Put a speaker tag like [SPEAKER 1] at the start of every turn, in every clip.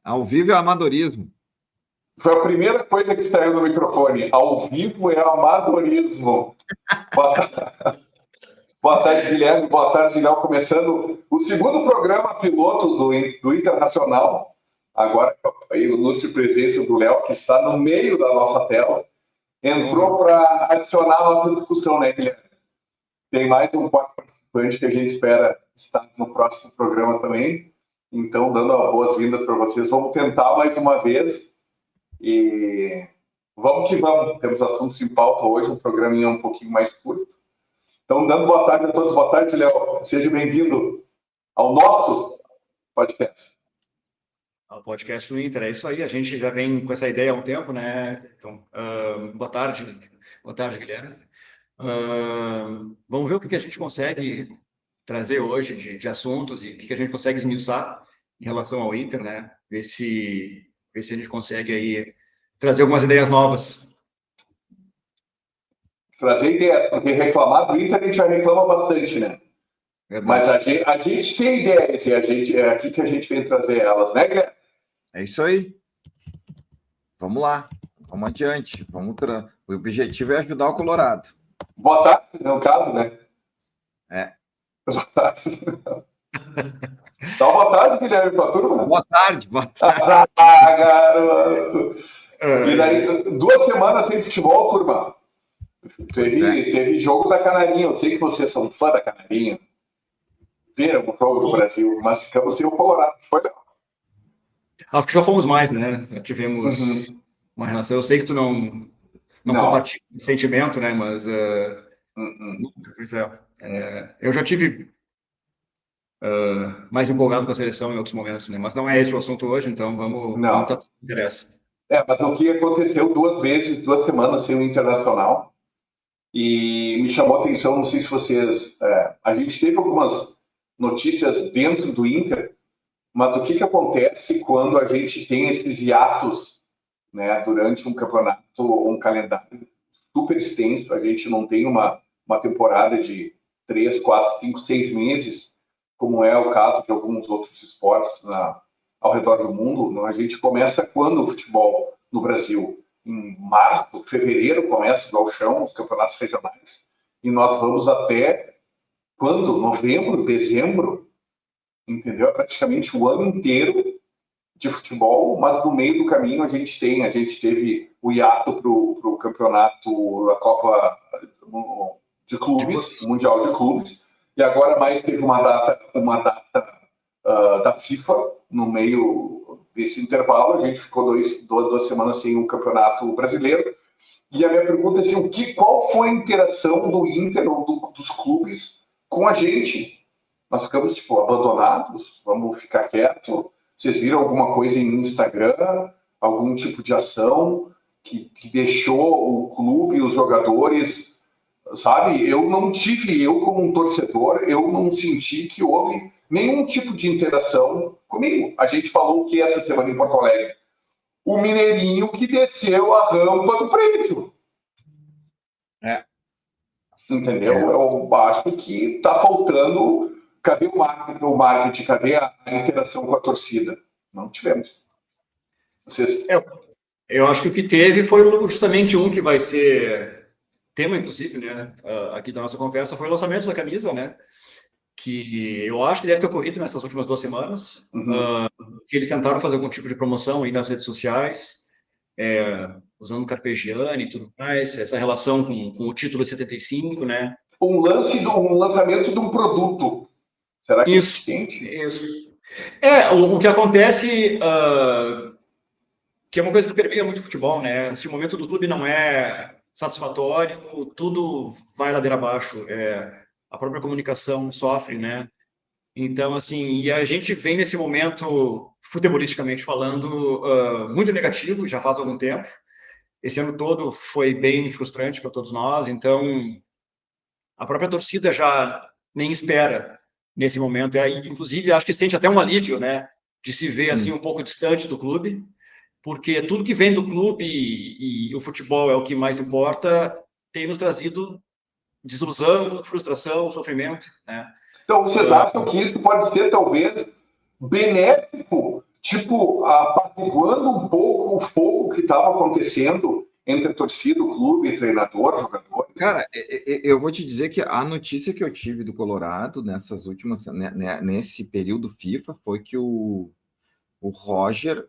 [SPEAKER 1] Ao vivo é amadorismo.
[SPEAKER 2] Foi a primeira coisa que saiu no microfone. Ao vivo é amadorismo. Boa tarde, Guilherme. Boa tarde, Léo. Começando o segundo programa piloto do Internacional. Agora, aí, o ilustre presença do Léo, que está no meio da nossa tela, entrou para adicionar a nossa discussão, né, Guilherme? Tem mais um quarto participante que a gente espera estar no próximo programa também. Então, dando as boas-vindas para vocês. Vamos tentar mais uma vez. E vamos que vamos. Temos assuntos em pauta hoje, um programinha um pouquinho mais curto. Então, dando boa tarde a todos. Boa tarde, Léo. Seja bem-vindo ao nosso podcast.
[SPEAKER 3] Ao podcast do Inter, é isso aí. A gente já vem com essa ideia há um tempo, né? Então, boa tarde, Guilherme. Vamos ver o que a gente consegue trazer hoje de assuntos e o que a gente consegue esmiuçar em relação ao Inter, né? Ver se a gente consegue aí trazer algumas ideias novas.
[SPEAKER 2] Trazer ideias, porque reclamar do Inter a gente já reclama bastante, né? Verdade. Mas a gente tem ideias e é aqui que a gente vem trazer elas, né, Guilherme?
[SPEAKER 1] É isso aí. Vamos lá. Vamos adiante. O objetivo é ajudar o Colorado.
[SPEAKER 2] Boa tarde, no caso, né?
[SPEAKER 1] É.
[SPEAKER 2] Boa tarde. Dá uma boa tarde, Guilherme, para a turma.
[SPEAKER 1] Boa tarde.
[SPEAKER 2] Garoto. E daí, 2 semanas sem futebol, turma. Teve jogo da Canarinha. Eu sei que vocês são fã da Canarinha. Viram o jogo do Brasil, mas ficamos sem o Colorado. Foi legal.
[SPEAKER 3] Acho que já fomos mais, né? Já tivemos uma relação. Eu sei que tu não compartilha esse sentimento, né? Mas pois eu já tive mais empolgado com a seleção em outros momentos, né? Mas não é esse o assunto hoje, então vamos tratar o que interessa.
[SPEAKER 2] Mas o que aconteceu 2 vezes, 2 semanas sem o Internacional, e me chamou a atenção, não sei se vocês... a gente teve algumas notícias dentro do Inter, mas o que acontece quando a gente tem esses hiatos, né, durante um campeonato, um calendário super extenso, a gente não tem uma temporada de 3, 4, 5, 6 meses, como é o caso de alguns outros esportes ao redor do mundo. A gente começa quando o futebol no Brasil? Em março, fevereiro, começa o Gauchão, os campeonatos regionais, e nós vamos até quando? Novembro, dezembro, entendeu? É praticamente o ano inteiro de futebol, mas no meio do caminho a gente teve o hiato para o campeonato, a Copa de Clubes, o Mundial de Clubes, e agora mais teve uma data da FIFA no meio desse intervalo. A gente ficou 2 semanas sem o Campeonato Brasileiro. E a minha pergunta é assim, qual foi a interação do Inter ou dos clubes com a gente? Nós ficamos abandonados? Vamos ficar quieto? Vocês viram alguma coisa em Instagram? Algum tipo de ação que deixou o clube, os jogadores... Sabe, eu como um torcedor, eu não senti que houve nenhum tipo de interação comigo. A gente falou que essa semana em Porto Alegre, o mineirinho que desceu a rampa do prédio. Entendeu? Eu acho que está faltando... Cadê o marketing? Cadê a interação com a torcida? Não tivemos.
[SPEAKER 3] Eu acho que o que teve foi justamente um que vai ser... tema, inclusive, né, aqui da nossa conversa, foi o lançamento da camisa, né, que eu acho que deve ter ocorrido nessas últimas 2 semanas, que eles tentaram fazer algum tipo de promoção aí nas redes sociais, usando Carpegiani e tudo mais, essa relação com o título 75, né.
[SPEAKER 2] Um lançamento de um produto. Será que
[SPEAKER 3] isso. O que acontece... que é uma coisa que permeia muito o futebol, né, se o momento do clube não é satisfatório, tudo vai ladeira abaixo, a própria comunicação sofre, né? Então, assim, e a gente vem nesse momento, futebolisticamente falando, muito negativo, já faz algum tempo. Esse ano todo foi bem frustrante para todos nós, então a própria torcida já nem espera nesse momento. E aí, inclusive, acho que sente até um alívio, né? De se ver assim um pouco distante do clube, porque tudo que vem do clube e o futebol é o que mais importa, tem nos trazido desilusão, frustração, sofrimento, né?
[SPEAKER 2] Então, vocês acham que isso pode ser, talvez, benéfico tipo, apaziguando um pouco o fogo que estava acontecendo entre a torcida, o clube, treinador, jogadores?
[SPEAKER 1] Cara, eu vou te dizer que a notícia que eu tive do Colorado nesse período FIFA foi que o Roger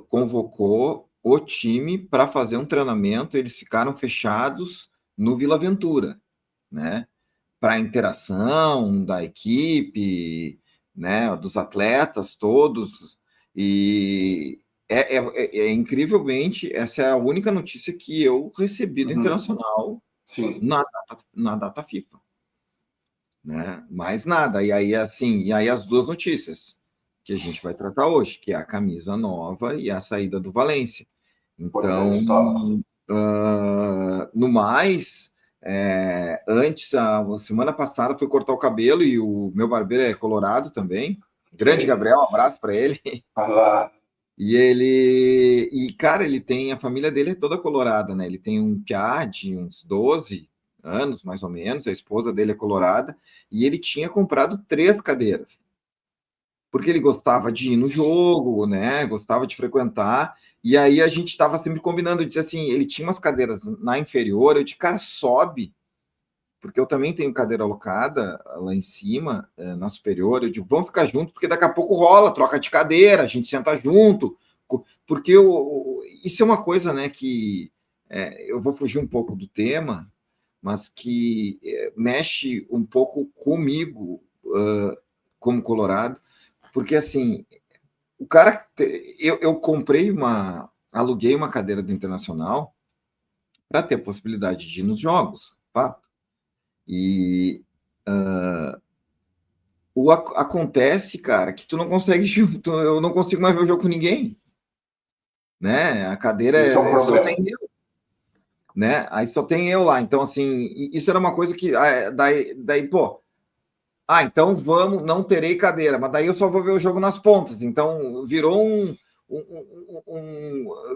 [SPEAKER 1] convocou o time para fazer um treinamento. Eles ficaram fechados no Vila Ventura, né? Para a interação da equipe, né? Dos atletas todos. E incrivelmente, essa é a única notícia que eu recebi do Internacional
[SPEAKER 2] Sim.
[SPEAKER 1] na data FIFA, né? Mais nada. E aí as duas notícias que a gente vai tratar hoje, que é a camisa nova e a saída do Valência. Então, no mais, antes, a semana passada, fui cortar o cabelo e o meu barbeiro é colorado também. Grande Gabriel, um abraço para ele. Cara, ele tem, a família dele é toda colorada, né? Ele tem um piá de uns 12 anos, mais ou menos, a esposa dele é colorada, e ele tinha comprado 3 cadeiras, porque ele gostava de ir no jogo, né? Gostava de frequentar, e aí a gente estava sempre combinando, eu disse assim, ele tinha umas cadeiras na inferior, eu disse, cara, sobe, porque eu também tenho cadeira alocada lá em cima, na superior, eu digo, vamos ficar juntos, porque daqui a pouco rola, troca de cadeira, a gente senta junto, porque isso é uma coisa, né, que eu vou fugir um pouco do tema, mas que mexe um pouco comigo, como colorado, porque assim, o cara, eu aluguei uma cadeira do Internacional para ter a possibilidade de ir nos jogos, fato. E acontece, cara, que tu não consegue, eu não consigo mais ver o jogo com ninguém, né? A cadeira
[SPEAKER 2] Isso é um problema.
[SPEAKER 1] só tem eu, né? Aí só tem eu lá. Então, assim, isso era uma coisa que daí, pô, então vamos, não terei cadeira, mas daí eu só vou ver o jogo nas pontas. Então virou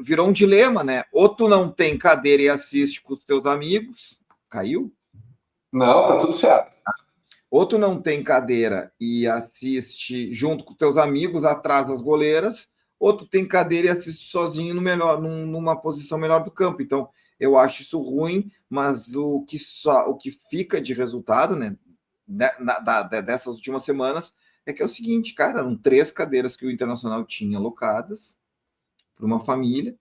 [SPEAKER 1] virou um dilema, né? Ou tu não tem cadeira e assiste com os teus amigos, caiu?
[SPEAKER 2] Não, tá tudo certo.
[SPEAKER 1] Ou tu não tem cadeira e assiste junto com teus amigos atrás das goleiras, ou tu tem cadeira e assiste sozinho numa posição melhor do campo. Então, eu acho isso ruim, mas o que fica de resultado, né, dessas últimas semanas, é que é o seguinte, cara, eram 3 cadeiras que o Internacional tinha alocadas para uma família,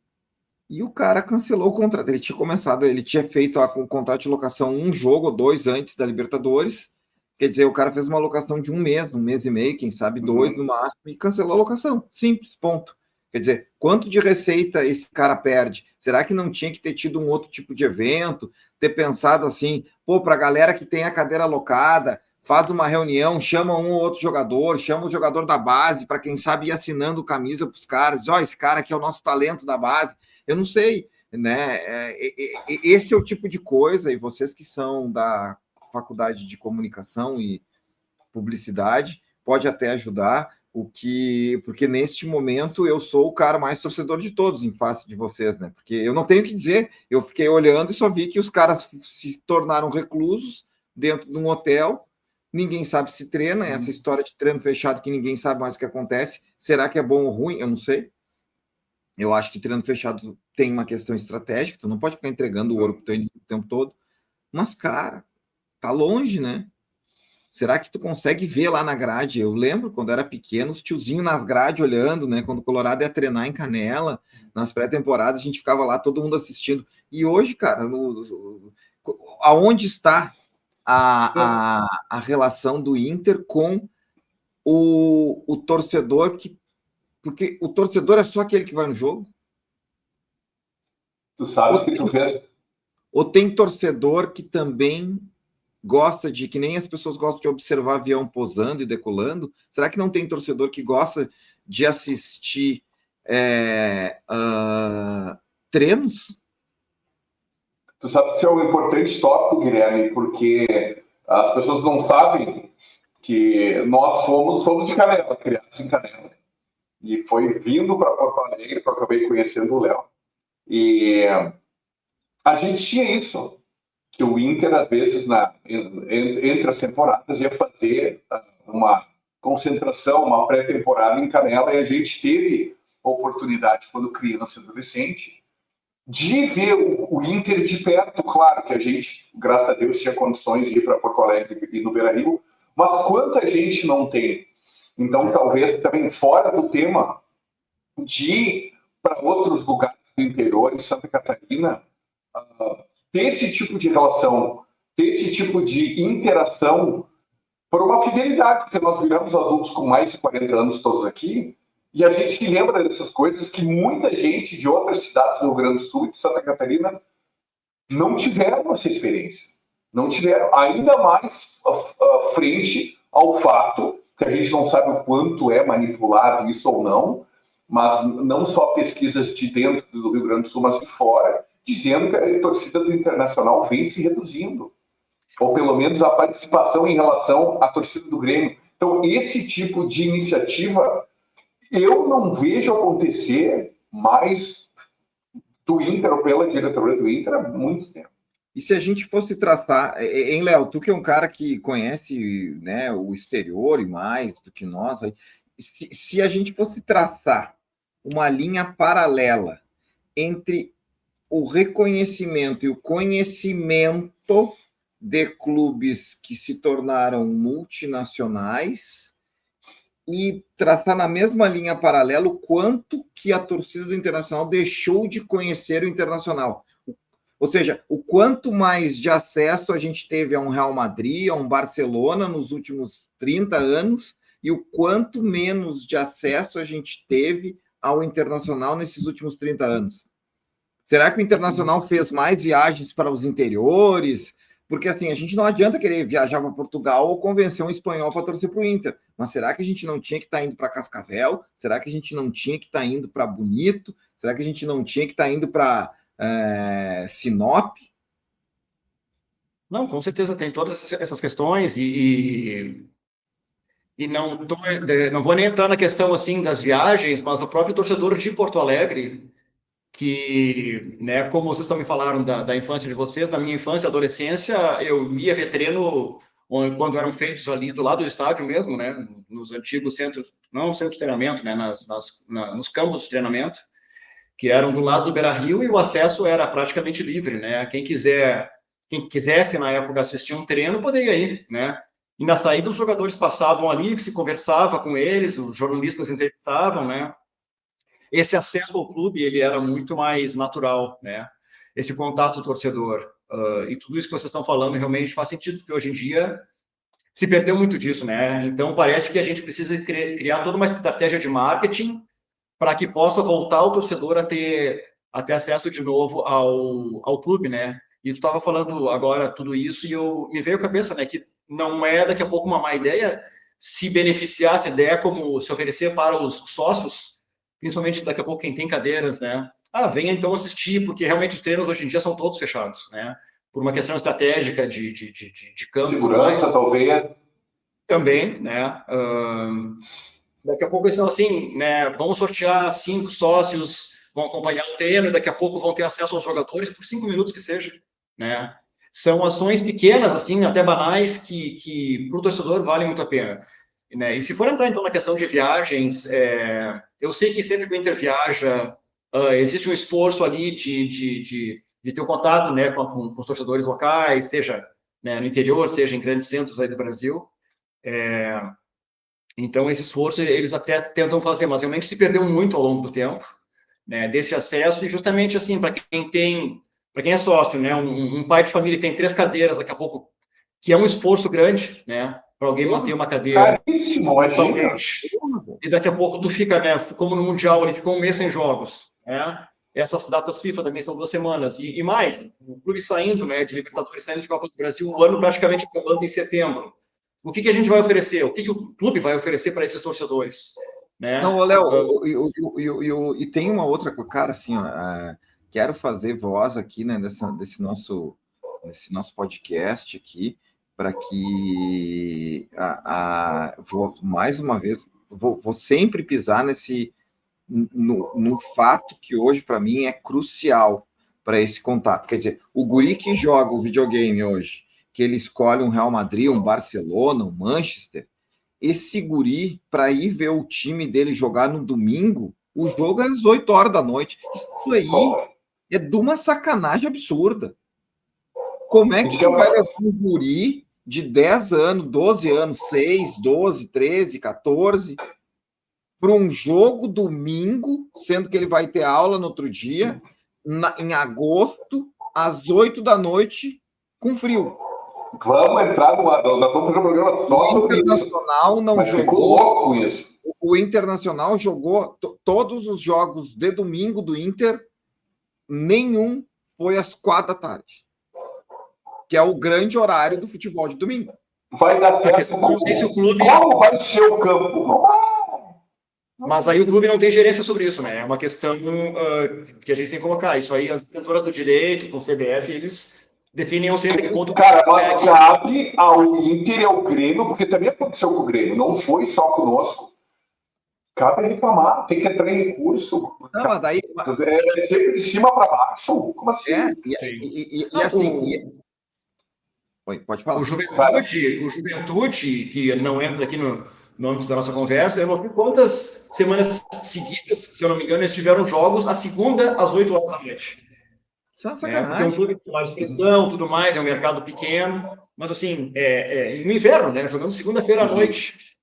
[SPEAKER 1] e o cara cancelou o contrato. Ele tinha feito o contrato de locação um jogo ou 2 antes da Libertadores. Quer dizer, o cara fez uma locação de um mês e meio, quem sabe 2 no máximo, e cancelou a locação. Simples, ponto. Quer dizer, quanto de receita esse cara perde? Será que não tinha que ter tido um outro tipo de evento? Ter pensado assim, pô, para a galera que tem a cadeira alocada, faz uma reunião, chama um ou outro jogador, chama o jogador da base, para quem sabe ir assinando camisa para os caras. Ó, esse cara aqui é o nosso talento da base. Eu não sei, né? Esse é o tipo de coisa, e vocês que são da faculdade de comunicação e publicidade, pode até ajudar, porque neste momento eu sou o cara mais torcedor de todos em face de vocês, né? Porque eu não tenho o que dizer, eu fiquei olhando e só vi que os caras se tornaram reclusos dentro de um hotel, ninguém sabe se treina, essa história de treino fechado que ninguém sabe mais o que acontece, será que é bom ou ruim? Eu não sei. Eu acho que treino fechado tem uma questão estratégica, tu não pode ficar entregando o ouro pro teu inimigo o tempo todo, mas, cara, tá longe, né? Será que tu consegue ver lá na grade? Eu lembro quando era pequeno, os tiozinhos nas grades olhando, né? Quando o Colorado ia treinar em Canela, nas pré-temporadas, a gente ficava lá, todo mundo assistindo. E hoje, cara, aonde está a relação do Inter com o torcedor porque o torcedor é só aquele que vai no jogo?
[SPEAKER 2] Tu sabes que tu fez.
[SPEAKER 1] Ou tem torcedor que também gosta que nem as pessoas gostam de observar avião pousando e decolando? Será que não tem torcedor que gosta de assistir treinos?
[SPEAKER 2] Tu sabes que é um importante tópico, Guilherme, porque as pessoas não sabem que nós somos de Canela, criados em Canela. E foi vindo para Porto Alegre que eu acabei conhecendo o Léo. E a gente tinha isso, que o Inter, às vezes, entre as temporadas, ia fazer uma concentração, uma pré-temporada em Canela, e a gente teve a oportunidade, quando criança e adolescente, de ver o Inter de perto. Claro que a gente, graças a Deus, tinha condições de ir para Porto Alegre e no Beira-Rio, mas quanta gente não tem? Então, talvez também fora do tema de ir para outros lugares do interior, em Santa Catarina, ter esse tipo de relação, ter esse tipo de interação por uma fidelidade, porque nós viramos adultos com mais de 40 anos todos aqui, e a gente se lembra dessas coisas que muita gente de outras cidades do Rio Grande do Sul e de Santa Catarina não tiveram essa experiência. Não tiveram, ainda mais frente ao fato que a gente não sabe o quanto é manipulado isso ou não, mas não só pesquisas de dentro do Rio Grande do Sul, mas de fora, dizendo que a torcida do Internacional vem se reduzindo, ou pelo menos a participação em relação à torcida do Grêmio. Então, esse tipo de iniciativa eu não vejo acontecer mais do Inter ou pela diretoria do Inter há muito tempo.
[SPEAKER 1] E se a gente fosse traçar, hein, Léo, tu que é um cara que conhece, né, o exterior e mais do que nós, se a gente fosse traçar uma linha paralela entre o reconhecimento e o conhecimento de clubes que se tornaram multinacionais e traçar na mesma linha paralela o quanto que a torcida do Internacional deixou de conhecer o Internacional. Ou seja, o quanto mais de acesso a gente teve a um Real Madrid, a um Barcelona nos últimos 30 anos e o quanto menos de acesso a gente teve ao Internacional nesses últimos 30 anos. Será que o Internacional fez mais viagens para os interiores? Porque, assim, a gente não adianta querer viajar para Portugal ou convencer um espanhol para torcer para o Inter. Mas será que a gente não tinha que estar indo para Cascavel? Será que a gente não tinha que estar indo para Bonito? Será que a gente não tinha que estar indo para Sinop?
[SPEAKER 3] Não, com certeza tem todas essas questões e não vou nem entrar na questão assim das viagens, mas o próprio torcedor de Porto Alegre, que, né, como vocês também falaram da infância de vocês, na minha infância e adolescência, eu ia ver treino quando eram feitos ali do lado do estádio mesmo, né, nos antigos centros, não centros de treinamento, né, nos campos de treinamento, que eram do lado do Beira-Rio, e o acesso era praticamente livre, né, quem quisesse na época assistir um treino, poderia ir, né, e na saída os jogadores passavam ali, se conversava com eles, os jornalistas entrevistavam, né, esse acesso ao clube ele era muito mais natural, né? Esse contato torcedor. E tudo isso que vocês estão falando realmente faz sentido, porque hoje em dia se perdeu muito disso, né? Então parece que a gente precisa criar toda uma estratégia de marketing para que possa voltar o torcedor a ter acesso de novo ao clube, né? E tu estava falando agora tudo isso e me veio à cabeça, né, que não é daqui a pouco uma má ideia se beneficiar, se der como se oferecer para os sócios, principalmente daqui a pouco quem tem cadeiras, né? Venha então assistir, porque realmente os treinos hoje em dia são todos fechados, né? Por uma questão estratégica de campo.
[SPEAKER 2] Segurança, talvez.
[SPEAKER 3] Também, né? Daqui a pouco eles são assim, né? Vamos sortear 5 sócios, vão acompanhar o treino, e daqui a pouco vão ter acesso aos jogadores por 5 minutos que seja, né? São ações pequenas, assim, até banais, que para o torcedor valem muito a pena. Né? E se for entrar, então, na questão de viagens, eu sei que sempre que o Inter viaja, existe um esforço ali de ter um contato, né, com os torcedores locais, seja, né, no interior, seja em grandes centros aí do Brasil. Então, esse esforço eles até tentam fazer, mas realmente se perdeu muito ao longo do tempo, né, desse acesso, e justamente assim, para quem é sócio, né, um pai de família que tem 3 cadeiras, daqui a pouco, que é um esforço grande, né, para alguém manter uma cadeira.
[SPEAKER 2] Caríssimo, imagina.
[SPEAKER 3] E daqui a pouco tu fica, né, como no Mundial, ele ficou um mês sem jogos, né? Essas datas FIFA também são 2 semanas. E mais, o clube saindo, né, de Libertadores, saindo de Copa do Brasil, o ano praticamente acabando em setembro. O que a gente vai oferecer? O que o clube vai oferecer para esses torcedores? Né?
[SPEAKER 1] Não, Léo, e tem uma outra, cara, assim, ó, quero fazer voz aqui, né, desse nosso podcast aqui, para que vou mais uma vez, vou sempre pisar no fato que hoje para mim é crucial para esse contato. Quer dizer, o guri que joga o videogame hoje, que ele escolhe um Real Madrid, um Barcelona, um Manchester, esse guri, para ir ver o time dele jogar no domingo, o jogo é às 8 horas da noite. Isso aí é de uma sacanagem absurda. Como é que tu vai levar um guri de 10 anos, 12 anos, 6, 12, 13, 14, para um jogo domingo, sendo que ele vai ter aula no outro dia, em agosto, às 8 da noite, com frio?
[SPEAKER 2] Vamos entrar nós vamos fazer um programa só sobre isso.
[SPEAKER 1] Internacional não
[SPEAKER 2] Mas
[SPEAKER 1] jogou.
[SPEAKER 2] Ficou louco com isso.
[SPEAKER 1] O Internacional jogou todos os jogos de domingo do Inter, nenhum foi às 4 da tarde, que é o grande horário do futebol de domingo.
[SPEAKER 2] Vai dar certo.
[SPEAKER 3] Não sei se o clube...
[SPEAKER 2] Como vai encher o campo?
[SPEAKER 3] Mas aí o clube não tem gerência sobre isso, né? É uma questão que a gente tem que colocar. Isso aí, as detentoras do direito, com o CBF, eles definem o centro enquanto...
[SPEAKER 2] Cara, mas cabe ao Inter e ao Grêmio, porque também aconteceu com o Grêmio, não foi só conosco. Cabe reclamar, tem que entrar em recurso.
[SPEAKER 1] Não, mas daí...
[SPEAKER 2] É sempre de cima para baixo. Como assim?
[SPEAKER 1] E assim... Oi, pode falar.
[SPEAKER 3] O Juventude, que não entra aqui no âmbito da nossa conversa, eu não sei quantas semanas seguidas, se eu não me engano, eles tiveram jogos a segunda às 8 horas da noite.
[SPEAKER 1] Porque
[SPEAKER 3] é um clube com mais expressão, tudo mais, é um mercado pequeno, mas assim, no inverno, né, jogando segunda-feira à noite,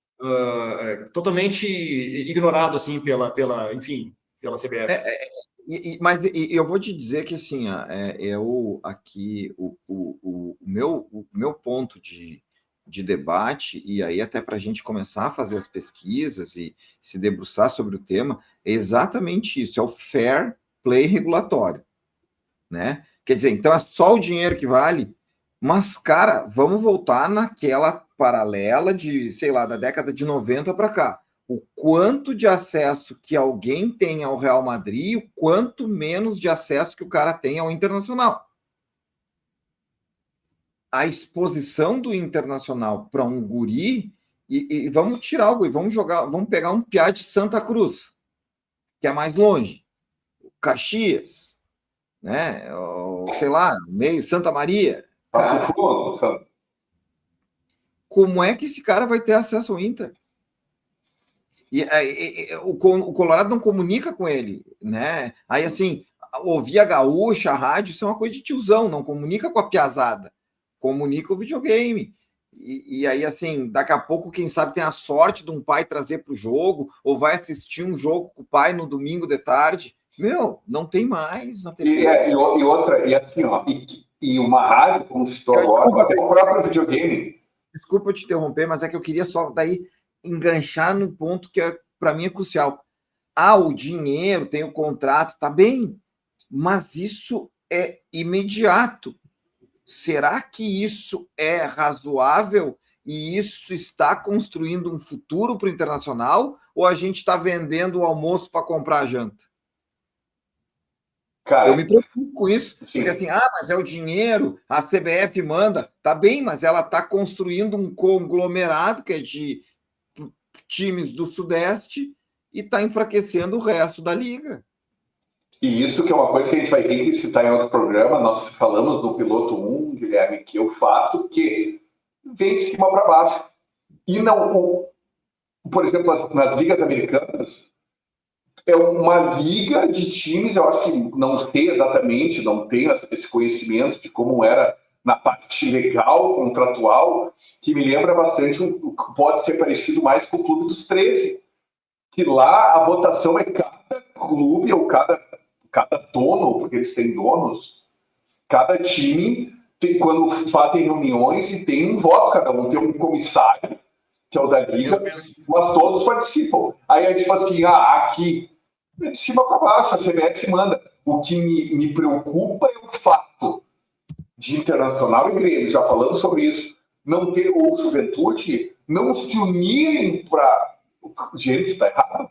[SPEAKER 3] totalmente ignorado assim pela CBF.
[SPEAKER 1] Mas eu vou te dizer que assim, o meu ponto de debate, e aí até para a gente começar a fazer as pesquisas e se debruçar sobre o tema, é exatamente isso, é o fair play regulatório, né? Quer dizer, então é só o dinheiro que vale, mas, cara, vamos voltar naquela paralela de, sei lá, da década de 90 para cá. O quanto de acesso que alguém tem ao Real Madrid, o quanto menos de acesso que o cara tem ao Internacional. A exposição do Internacional para um guri, e vamos tirar o guri, vamos pegar um piá de Santa Cruz, que é mais longe, Caxias, né? Ou, sei lá, meio Santa Maria.
[SPEAKER 2] Passo Fundo.
[SPEAKER 1] Como é que esse cara vai ter acesso ao Inter? O Colorado não comunica com ele, né? Aí, assim, ouvir a gaúcha, a rádio, isso é uma coisa de tiozão, não comunica com a piazada, comunica o videogame. E aí, assim, daqui a pouco, quem sabe, tem a sorte de um pai trazer para o jogo, ou vai assistir um jogo com o pai no domingo de tarde. Meu, não tem mais na TV.
[SPEAKER 2] E outra, e assim, ó, e uma rádio, como citou agora, até o próprio videogame.
[SPEAKER 1] Desculpa te interromper, mas é que eu queria só daí enganchar no ponto que para mim é crucial. O dinheiro, tem o contrato, tá bem, mas isso é imediato. Será que isso é razoável e isso está construindo um futuro para o Internacional, ou a gente está vendendo o almoço para comprar a janta? Cara, eu me preocupo com isso, porque assim, mas é o dinheiro, a CBF manda, tá bem, mas ela está construindo um conglomerado que é de times do Sudeste e está enfraquecendo o resto da liga.
[SPEAKER 2] E isso que é uma coisa que a gente vai ter que citar em outro programa, nós falamos no Piloto 1, Guilherme, que é o fato que vem de cima para baixo. E não, por exemplo, nas ligas americanas, é uma liga de times, eu acho que não sei exatamente, não tenho esse conhecimento de como era na parte legal, contratual, que me lembra bastante, pode ser parecido mais com o Clube dos 13, que lá a votação é cada clube ou cada dono, porque eles têm donos, cada time, quando fazem reuniões e tem um voto, cada um tem um comissário, que é o da liga, mas todos participam. Aí a gente fala assim, aqui, de cima para baixo, a CBF manda. O que me preocupa é o fato de Internacional e Grêmio, já falamos sobre isso, não ter, ou Juventude, não se unirem para... Gente, isso está errado.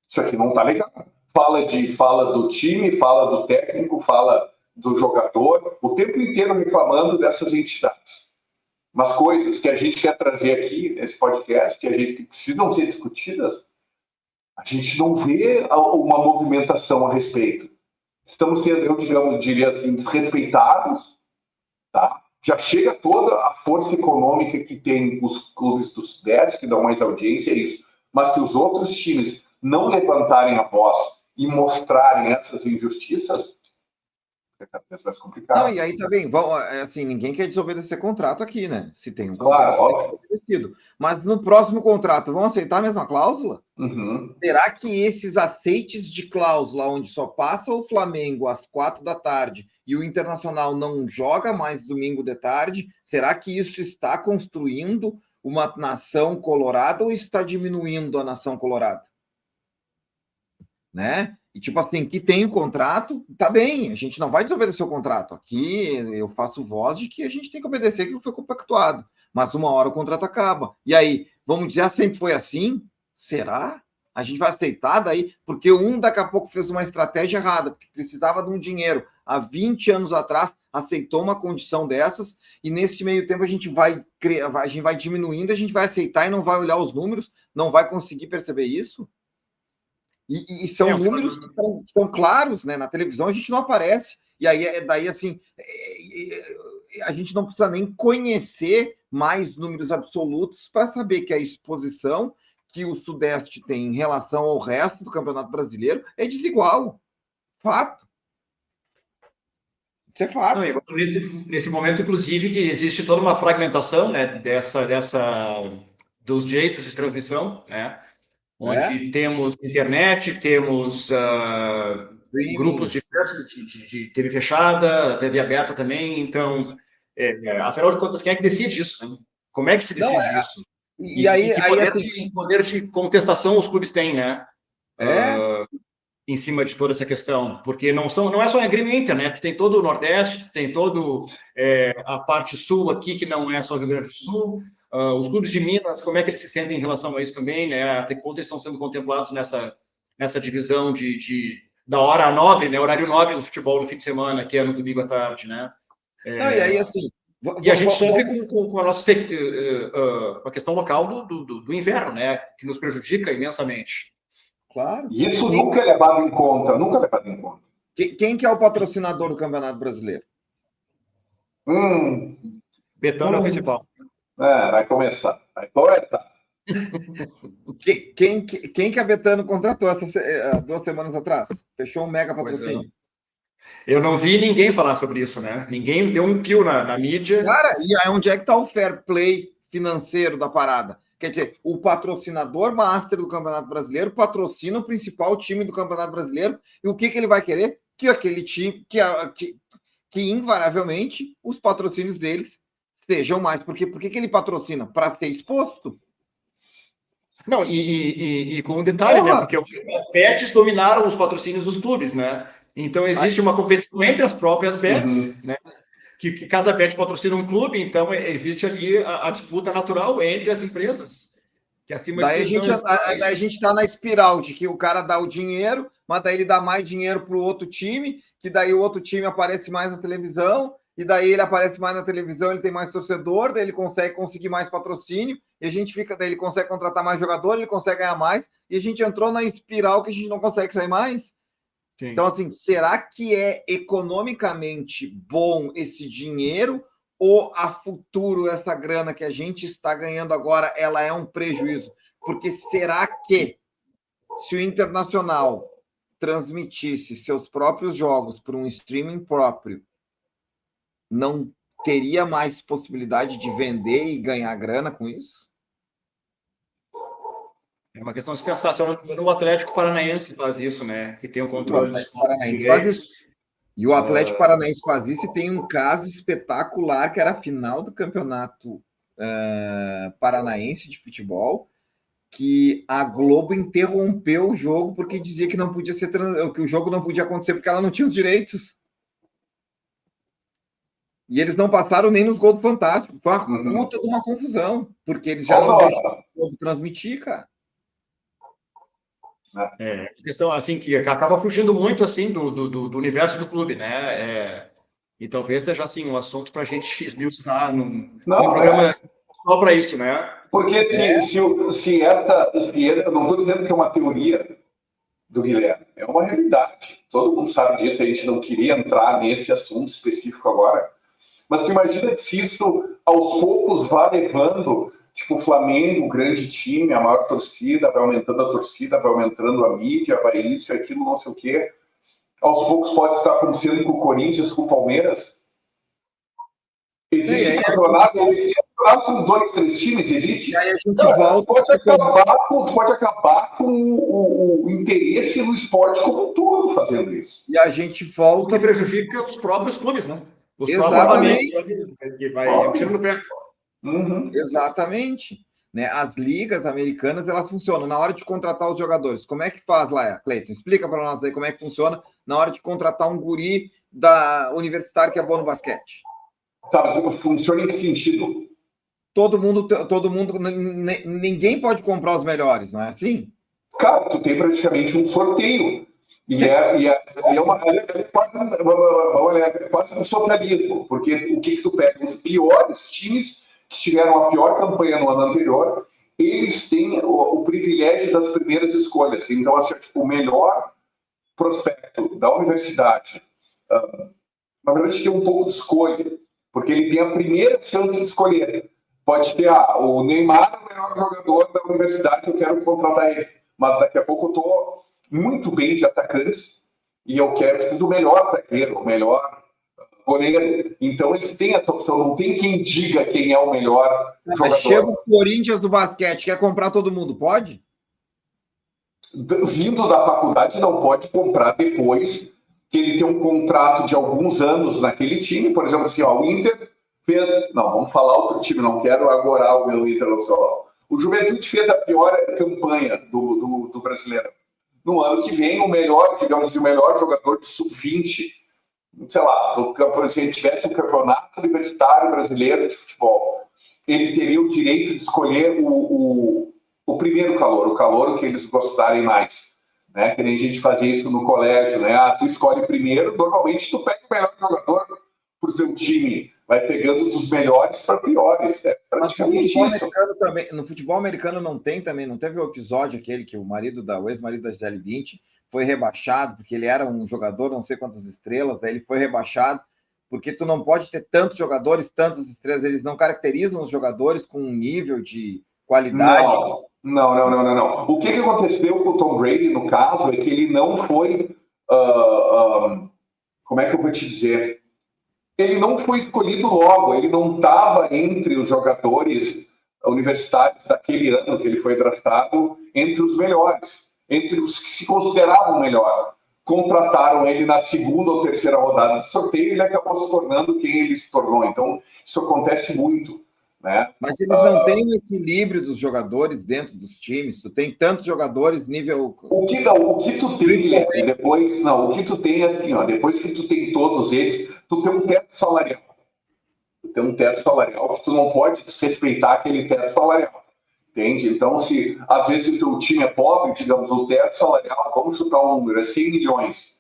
[SPEAKER 2] Isso aqui não está legal. Fala do time, fala do técnico, fala do jogador, o tempo inteiro reclamando dessas entidades. Mas coisas que a gente quer trazer aqui nesse podcast, que a gente precisam ser discutidas, a gente não vê uma movimentação a respeito. Estamos sendo, eu diria assim, desrespeitados, tá? já chega toda a força econômica que tem os clubes do Sudeste, que dão mais audiência, é isso. Mas que os outros times não levantarem a voz e mostrarem essas injustiças, é cada vez mais complicado.
[SPEAKER 1] Não, e aí também, assim, ninguém quer desobedecer contrato aqui, né? Se tem um
[SPEAKER 2] Claro,
[SPEAKER 1] contrato, tem que ser obedecido. Mas no próximo contrato, vão aceitar a mesma cláusula?
[SPEAKER 2] Uhum.
[SPEAKER 1] Será que esses aceites de cláusula, onde só passa o Flamengo às 4 da tarde e o Internacional não joga mais domingo de tarde, será que isso está construindo uma nação colorada ou está diminuindo a nação colorada? Né? E tipo assim, que tem o contrato, tá bem, a gente não vai desobedecer o contrato. Aqui eu faço voz de que a gente tem que obedecer aquilo que foi compactuado. Mas uma hora o contrato acaba. E aí, vamos dizer, sempre foi assim? Será? A gente vai aceitar daí? Porque daqui a pouco fez uma estratégia errada, porque precisava de um dinheiro. Há 20 anos atrás, aceitou uma condição dessas, e nesse meio tempo a gente vai diminuindo, a gente vai aceitar e não vai olhar os números, não vai conseguir perceber isso? E são números que são claros, né? Na televisão a gente não aparece. E aí, daí, assim, a gente não precisa nem conhecer mais números absolutos para saber que a exposição que o Sudeste tem em relação ao resto do Campeonato Brasileiro é desigual. Fato. Isso é fato.
[SPEAKER 3] Não, nesse momento, inclusive, que existe toda uma fragmentação, né, dos direitos de transmissão, né? Onde temos internet, temos grupos diversos de TV fechada, TV aberta também. Então, afinal de contas, quem é que decide isso? Né? Como é que se decide isso?
[SPEAKER 1] E aí,
[SPEAKER 3] que poder de contestação os clubes têm, né? Em cima de toda essa questão. Porque não é só a Grêmio e Inter, né? Tu tem todo o Nordeste, tu tem todo a parte sul aqui, que não é só o Rio Grande do Sul. Os clubes de Minas, como é que eles se sentem em relação a isso também, né? Até que ponto eles estão sendo contemplados nessa divisão da hora nobre, né? Horário nobre do futebol no fim de semana, que é no domingo à tarde, né?
[SPEAKER 1] E aí, assim...
[SPEAKER 3] E a gente sofre com a nossa a questão local do inverno, né? Que nos prejudica imensamente.
[SPEAKER 1] Claro.
[SPEAKER 2] E isso nunca é levado em conta, nunca é levado em conta.
[SPEAKER 1] Quem que é o patrocinador do Campeonato Brasileiro?
[SPEAKER 3] Betano é o principal.
[SPEAKER 2] Vai começar.
[SPEAKER 1] Quem que a Betano contratou 2 semanas atrás? Fechou um mega patrocínio.
[SPEAKER 3] Eu não vi ninguém falar sobre isso, né? Ninguém deu um pio na mídia.
[SPEAKER 1] Cara, e aí onde é que está o fair play financeiro da parada? Quer dizer, o patrocinador master do Campeonato Brasileiro patrocina o principal time do Campeonato Brasileiro, e o que ele vai querer? Que aquele time, que invariavelmente os patrocínios deles sejam mais. Por que ele patrocina? Para ser exposto?
[SPEAKER 3] Não, e com um detalhe, né? Porque as bets dominaram os patrocínios dos clubes, né? Então existe uma competição entre as próprias bets, né? Que cada bet patrocina um clube, então existe ali a disputa natural entre as empresas. Que acima
[SPEAKER 1] daí a gente está na espiral de que o cara dá o dinheiro, mas daí ele dá mais dinheiro para o outro time, que daí o outro time aparece mais na televisão, e daí ele aparece mais na televisão, ele tem mais torcedor, daí ele conseguir mais patrocínio, e a gente daí ele consegue contratar mais jogador, ele consegue ganhar mais, e a gente entrou na espiral que a gente não consegue sair mais. Sim. Então, assim, será que é economicamente bom esse dinheiro, ou a futuro essa grana que a gente está ganhando agora, ela é um prejuízo? Porque será que se o Internacional transmitisse seus próprios jogos por um streaming próprio, não teria mais possibilidade de vender e ganhar grana com isso?
[SPEAKER 3] É uma questão de pensar. O Atlético Paranaense faz isso, né? Que tem o controle dos
[SPEAKER 1] Paranaense faz isso. E o Atlético Paranaense faz isso, e tem um caso espetacular, que era a final do Campeonato Paranaense de Futebol, que a Globo interrompeu o jogo porque dizia que não podia ser que o jogo não podia acontecer porque ela não tinha os direitos. E eles não passaram nem nos gols do Fantástico. Foi uma puta de uma confusão, porque eles já não deixam o jogo transmitir, cara.
[SPEAKER 3] Questão assim que acaba fugindo muito assim do universo do clube, né? E talvez seja assim um assunto para a gente esmiuçar num programa só para isso, né?
[SPEAKER 2] Porque se essa eu não estou dizendo que é uma teoria do Guilherme, é uma realidade. Todo mundo sabe disso, a gente não queria entrar nesse assunto específico agora, Mas tu imagina que se isso aos poucos vai levando, tipo o Flamengo, grande time, a maior torcida, vai aumentando a torcida, vai aumentando a mídia, vai isso e aquilo, não sei o quê. Aos poucos pode estar acontecendo com o Corinthians, com o Palmeiras. Existe campeonato com 2, 3 times, existe.
[SPEAKER 1] E aí a gente volta.
[SPEAKER 2] Pode acabar com o interesse no esporte como um todo fazendo isso.
[SPEAKER 1] E a gente volta.
[SPEAKER 3] O que prejudica os próprios clubes, né? Os
[SPEAKER 1] Exatamente.
[SPEAKER 3] próprios que vai tirando o pé.
[SPEAKER 1] Uhum. Exatamente. Né? As ligas americanas, elas funcionam na hora de contratar os jogadores. Como é que faz lá, Cleiton? Explica para nós aí como é que funciona na hora de contratar um guri da universitária que é bom no basquete.
[SPEAKER 2] Tá, mas funciona em que sentido?
[SPEAKER 1] Todo mundo, ninguém pode comprar os melhores, não é assim?
[SPEAKER 2] Cara, tu tem praticamente um sorteio. E é quase um socialismo, porque o que tu pega? Os piores times que tiveram a pior campanha no ano anterior, eles têm o privilégio das primeiras escolhas. Então, assim, tipo, o melhor prospecto da universidade, na verdade, tem um pouco de escolha, porque ele tem a primeira chance de escolher. Pode ter, o Neymar é o melhor jogador da universidade, eu quero contratar ele. Mas daqui a pouco eu estou muito bem de atacantes e eu quero do melhor zagueiro, o melhor goleiro. Então eles têm essa opção, não tem quem diga quem é o melhor jogador.
[SPEAKER 1] Chega o Corinthians do basquete, quer comprar todo mundo, pode?
[SPEAKER 2] Vindo da faculdade, não pode comprar depois que ele tem um contrato de alguns anos naquele time. Por exemplo, assim, o Inter fez... Não, vamos falar outro time, não quero agora o meu Internacional. O Juventude fez a pior campanha do brasileiro. No ano que vem, o melhor, digamos assim, o melhor jogador de sub-20, sei lá, se ele tivesse um campeonato universitário brasileiro de futebol, ele teria o direito de escolher o primeiro calouro, o calouro que eles gostarem mais. Né? Que nem a gente fazia isso no colégio, né? Tu escolhe primeiro, normalmente tu pega o melhor jogador pro teu time, vai pegando dos melhores para piores. É praticamente isso.
[SPEAKER 1] No futebol americano não teve o episódio aquele que o ex-marido da Gisele Bündchen foi rebaixado, porque ele era um jogador, não sei quantas estrelas, daí ele foi rebaixado, porque tu não pode ter tantos jogadores, tantas estrelas, eles não caracterizam os jogadores com um nível de qualidade.
[SPEAKER 2] Não. O que aconteceu com o Tom Brady, no caso, é que ele não foi... como é que eu vou te dizer? Ele não foi escolhido logo, ele não estava entre os jogadores universitários daquele ano que ele foi draftado, entre os melhores, entre os que se consideravam melhor. Contrataram ele na segunda ou terceira rodada de sorteio e ele acabou se tornando quem ele se tornou. Então, isso acontece muito. Né?
[SPEAKER 1] Mas eles não têm o equilíbrio dos jogadores dentro dos times. Tu tem tantos jogadores nível...
[SPEAKER 2] O que tu tem, Guilherme, depois... Não, o que tu tem é assim, depois que tu tem todos eles, tu tem um teto salarial. Tu tem um teto salarial que tu não pode desrespeitar aquele teto salarial. Entende? Então, se às vezes o teu time é pobre, digamos, o teto salarial, vamos chutar um número, é 100 milhões.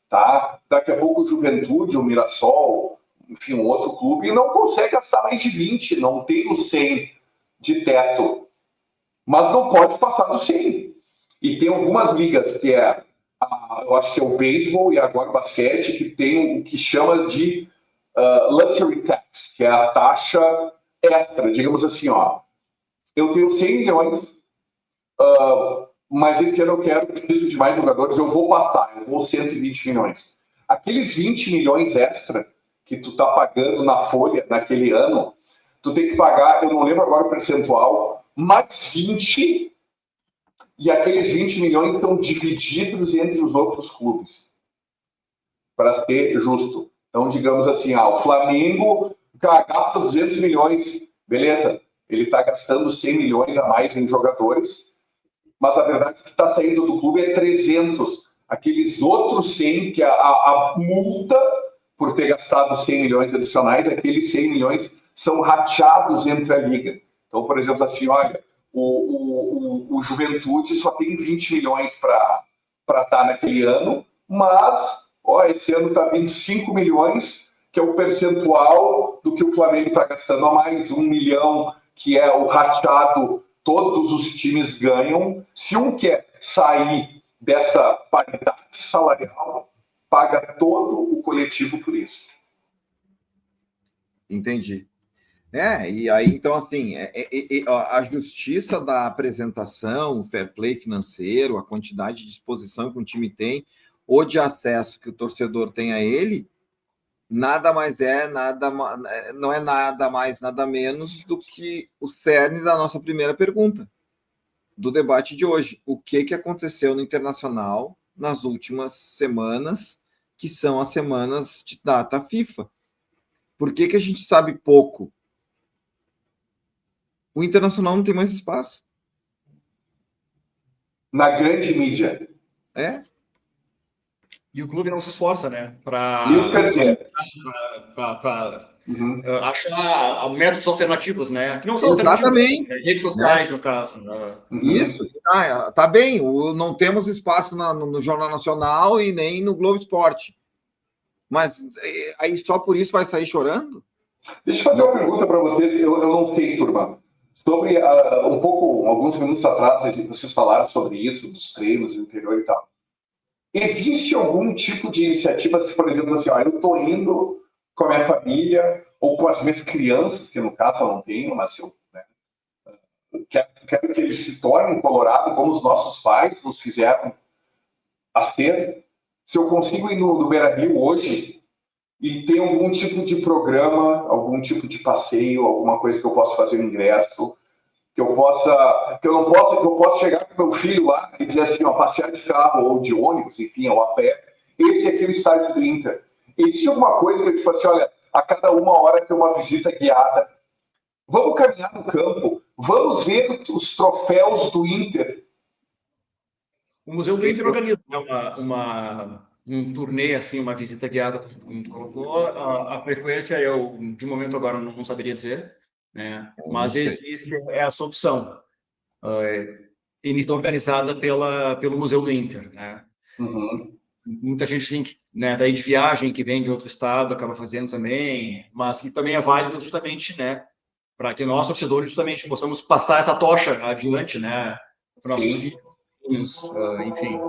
[SPEAKER 2] Tá? Daqui a pouco o Juventude, o Mirassol... enfim, um outro clube, e não consegue gastar mais de 20, não tem o 100 de teto. Mas não pode passar do 100. E tem algumas ligas, que eu acho que é o beisebol e agora o basquete, que tem o que chama de luxury tax, que é a taxa extra. Digamos assim, eu tenho 100 milhões, mas esse ano preciso de mais jogadores, eu vou passar, eu vou 120 milhões. Aqueles 20 milhões extra que tu tá pagando na folha naquele ano, tu tem que pagar, eu não lembro agora o percentual, mais 20, e aqueles 20 milhões estão divididos entre os outros clubes, para ser justo. Então, digamos assim, o Flamengo gasta 200 milhões, beleza, ele está gastando 100 milhões a mais em jogadores, mas a verdade é que está saindo do clube é 300. Aqueles outros 100, que a multa por ter gastado 100 milhões adicionais, aqueles 100 milhões são rateados entre a liga. Então, por exemplo, assim, olha, o Juventude só tem 20 milhões para estar naquele ano, mas esse ano está 25 milhões, que é o percentual do que o Flamengo está gastando a mais, 1 milhão, que é o rateado, todos os times ganham. Se um quer sair dessa paridade salarial, paga todo o coletivo por isso.
[SPEAKER 1] Entendi. E aí, então, assim, a justiça da apresentação, o fair play financeiro, a quantidade de exposição que um time tem, ou de acesso que o torcedor tem a ele, nada mais não é nada mais, nada menos do que o cerne da nossa primeira pergunta, do debate de hoje. O que aconteceu no Internacional nas últimas semanas, que são as semanas de data FIFA? Por que a gente sabe pouco? O Internacional não tem mais espaço.
[SPEAKER 2] Na grande mídia.
[SPEAKER 3] E o clube não se esforça, né?
[SPEAKER 2] Isso quer dizer.
[SPEAKER 3] Para achar métodos alternativos, né? Que não são
[SPEAKER 1] Exatamente.
[SPEAKER 3] Alternativos, né? Redes sociais, no caso.
[SPEAKER 1] Isso. Tá bem. Não temos espaço no Jornal Nacional e nem no Globo Esporte. Mas aí só por isso vai sair chorando?
[SPEAKER 2] Deixa eu fazer uma pergunta para vocês. Eu não sei, turma. Sobre alguns minutos atrás, vocês falaram sobre isso, dos treinos do interior e tal. Existe algum tipo de iniciativa, se por exemplo, assim, eu estou indo com a minha família ou com as minhas crianças, que no caso eu não tenho, mas eu quero que eles se tornem colorados como os nossos pais nos fizeram a ser. Se eu consigo ir no Beira-Rio hoje e tem algum tipo de programa, algum tipo de passeio, alguma coisa que eu possa fazer no ingresso, que eu possa chegar com meu filho lá e dizer assim, passear de carro ou de ônibus, enfim, ou a pé, esse é aquele estádio do Inter. Existe alguma coisa que, tipo assim, olha, a cada 1 hora tem uma visita guiada, vamos caminhar no campo, vamos ver os troféus do Inter.
[SPEAKER 3] O Museu do Inter organiza um turnê, assim, uma visita guiada, como colocou. A frequência, eu, de momento, agora não saberia dizer, né? Mas existe essa opção. Organizada pelo Museu do Inter, né? Muita gente tem né, daí de viagem que vem de outro estado acaba fazendo também, mas que também é válido justamente, né, para que nós torcedores justamente possamos passar essa tocha adiante, né, para nossos filhos, enfim.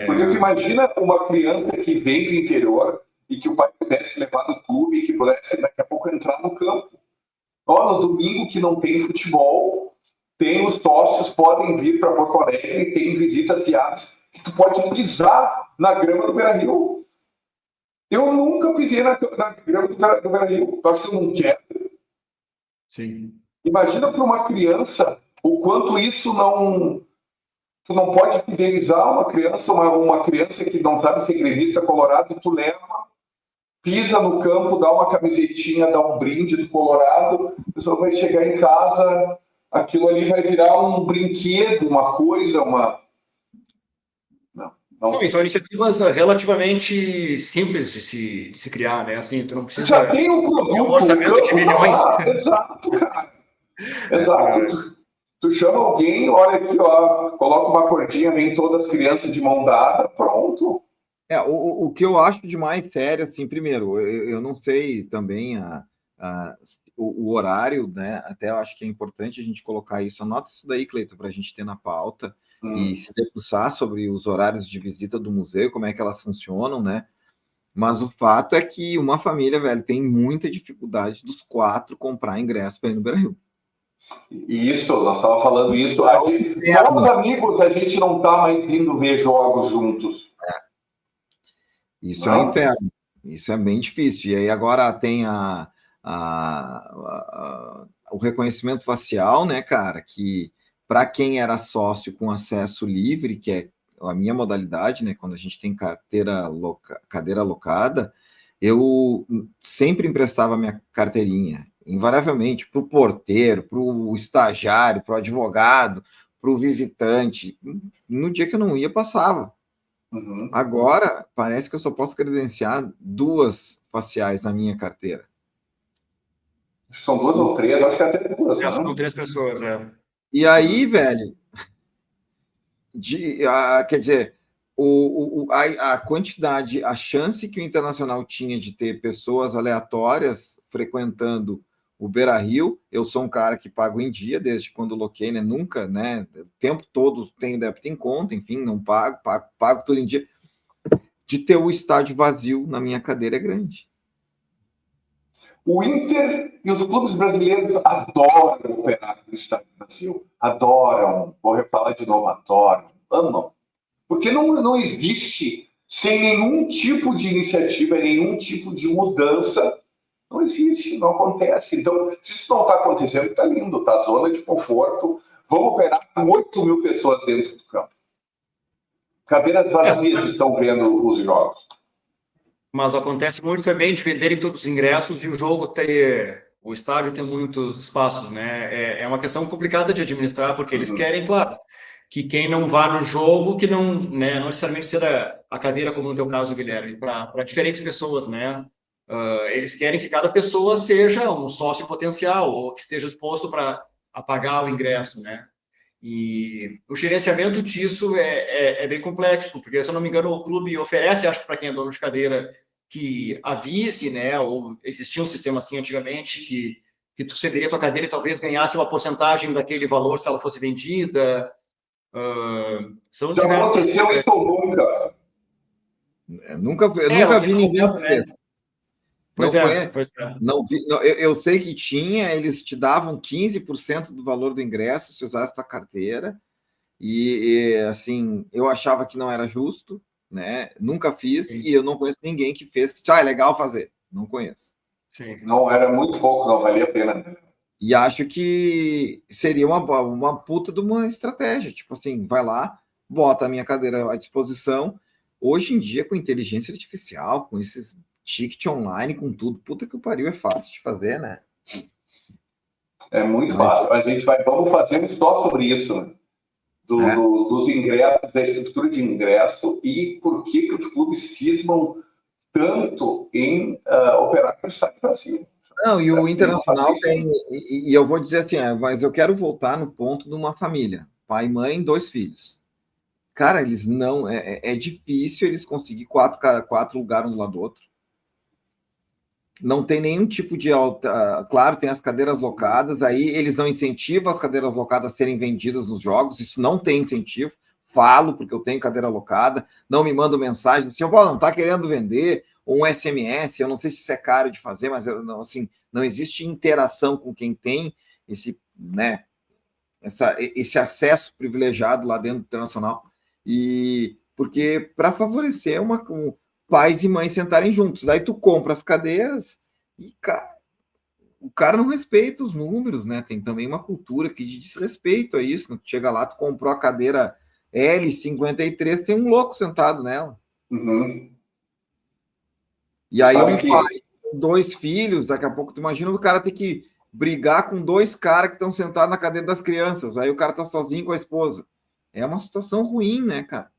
[SPEAKER 2] Porque tu imagina uma criança que vem do interior e que o pai pudesse levar no clube e que pudesse daqui a pouco entrar no campo. No domingo que não tem futebol, tem os sócios podem vir para Porto Alegre, tem visitas guiadas, que tu pode pisar na grama do Beira-Rio. Eu nunca pisei na grama do Beira-Rio. Eu acho que eu não quero.
[SPEAKER 3] Sim.
[SPEAKER 2] Imagina para uma criança o quanto isso não... Tu não pode fidelizar uma criança que não sabe ser gremista colorado, tu leva, pisa no campo, dá uma camisetinha, dá um brinde do Colorado, a pessoa vai chegar em casa, aquilo ali vai virar um brinquedo, uma coisa, uma...
[SPEAKER 3] Não, são iniciativas relativamente simples de se criar, né? Assim, tu não precisa...
[SPEAKER 2] Já tem um produto,
[SPEAKER 3] um orçamento de milhões.
[SPEAKER 2] Exato, cara. Exato. Tu chama alguém, olha aqui, coloca uma cordinha, vem todas as crianças de mão dada, pronto.
[SPEAKER 1] O que eu acho de mais sério, assim, primeiro, eu não sei também o horário, né? Até eu acho que é importante a gente colocar isso. Anota isso daí, Cleiton, para a gente ter na pauta e se debruçar sobre os horários de visita do museu, como é que elas funcionam, né? Mas o fato é que uma família, velho, tem muita dificuldade dos 4 comprar ingresso para ir no Beira-Rio.
[SPEAKER 2] Isso, nós estávamos falando isso. Nós, amigos, a gente não está mais indo ver jogos juntos.
[SPEAKER 1] Isso não. É um inferno. Isso é bem difícil. E aí agora tem o reconhecimento facial, né, cara, que para quem era sócio com acesso livre, que é a minha modalidade, né, quando a gente tem cadeira alocada, eu sempre emprestava minha carteirinha, invariavelmente, para o porteiro, para o estagiário, para o advogado, para o visitante. No dia que eu não ia, passava. Agora, parece que eu só posso credenciar 2 faciais na minha carteira.
[SPEAKER 2] São 2 ou 3, acho que até 2.
[SPEAKER 3] São 3 pessoas,
[SPEAKER 1] E aí, velho, quer dizer, a quantidade, a chance que o Internacional tinha de ter pessoas aleatórias frequentando o Beira-Rio, eu sou um cara que pago em dia, desde quando loquei, né? Nunca, né? O tempo todo tenho débito em conta, enfim, não pago tudo em dia. De ter o estádio vazio na minha cadeira é grande.
[SPEAKER 2] O Inter e os clubes brasileiros adoram operar no Estádio do Brasil. Adoram, vou falar de novo, adoram, amam. Porque não existe, sem nenhum tipo de iniciativa, nenhum tipo de mudança, não existe, não acontece. Então, se isso não está acontecendo, está lindo, está zona de conforto. Vamos operar com 8 mil pessoas dentro do campo. Cadeiras vazias estão vendo os jogos.
[SPEAKER 3] Mas acontece muito também de venderem todos os ingressos e o jogo ter... O estádio tem muitos espaços, né? É uma questão complicada de administrar, porque eles querem, claro, que quem não vá no jogo, que não, né, não necessariamente seja a cadeira, como no teu caso, Guilherme, para diferentes pessoas, né? Eles querem que cada pessoa seja um sócio potencial ou que esteja disposto para pagar o ingresso, né? E o gerenciamento disso é bem complexo, porque, se eu não me engano, o clube oferece, acho que para quem é dono de cadeira, que avise, né? Ou existia um sistema assim antigamente, que tu cederia a tua cadeira e talvez ganhasse uma porcentagem daquele valor se ela fosse vendida. São
[SPEAKER 2] Já
[SPEAKER 3] diversas...
[SPEAKER 2] aconteceu isso ou nunca?
[SPEAKER 1] Eu nunca vi ninguém que fez.
[SPEAKER 3] Pois
[SPEAKER 1] Não
[SPEAKER 3] é,
[SPEAKER 1] conheço.
[SPEAKER 3] pois é.
[SPEAKER 1] Não vi, eu sei que tinha, eles te davam 15% do valor do ingresso se usasse tua carteira, e assim, eu achava que não era justo, né? Nunca fiz,
[SPEAKER 3] Sim.
[SPEAKER 1] e eu não conheço ninguém que fez, que é legal fazer, não conheço.
[SPEAKER 3] Sim.
[SPEAKER 2] Não, era muito pouco, não valia a pena.
[SPEAKER 1] E acho que seria uma puta de uma estratégia, tipo assim, vai lá, bota a minha cadeira à disposição. Hoje em dia, com inteligência artificial, com esses ticket online, com tudo, puta que o pariu, é fácil de fazer, né?
[SPEAKER 2] É muito fácil. Vamos fazer só sobre isso, né? Dos ingressos, da estrutura de ingresso e por que os clubes cismam tanto em operar com o Estádio Brasil.
[SPEAKER 1] Não, e o Internacional tem, e eu vou dizer assim, mas eu quero voltar no ponto de uma família, pai, mãe, 2 filhos. Cara, eles não, é difícil eles conseguir quatro lugares um do lado do outro. Não tem nenhum tipo de alta. Claro, tem as cadeiras locadas, aí eles não incentivam as cadeiras locadas a serem vendidas nos jogos, isso não tem incentivo. Falo, porque eu tenho cadeira locada, não me mandam mensagem, assim, não está querendo vender, ou um SMS, eu não sei se isso é caro de fazer, mas assim, não existe interação com quem tem esse, né, esse acesso privilegiado lá dentro do Internacional. E porque para favorecer pais e mães sentarem juntos. Daí tu compra as cadeiras e, cara, o cara não respeita os números, né? Tem também uma cultura que de desrespeito a isso. Tu chega lá, tu comprou a cadeira L53, tem um louco sentado nela.
[SPEAKER 2] Uhum.
[SPEAKER 1] E aí pai, 2 filhos, daqui a pouco tu imagina o cara ter que brigar com 2 caras que estão sentados na cadeira das crianças. Aí o cara tá sozinho com a esposa. É uma situação ruim, né, cara?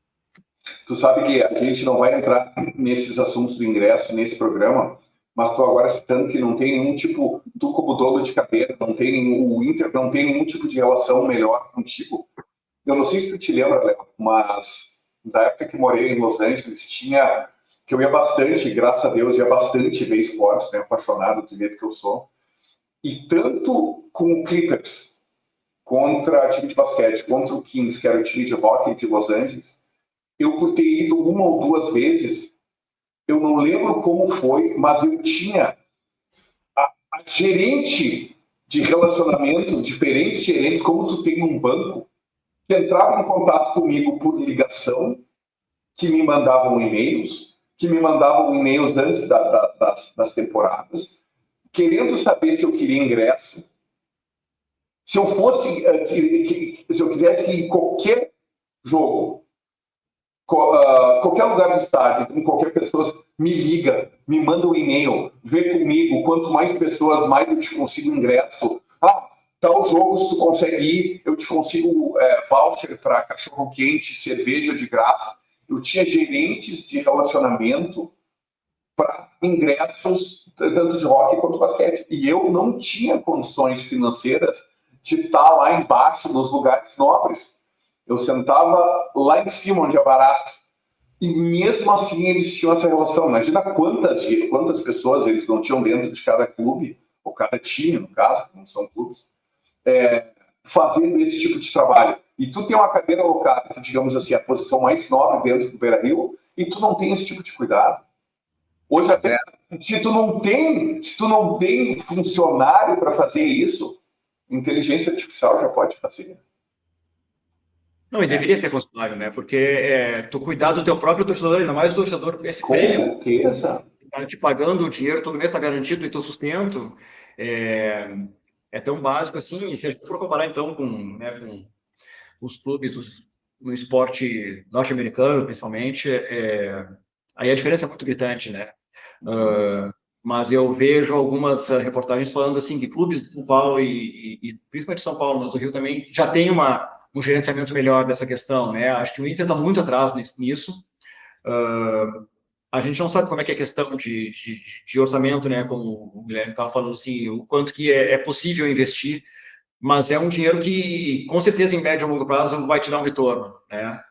[SPEAKER 2] Tu sabe que a gente não vai entrar nesses assuntos do ingresso, nesse programa, mas estou agora citando que não tem nenhum tipo, tu como dono de cadeira, o Inter não tem nenhum tipo de relação melhor contigo. Eu não sei se tu te lembra, Léo, mas da época que morei em Los Angeles, que eu ia bastante, graças a Deus, ia bastante ver esportes, né, apaixonado do jeito que eu sou. E tanto com o Clippers, contra o time de basquete, contra o Kings, que era o time de hockey de Los Angeles, eu, por ter ido 1 ou 2 vezes, eu não lembro como foi, mas eu tinha a gerente de relacionamento, diferentes gerentes, como tu tem num banco, que entravam em contato comigo por ligação, que me mandavam e-mails, antes das temporadas, querendo saber se eu queria ingresso, se eu quisesse ir em qualquer jogo, qualquer lugar do estádio, com qualquer pessoa, me liga, me manda um e-mail, vê comigo, quanto mais pessoas, mais eu te consigo ingresso. Tal jogo, se tu consegue ir, eu te consigo voucher para cachorro-quente, cerveja de graça. Eu tinha gerentes de relacionamento para ingressos, tanto de hockey quanto basquete. E eu não tinha condições financeiras de estar lá embaixo, nos lugares nobres. Eu sentava lá em cima, onde é barato. E mesmo assim eles tinham essa relação. Imagina quantas pessoas eles não tinham dentro de cada clube, ou cada time, no caso, não são clubes, fazendo esse tipo de trabalho. E tu tem uma cadeira locada, que, digamos assim, a posição mais nobre dentro do Beira-Rio, e tu não tem esse tipo de cuidado. Hoje até Se tu não tem funcionário para fazer isso, inteligência artificial já pode fazer.
[SPEAKER 3] Não, e deveria ter funcionário, né? Porque tu cuidar do teu próprio torcedor, ainda mais o torcedor com esse
[SPEAKER 2] Com
[SPEAKER 3] prêmio,
[SPEAKER 2] certeza.
[SPEAKER 3] tá te pagando o dinheiro todo mês, está garantido e teu sustento, é, é tão básico assim. E se a gente for comparar então com os clubes no esporte norte-americano, principalmente, aí a diferença é muito gritante, né? Mas eu vejo algumas reportagens falando assim que clubes de São Paulo e principalmente de São Paulo, mas do Rio também já tem um gerenciamento melhor dessa questão, né? Acho que o Inter está muito atrás nisso. A gente não sabe como é que é a questão de orçamento, né? Como o Guilherme estava falando assim, o quanto que é possível investir, mas é um dinheiro que, com certeza, em médio e longo prazo, vai te dar um retorno, né?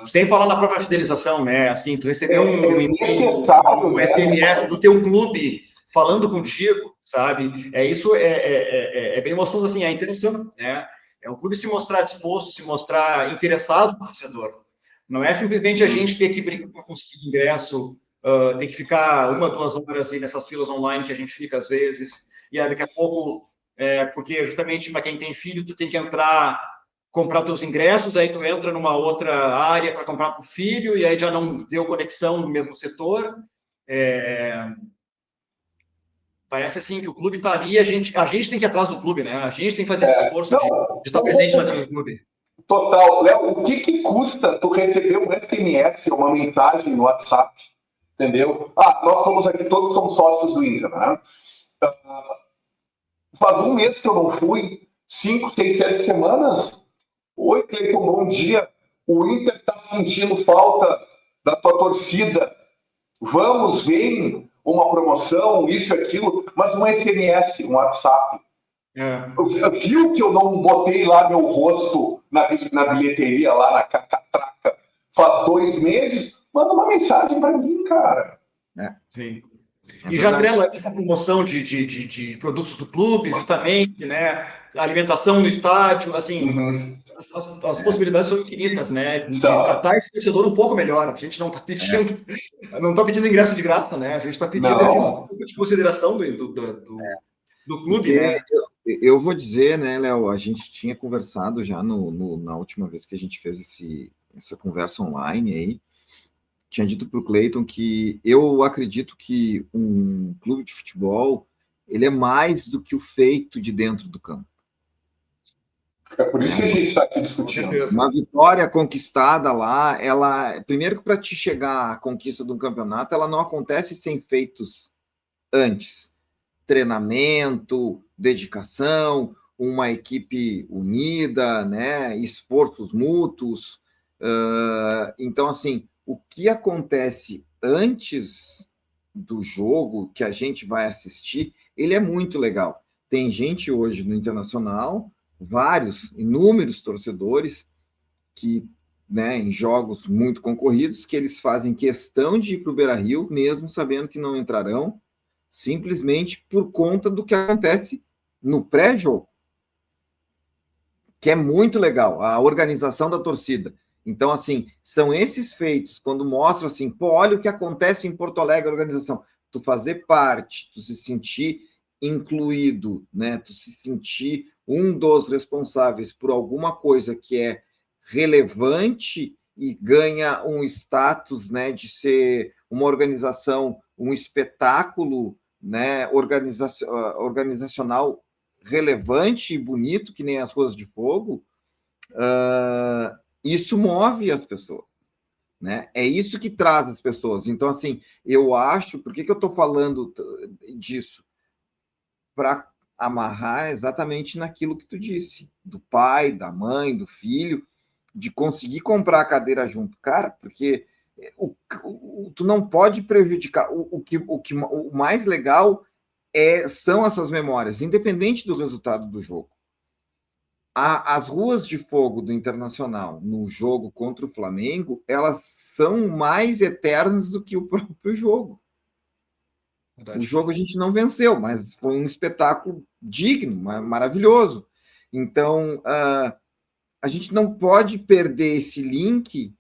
[SPEAKER 3] Sem falar na própria fidelização, né? Assim, tu receber um e-mail,
[SPEAKER 2] necessário,
[SPEAKER 3] um
[SPEAKER 2] né?
[SPEAKER 3] SMS do teu clube falando contigo, sabe? Isso é bem um assunto, assim, a interação, né? É o clube se mostrar disposto, se mostrar interessado no torcedor. Não é simplesmente a gente ter que brigar para conseguir ingresso, ter que ficar 1, 2 horas aí nessas filas online que a gente fica às vezes, e aí daqui a pouco porque justamente para quem tem filho, tu tem que entrar, comprar teus ingressos, aí tu entra numa outra área para comprar para o filho, e aí já não deu conexão no mesmo setor. Parece assim que o clube está ali, a gente tem que ir atrás do clube, né? A gente tem que fazer esse esforço de
[SPEAKER 2] Não,
[SPEAKER 3] estar presente na vida do clube.
[SPEAKER 2] total. Léo, o que custa tu receber um SMS, uma mensagem no WhatsApp? Entendeu? Nós somos aqui, todos somos sócios do Inter, né? Faz um mês que eu não fui, 5, 6, 7 semanas. Oi, Cleiton, bom dia. O Inter está sentindo falta da tua torcida. Vamos, vem uma promoção, isso e aquilo, mas um SMS, um WhatsApp. Viu que eu não botei lá meu rosto na bilheteria, lá na catraca, faz 2 meses? Manda uma mensagem para mim, cara.
[SPEAKER 3] Sim. E já atrela essa promoção de produtos do clube, justamente, né? A alimentação no estádio, assim, as possibilidades são infinitas, né? De tratar esse torcedor um pouco melhor. A gente não está pedindo, não tá pedindo ingresso de graça, né? A gente está pedindo esse um pouco de consideração do clube, né?
[SPEAKER 1] Eu vou dizer, né, Léo, a gente tinha conversado já na última vez que a gente fez essa conversa online aí, tinha dito para o Cleiton que eu acredito que um clube de futebol ele é mais do que o feito de dentro do campo.
[SPEAKER 2] É por isso que a gente está aqui discutindo.
[SPEAKER 1] Uma vitória conquistada lá, primeiro que para te chegar à conquista de um campeonato, ela não acontece sem feitos antes. Treinamento, dedicação, uma equipe unida, né, esforços mútuos. Então, assim, o que acontece antes do jogo que a gente vai assistir, ele é muito legal. Tem gente hoje no Internacional, inúmeros torcedores que, né, em jogos muito concorridos, que eles fazem questão de ir para o Beira-Rio, mesmo sabendo que não entrarão, simplesmente por conta do que acontece no pré-jogo, que é muito legal, a organização da torcida. Então, assim, são esses feitos, quando mostram assim, pô, olha o que acontece em Porto Alegre, a organização, tu fazer parte, tu se sentir incluído, né, tu se sentir um dos responsáveis por alguma coisa que é relevante e ganha um status, né, de ser uma organização, um espetáculo, né, organizacional relevante e bonito, que nem as Ruas de Fogo, isso move as pessoas, né? É isso que traz as pessoas. Então, assim, eu acho, por que eu estou falando disso? Para amarrar exatamente naquilo que tu disse, do pai, da mãe, do filho, de conseguir comprar a cadeira junto, cara, porque tu não pode prejudicar. O mais legal são essas memórias, independente do resultado do jogo. As Ruas de Fogo do Internacional no jogo contra o Flamengo, elas são mais eternas do que o próprio jogo. Verdade. O jogo a gente não venceu, mas foi um espetáculo digno, maravilhoso. Então, a gente não pode perder esse link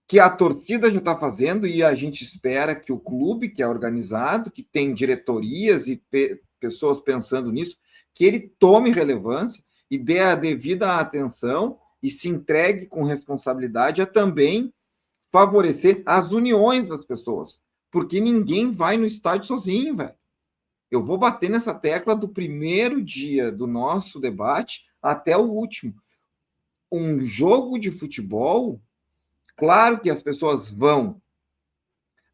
[SPEAKER 1] que a torcida já está fazendo, e a gente espera que o clube, que é organizado, que tem diretorias e pessoas pensando nisso, que ele tome relevância e dê a devida atenção e se entregue com responsabilidade a também favorecer as uniões das pessoas, porque ninguém vai no estádio sozinho, velho. Eu vou bater nessa tecla do primeiro dia do nosso debate até o último. Um jogo de futebol, claro que as pessoas vão,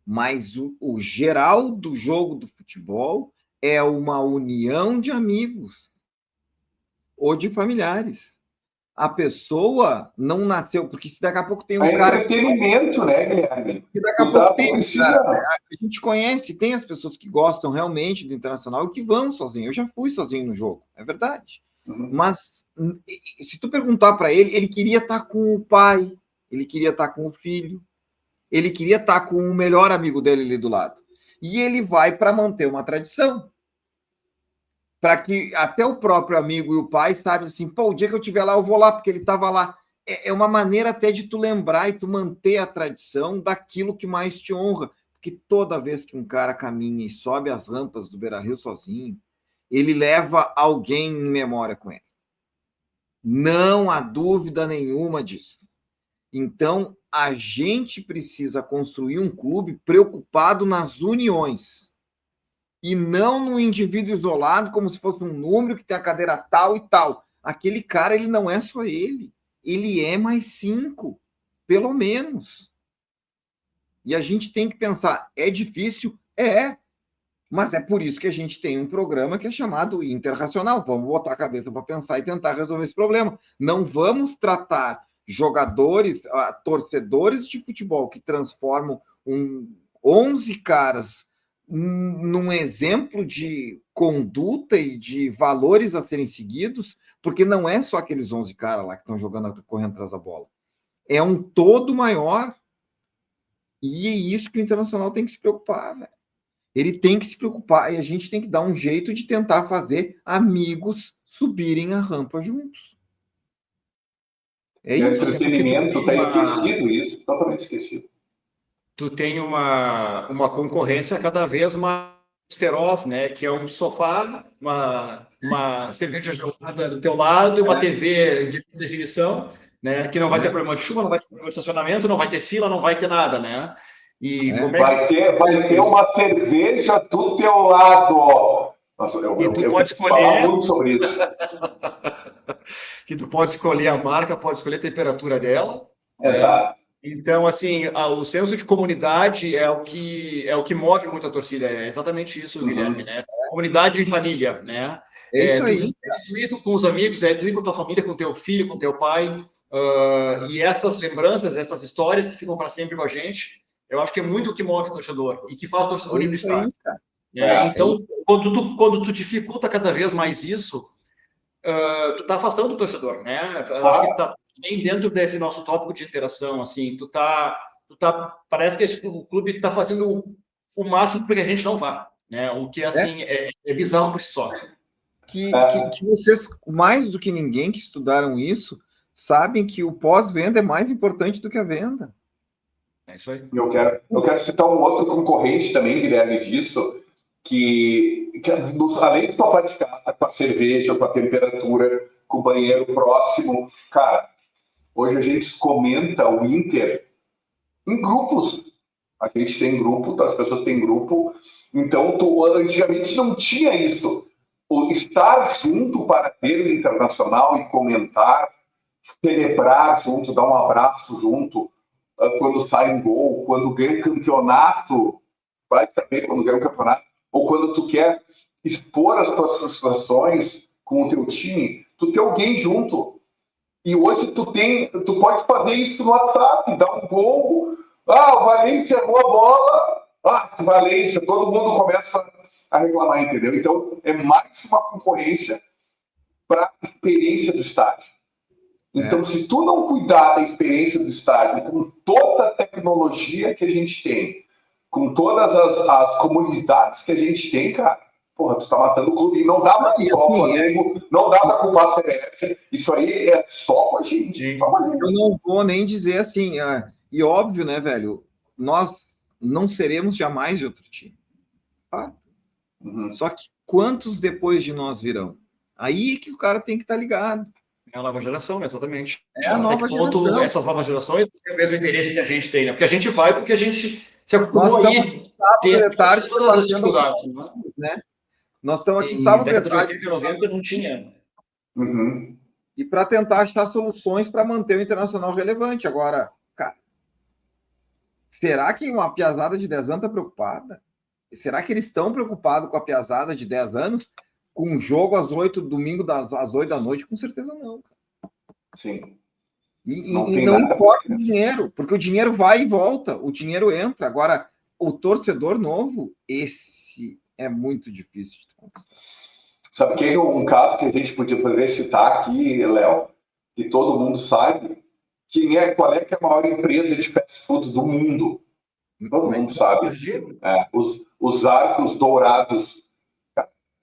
[SPEAKER 1] mas o geral do jogo do futebol é uma união de amigos ou de familiares. A pessoa não nasceu, porque se daqui a pouco tem um cara...
[SPEAKER 2] entretenimento, né, Guilherme?
[SPEAKER 1] Que daqui a pouco tem, cara, a gente conhece, tem as pessoas que gostam realmente do Internacional e que vão sozinho. Eu já fui sozinho no jogo, é verdade. Mas se tu perguntar para ele, ele queria estar com o pai, ele queria estar com o filho, ele queria estar com o melhor amigo dele ali do lado. E ele vai para manter uma tradição. Para que até o próprio amigo e o pai sabem assim, pô, o dia que eu estiver lá, eu vou lá, porque ele estava lá. É uma maneira até de tu lembrar e tu manter a tradição daquilo que mais te honra. Porque toda vez que um cara caminha e sobe as rampas do Beira-Rio sozinho, ele leva alguém em memória com ele. Não há dúvida nenhuma disso. Então, a gente precisa construir um clube preocupado nas uniões e não no indivíduo isolado, como se fosse um número que tem a cadeira tal e tal. Aquele cara, ele não é só ele. Ele é mais 5, pelo menos. E a gente tem que pensar, é difícil? É. Mas é por isso que a gente tem um programa que é chamado Interracional. Vamos botar a cabeça para pensar e tentar resolver esse problema. Não vamos tratar jogadores, torcedores de futebol que transformam 11 caras num exemplo de conduta e de valores a serem seguidos, porque não é só aqueles 11 caras lá que estão jogando, correndo atrás da bola. É um todo maior. E é isso que o Internacional tem que se preocupar, velho. Ele tem que se preocupar e a gente tem que dar um jeito de tentar fazer amigos subirem a rampa juntos.
[SPEAKER 2] É isso. O entretenimento está esquecido, isso, totalmente esquecido.
[SPEAKER 3] Tu tem uma concorrência cada vez mais feroz, né? Que é um sofá, uma cerveja gelada do teu lado e uma TV de definição, né? Que não vai ter problema de chuva, não vai ter problema de estacionamento, não vai ter fila, não vai ter nada, né? E
[SPEAKER 2] vai ter uma cerveja do teu lado, ó. Nossa,
[SPEAKER 3] e tu pode escolher
[SPEAKER 2] falar muito sobre isso.
[SPEAKER 3] Que tu pode escolher a marca, pode escolher a temperatura dela.
[SPEAKER 2] Exato.
[SPEAKER 3] Então, assim, o senso de comunidade é o que move muito a torcida. É exatamente isso, Guilherme, né? Comunidade de família, né?
[SPEAKER 1] É isso aí.
[SPEAKER 3] Tu ir com os amigos, tu ir com tua família, com teu filho, com teu pai. E essas lembranças, essas histórias que ficam para sempre com a gente, eu acho que é muito o que move o torcedor e que faz o torcedor ir no estádio. Então, quando tu dificulta cada vez mais isso, tu tá afastando o torcedor, né? Eu acho que tá bem dentro desse nosso tópico de interação, assim, parece que o clube está fazendo o máximo para que a gente não vá, né? O que, assim, é bizarro por si só.
[SPEAKER 1] Que vocês, mais do que ninguém que estudaram isso, sabem que o pós-venda é mais importante do que a venda.
[SPEAKER 3] É isso aí.
[SPEAKER 2] Eu quero citar um outro concorrente também, Guilherme, disso, que além de topar de casa com a cerveja, com a temperatura, com o banheiro próximo, cara, hoje a gente comenta o Inter em grupos. A gente tem grupo, as pessoas têm grupo. Então, antigamente não tinha isso. O estar junto para ver o Internacional e comentar, celebrar junto, dar um abraço junto, quando sai um gol, quando ganha um campeonato, vai saber quando ganha um campeonato, ou quando tu quer expor as tuas frustrações com o teu time, tu tem alguém junto. E hoje tu pode fazer isso no WhatsApp, dar um gol, o Valência errou a bola, Valência, todo mundo começa a reclamar, entendeu? Então, é mais uma concorrência para a experiência do estádio. Então, se tu não cuidar da experiência do estádio, com toda a tecnologia que a gente tem, com todas as comunidades que a gente tem, cara, porra, tu tá matando o clube. E não dá pra culpar o Flamengo, não dá pra culpar a CBF. Isso aí é só com a gente.
[SPEAKER 1] Eu não vou nem dizer assim, E óbvio, né, velho? Nós não seremos jamais de outro time. Tá? Só que quantos depois de nós virão? Aí que o cara tem que estar ligado.
[SPEAKER 3] É a nova geração, exatamente.
[SPEAKER 1] É a
[SPEAKER 3] Até
[SPEAKER 1] nova
[SPEAKER 3] que ponto
[SPEAKER 1] geração.
[SPEAKER 3] essas novas gerações têm o mesmo interesse que a gente tem, né? Porque a gente vai porque a gente se acostumou
[SPEAKER 1] Nós
[SPEAKER 3] aí
[SPEAKER 1] estamos sábado de tarde
[SPEAKER 3] todas as
[SPEAKER 1] debatendo,
[SPEAKER 3] dificuldades,
[SPEAKER 1] né? Nós estamos aqui
[SPEAKER 3] Em
[SPEAKER 1] sábado de
[SPEAKER 3] década de
[SPEAKER 1] tarde
[SPEAKER 3] 80 e 90 não tinha.
[SPEAKER 1] e para tentar achar soluções para manter o Internacional relevante. Agora, cara, será que uma piazada de 10 anos está preocupada? Será que eles estão preocupados com a piazada de 10 anos? Com um jogo às 8, domingo às 8 da noite? Com certeza não. Cara.
[SPEAKER 2] Sim.
[SPEAKER 1] E não importa o dinheiro, porque o dinheiro vai e volta, o dinheiro entra. Agora, o torcedor novo, esse é muito difícil de conquistar.
[SPEAKER 2] Sabe que um caso que a gente poderia citar aqui, Léo, que todo mundo sabe, qual é que é a maior empresa de fast food do mundo? Todo mundo sabe. Os Arcos Dourados.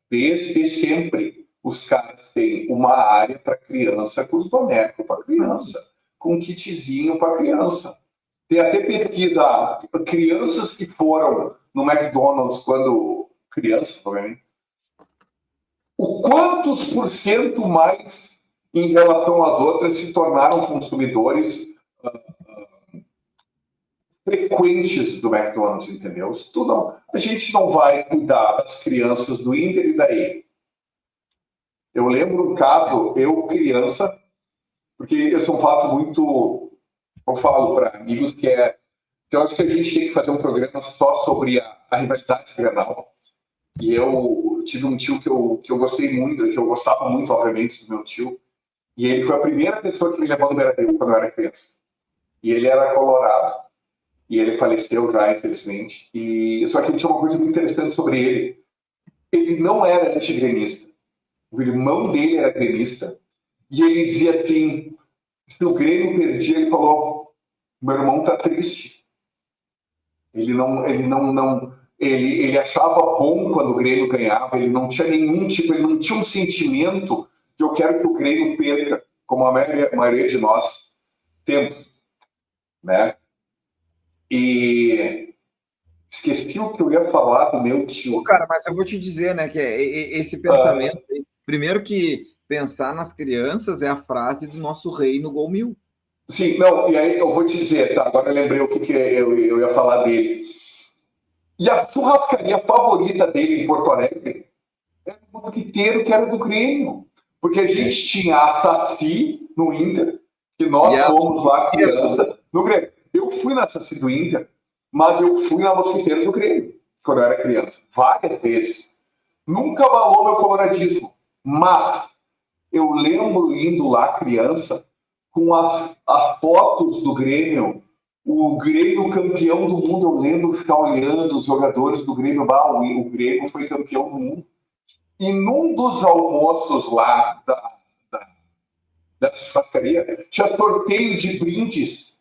[SPEAKER 2] Desde sempre, os caras têm uma área para criança, com os bonecos para criança, com um kitzinho para criança. Tem até pesquisa, crianças que foram no McDonald's quando crianças, obviamente, o quantos por cento mais em relação às outras se tornaram consumidores frequentes do McDonald's, entendeu? A gente não vai cuidar das crianças do Inter e daí. Eu lembro um caso, eu criança, porque esse é um fato muito, eu falo para amigos que eu acho que a gente tem que fazer um programa só sobre a rivalidade Grenal. E eu tive um tio que eu gostei muito, que eu gostava muito, obviamente, do meu tio. E ele foi a primeira pessoa que me levou no Beira-Rio quando eu era criança. E ele era colorado. E ele faleceu já, infelizmente. Só que tinha uma coisa muito interessante sobre ele. Ele não era antigremista. O irmão dele era gremista. E ele dizia assim, se o Grêmio perdia, ele falou, meu irmão está triste. Ele achava bom quando o Grêmio ganhava, ele não tinha ele não tinha um sentimento de eu quero que o Grêmio perca, como a maioria de nós temos, né? E esqueci o que eu ia falar do meu tio.
[SPEAKER 1] Cara, mas eu vou te dizer, né, que esse pensamento, primeiro que pensar nas crianças é a frase do nosso rei no Gol 1000.
[SPEAKER 2] Sim, não, e aí eu vou te dizer, tá, agora eu lembrei o que eu ia falar dele. E a churrascaria favorita dele em Porto Alegre era o mosquiteiro, que era do Grêmio. Porque a gente tinha a Saci no Inter, que nós fomos lá criança, no Grêmio. Eu fui na Saci do Inter, mas eu fui na Mosquiteiro do Grêmio, quando eu era criança, várias vezes. Nunca abalou meu coloradismo, mas eu lembro indo lá criança, com as fotos do Grêmio, o Grêmio campeão do mundo, eu lembro ficar olhando os jogadores do Grêmio, o Grêmio foi campeão do mundo. E num dos almoços lá dessa churrascaria, tinha sorteio de brindes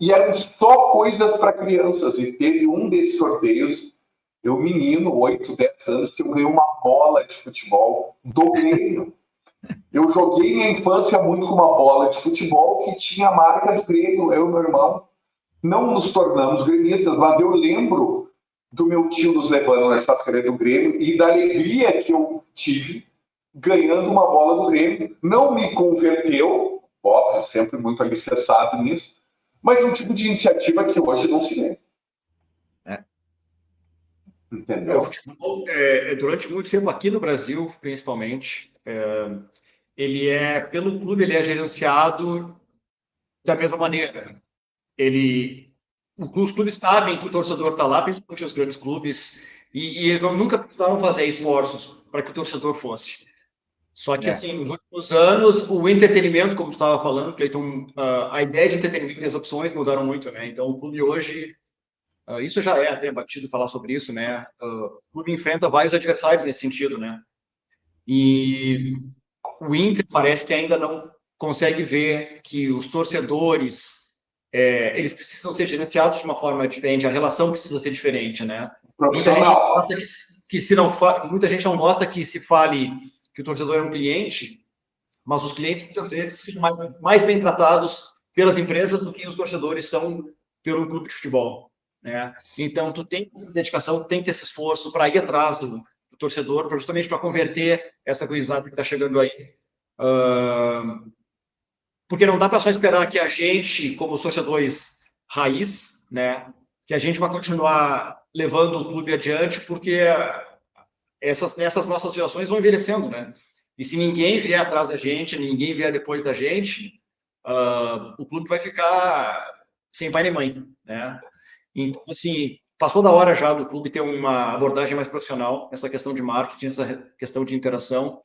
[SPEAKER 2] e eram só coisas para crianças. E teve um desses sorteios, eu menino, 8, 10 anos, que eu ganhei uma bola de futebol do Grêmio. Eu joguei minha infância muito com uma bola de futebol que tinha a marca do Grêmio, eu e meu irmão. Não nos tornamos gremistas, mas eu lembro do meu tio nos levando na churrascaria do Grêmio e da alegria que eu tive ganhando uma bola do Grêmio. Não me converteu, óbvio, sempre muito alicerçado nisso, mas um tipo de iniciativa que hoje não se vê. Entendeu?
[SPEAKER 3] O futebol, durante muito tempo aqui no Brasil, principalmente, pelo clube, ele é gerenciado da mesma maneira. Os clubes sabem que o torcedor está lá, principalmente os grandes clubes, e eles nunca precisaram fazer esforços para que o torcedor fosse. Só que, assim, nos últimos anos, o entretenimento, como tu estava falando, Cleiton, a ideia de entretenimento e as opções mudaram muito, né? Então, o clube hoje, isso já é até batido falar sobre isso, né? O clube enfrenta vários adversários nesse sentido, né? E o Inter parece que ainda não consegue ver que os torcedores eles precisam ser gerenciados de uma forma diferente, a relação precisa ser diferente, né? Muita gente não gosta muita gente não gosta que se fale que o torcedor é um cliente, mas os clientes muitas vezes são mais bem tratados pelas empresas do que os torcedores são pelo clube de futebol, né? Então, tu tem que ter essa dedicação, tem que ter esse esforço para ir atrás do torcedor, justamente para converter essa gurizada que está chegando aí. Porque não dá para só esperar que a gente, como os torcedores raiz, né, que a gente vai continuar levando o clube adiante, porque essas nossas gerações vão envelhecendo, né? E se ninguém vier atrás da gente, ninguém vier depois da gente, o clube vai ficar sem pai nem mãe, né? Então, assim, passou da hora já do clube ter uma abordagem mais profissional nessa questão de marketing, essa questão de interação.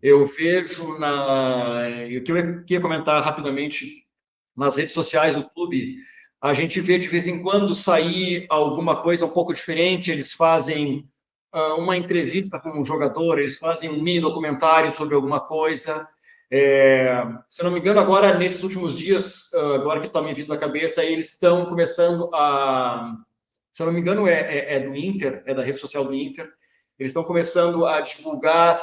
[SPEAKER 3] Eu vejo o que eu queria comentar rapidamente nas redes sociais do clube, a gente vê de vez em quando sair alguma coisa um pouco diferente, eles fazem uma entrevista com um jogador, eles fazem um mini documentário sobre alguma coisa. Se não me engano, agora, nesses últimos dias, agora que está me vindo à cabeça, eles estão começando a... Se não me engano, é do Inter, é da rede social do Inter. Eles estão começando a divulgar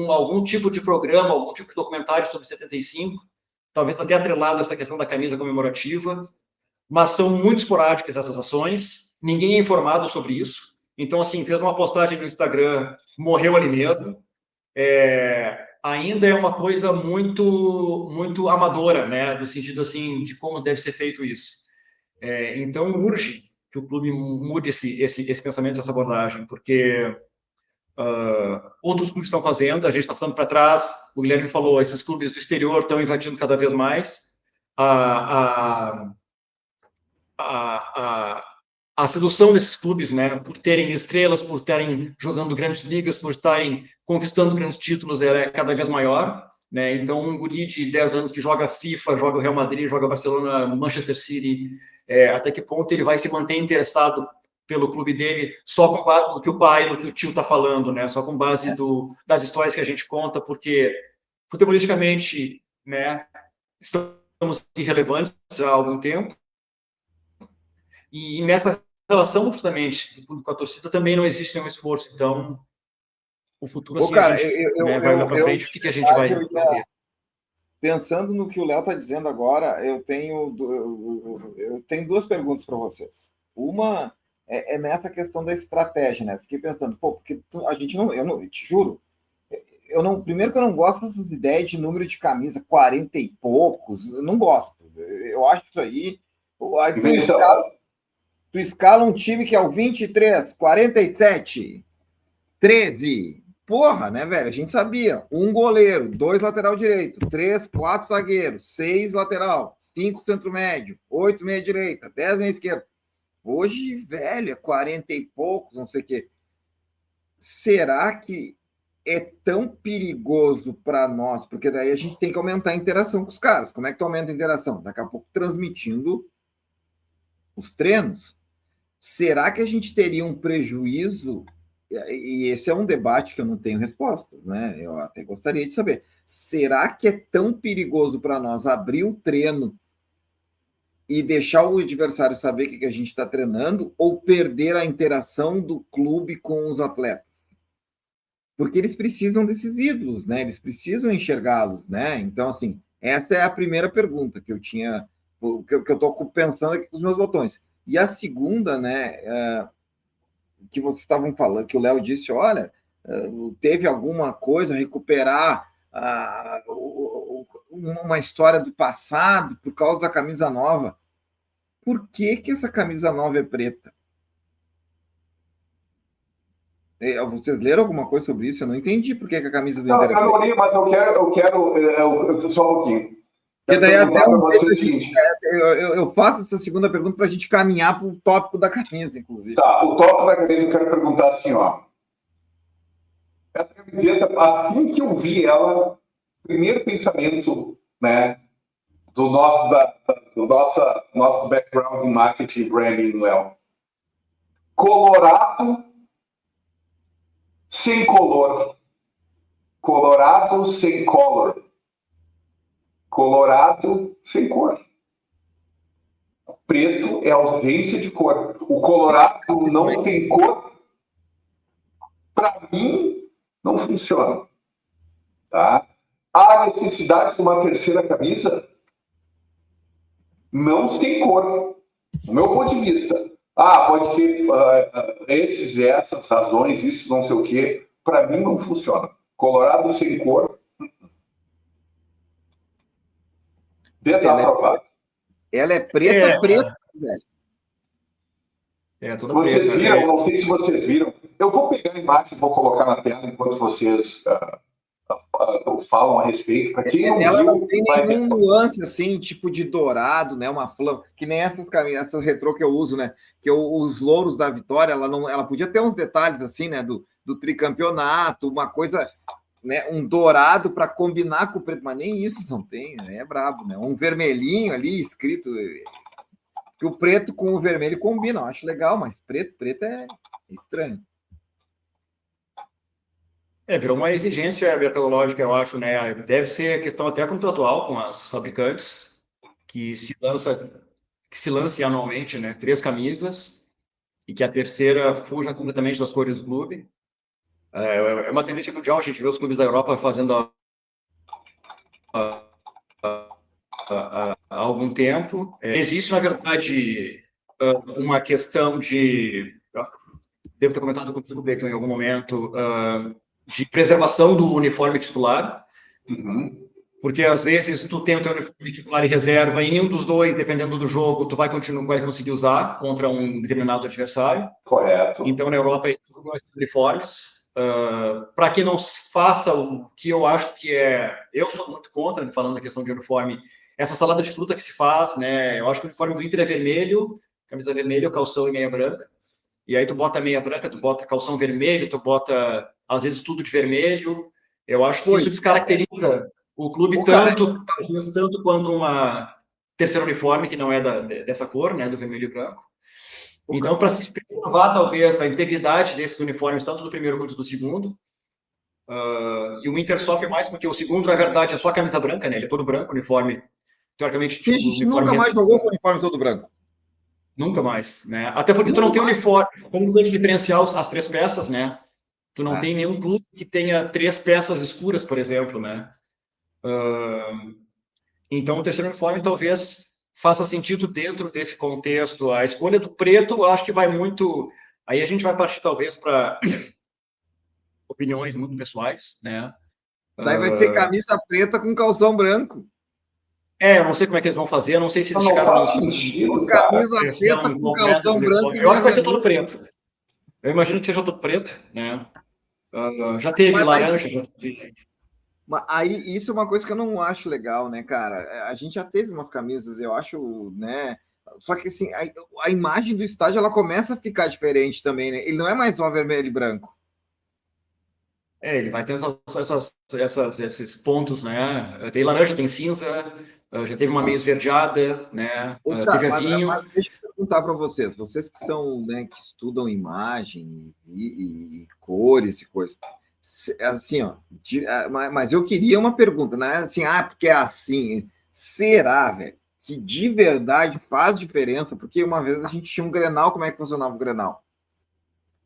[SPEAKER 3] algum tipo de programa, algum tipo de documentário sobre 75, talvez até atrelado a essa questão da camisa comemorativa, mas são muito esporádicas essas ações, ninguém é informado sobre isso. Então, assim, fez uma postagem no Instagram, morreu ali mesmo. Ainda é uma coisa muito, muito amadora, né? No sentido, assim, de como deve ser feito isso. Então, urge que o clube mude esse pensamento, essa abordagem, porque outros clubes estão fazendo, a gente está ficando para trás. O Guilherme falou, esses clubes do exterior estão invadindo cada vez mais. A sedução desses clubes, né, por terem estrelas, por estarem jogando grandes ligas, por estarem conquistando grandes títulos, ela é cada vez maior, né? Então, um guri de 10 anos que joga FIFA, joga o Real Madrid, joga Barcelona, Manchester City, até que ponto ele vai se manter interessado pelo clube dele só com base no que o pai, no que o tio está falando, né? Só com base das histórias que a gente conta, porque futebolisticamente, né, estamos irrelevantes há algum tempo. E nessa relação, justamente, do público com a torcida, também não existe nenhum esforço. Então, o futuro, assim,
[SPEAKER 1] cara,
[SPEAKER 3] a gente vai olhar para frente, o que a gente vai ter?
[SPEAKER 1] Pensando no que o Léo está dizendo agora, eu tenho duas perguntas para vocês. Uma é nessa questão da estratégia, né? Fiquei pensando, porque a gente não, eu te juro, primeiro que eu não gosto dessas ideias de número de camisa, 40 e poucos, eu não gosto. Eu acho isso aí tu escala um time que é o 23, 47, 13. Porra, né, velho? A gente sabia. 1 goleiro, 2 lateral direito, 3, 4 zagueiros, 6 lateral, 5 centro médio, 8 meia direita, 10 meia esquerda. Hoje, velho, é 40 e poucos, não sei o quê. Será que é tão perigoso para nós? Porque daí a gente tem que aumentar a interação com os caras. Como é que tu aumenta a interação? Daqui a pouco transmitindo os treinos. Será que a gente teria um prejuízo? E esse é um debate que eu não tenho respostas, né? Eu até gostaria de saber. Será que é tão perigoso para nós abrir o treino e deixar o adversário saber o que a gente está treinando ou perder a interação do clube com os atletas? Porque eles precisam desses ídolos, né? Eles precisam enxergá-los, né? Então, assim, essa é a primeira pergunta que eu tinha, que eu estou pensando aqui com os meus botões. E a segunda, né, que vocês estavam falando, que o Léo disse, olha, teve alguma coisa, recuperar uma história do passado por causa da camisa nova. Por que essa camisa nova é preta? Vocês leram alguma coisa sobre isso? Eu não entendi por que a camisa do Inter é preta.
[SPEAKER 2] Não, li, mas eu quero só um pouquinho.
[SPEAKER 1] Porque daí até eu faço essa segunda pergunta para a gente caminhar para o tópico da camisa, inclusive.
[SPEAKER 2] Tá, o tópico da camisa eu quero perguntar assim, ó. Essa camiseta, assim que eu vi ela, o primeiro pensamento, né, do nosso background em marketing e branding, Léo. Colorado sem color. Colorado sem color. Colorado sem cor. Preto é ausência de cor. O colorado não tem cor. Para mim, não funciona. Tá? Há necessidade de uma terceira camisa? Não tem cor. O meu ponto de vista. Pode ter essas razões, isso não sei o quê. Para mim não funciona. Colorado sem cor. Desaprovado.
[SPEAKER 1] Ela é preta, velho.
[SPEAKER 3] Toda
[SPEAKER 2] Vocês
[SPEAKER 3] preta.
[SPEAKER 2] viram? Não sei se vocês viram. Eu vou pegar a imagem e vou colocar na tela enquanto vocês falam a respeito. Para quem não
[SPEAKER 1] ela
[SPEAKER 2] viu,
[SPEAKER 1] não tem nenhum nuance assim, tipo de dourado, né? Uma flama, que nem essas retrô que eu uso, né? Que os louros da Vitória, ela podia ter uns detalhes assim, né? Do tricampeonato, uma coisa, né? Um dourado para combinar com o preto, mas nem isso não tem, né? É brabo, né? Um vermelhinho ali escrito, que o preto com o vermelho combinam, eu acho legal, mas preto é estranho.
[SPEAKER 3] Virou uma exigência mercadológica, eu acho, né? Deve ser questão até contratual com as fabricantes, que se lance anualmente, né? 3 camisas, e que a terceira fuja completamente das cores do clube. É uma tendência mundial, a gente vê os clubes da Europa fazendo há algum tempo. Existe, na verdade, uma questão de... Devo ter comentado com o Beto em algum momento, de preservação do uniforme titular, porque às vezes tu tem o teu uniforme titular e reserva, e nenhum dos dois, dependendo do jogo, tu vai conseguir usar contra um determinado adversário.
[SPEAKER 2] Correto.
[SPEAKER 3] Então, na Europa, existem uniformes. Para que não faça o que eu acho que é... Eu sou muito contra, falando da questão de uniforme, essa salada de fruta que se faz, né? Eu acho que o uniforme do Inter é vermelho, camisa vermelha, calção e meia branca. E aí tu bota meia branca, tu bota calção vermelho, tu bota, às vezes, tudo de vermelho. Eu acho que isso descaracteriza o clube tanto quanto uma terceira uniforme, que não é dessa cor, né, do vermelho e branco. Então, para se preservar, talvez, a integridade desses uniformes, tanto do primeiro quanto do segundo, e o Inter sofre mais porque o segundo, na verdade, é só a camisa branca, né? Ele é todo branco, uniforme, teoricamente...
[SPEAKER 1] Sim, a gente nunca mais jogou com o uniforme todo branco.
[SPEAKER 3] Nunca mais, né? Até porque tu não tem uniforme, como tem que diferenciar as 3 peças, né? Tu não tem nenhum clube que tenha 3 peças escuras, por exemplo, né? Então, o terceiro uniforme talvez faça sentido dentro desse contexto. A escolha do preto, eu acho que vai muito... Aí a gente vai partir, talvez, para opiniões muito pessoais, né?
[SPEAKER 1] Daí vai ser camisa preta com calção branco.
[SPEAKER 3] Eu não sei como é que eles vão fazer, eu não sei se eles chegaram...
[SPEAKER 2] Não faz sentido,
[SPEAKER 1] camisa preta com calção branco.
[SPEAKER 3] Eu acho que vai ser todo preto. Eu imagino que seja todo preto, né? Já teve laranja.
[SPEAKER 1] Aí, isso é uma coisa que eu não acho legal, né, cara? A gente já teve umas camisas, eu acho, né? Só que, assim, a imagem do estádio, ela começa a ficar diferente também, né? Ele não é mais só vermelho e branco.
[SPEAKER 3] Ele vai ter esses pontos, né? Tem laranja, tem cinza, já teve uma meio esverdeada, né? Teve a vinho.
[SPEAKER 1] Mas deixa eu perguntar para vocês que são, né, que estudam imagem e cores e coisas. Assim, ó, mas eu queria uma pergunta, né? Assim, porque é assim. Será, velho, que de verdade faz diferença? Porque uma vez a gente tinha um Grenal, como é que funcionava o Grenal?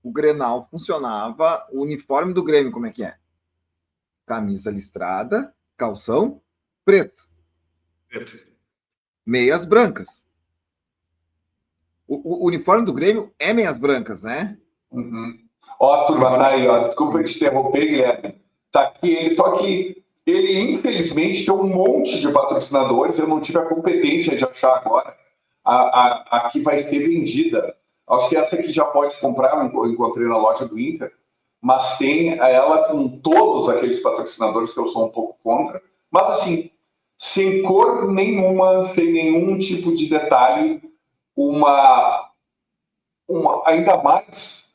[SPEAKER 1] O Grenal funcionava, o uniforme do Grêmio, como é que é? Camisa listrada, calção preto. Meias brancas. O uniforme do Grêmio é meias brancas, né?
[SPEAKER 2] Turma, tá aí, desculpa te interromper, Guilherme. Tá aqui ele, só que ele, infelizmente, tem um monte de patrocinadores, eu não tive a competência de achar agora a que vai ser vendida. Acho que essa aqui já pode comprar, eu encontrei na loja do Inter, mas tem ela com todos aqueles patrocinadores que eu sou um pouco contra, mas assim, sem cor nenhuma, sem nenhum tipo de detalhe, ainda mais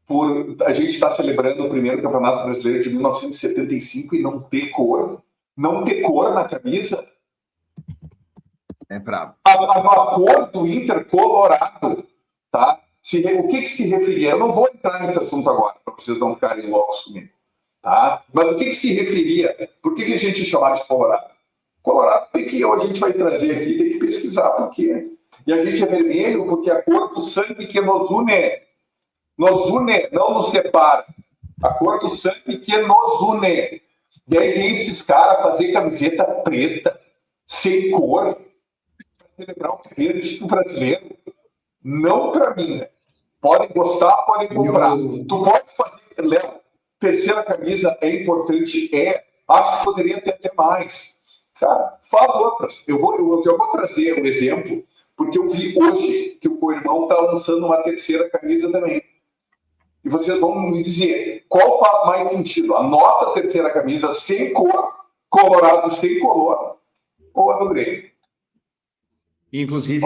[SPEAKER 2] por a gente estar celebrando o primeiro Campeonato Brasileiro de 1975 e não ter cor na camisa.
[SPEAKER 1] É brabo.
[SPEAKER 2] A cor do Inter colorado, tá? O que se referia? Eu não vou entrar nesse assunto agora, para vocês não ficarem loucos comigo, tá? Mas o que se referia? Por que a gente chamava de colorado? Colorado a gente vai trazer aqui, tem que pesquisar por quê. E a gente é vermelho porque é a cor do sangue que nos une, não nos separa. A cor do sangue que nos une. E aí vem esses caras fazer camiseta preta, sem cor, celebrar o primeiro título brasileiro, não para mim, né? Podem gostar, podem comprar. Tu pode fazer, Léo, terceira camisa é importante, acho que poderia ter até mais. Cara, faz outras. Eu vou trazer um exemplo, porque eu vi hoje que o co-irmão está lançando uma terceira camisa também. E vocês vão me dizer qual faz mais sentido. A nossa terceira camisa sem cor, colorado sem color, ou a do Grêmio.
[SPEAKER 3] Inclusive,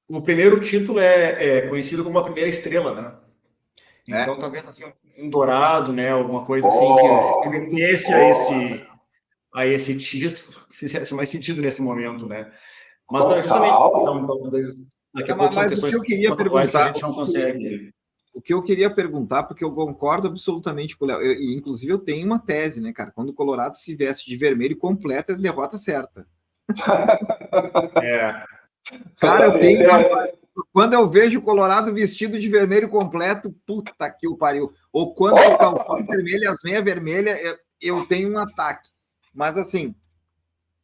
[SPEAKER 3] o primeiro título é conhecido como a primeira estrela, né? Então, talvez assim, um dourado, né? Alguma coisa assim que remetesse a esse título, fizesse mais sentido nesse momento, né? Mas justamente daqui a pouco são questões pontuais que a gente não consegue.
[SPEAKER 1] O que eu queria perguntar, porque eu concordo absolutamente com o Léo, e inclusive eu tenho uma tese, né, cara? Quando o Colorado se veste de vermelho completo, é derrota certa. Cara, eu tenho. Quando eu vejo o Colorado vestido de vermelho completo, puta que o pariu. Ou quando o calção vermelho e as meias vermelhas, eu tenho um ataque. Mas assim,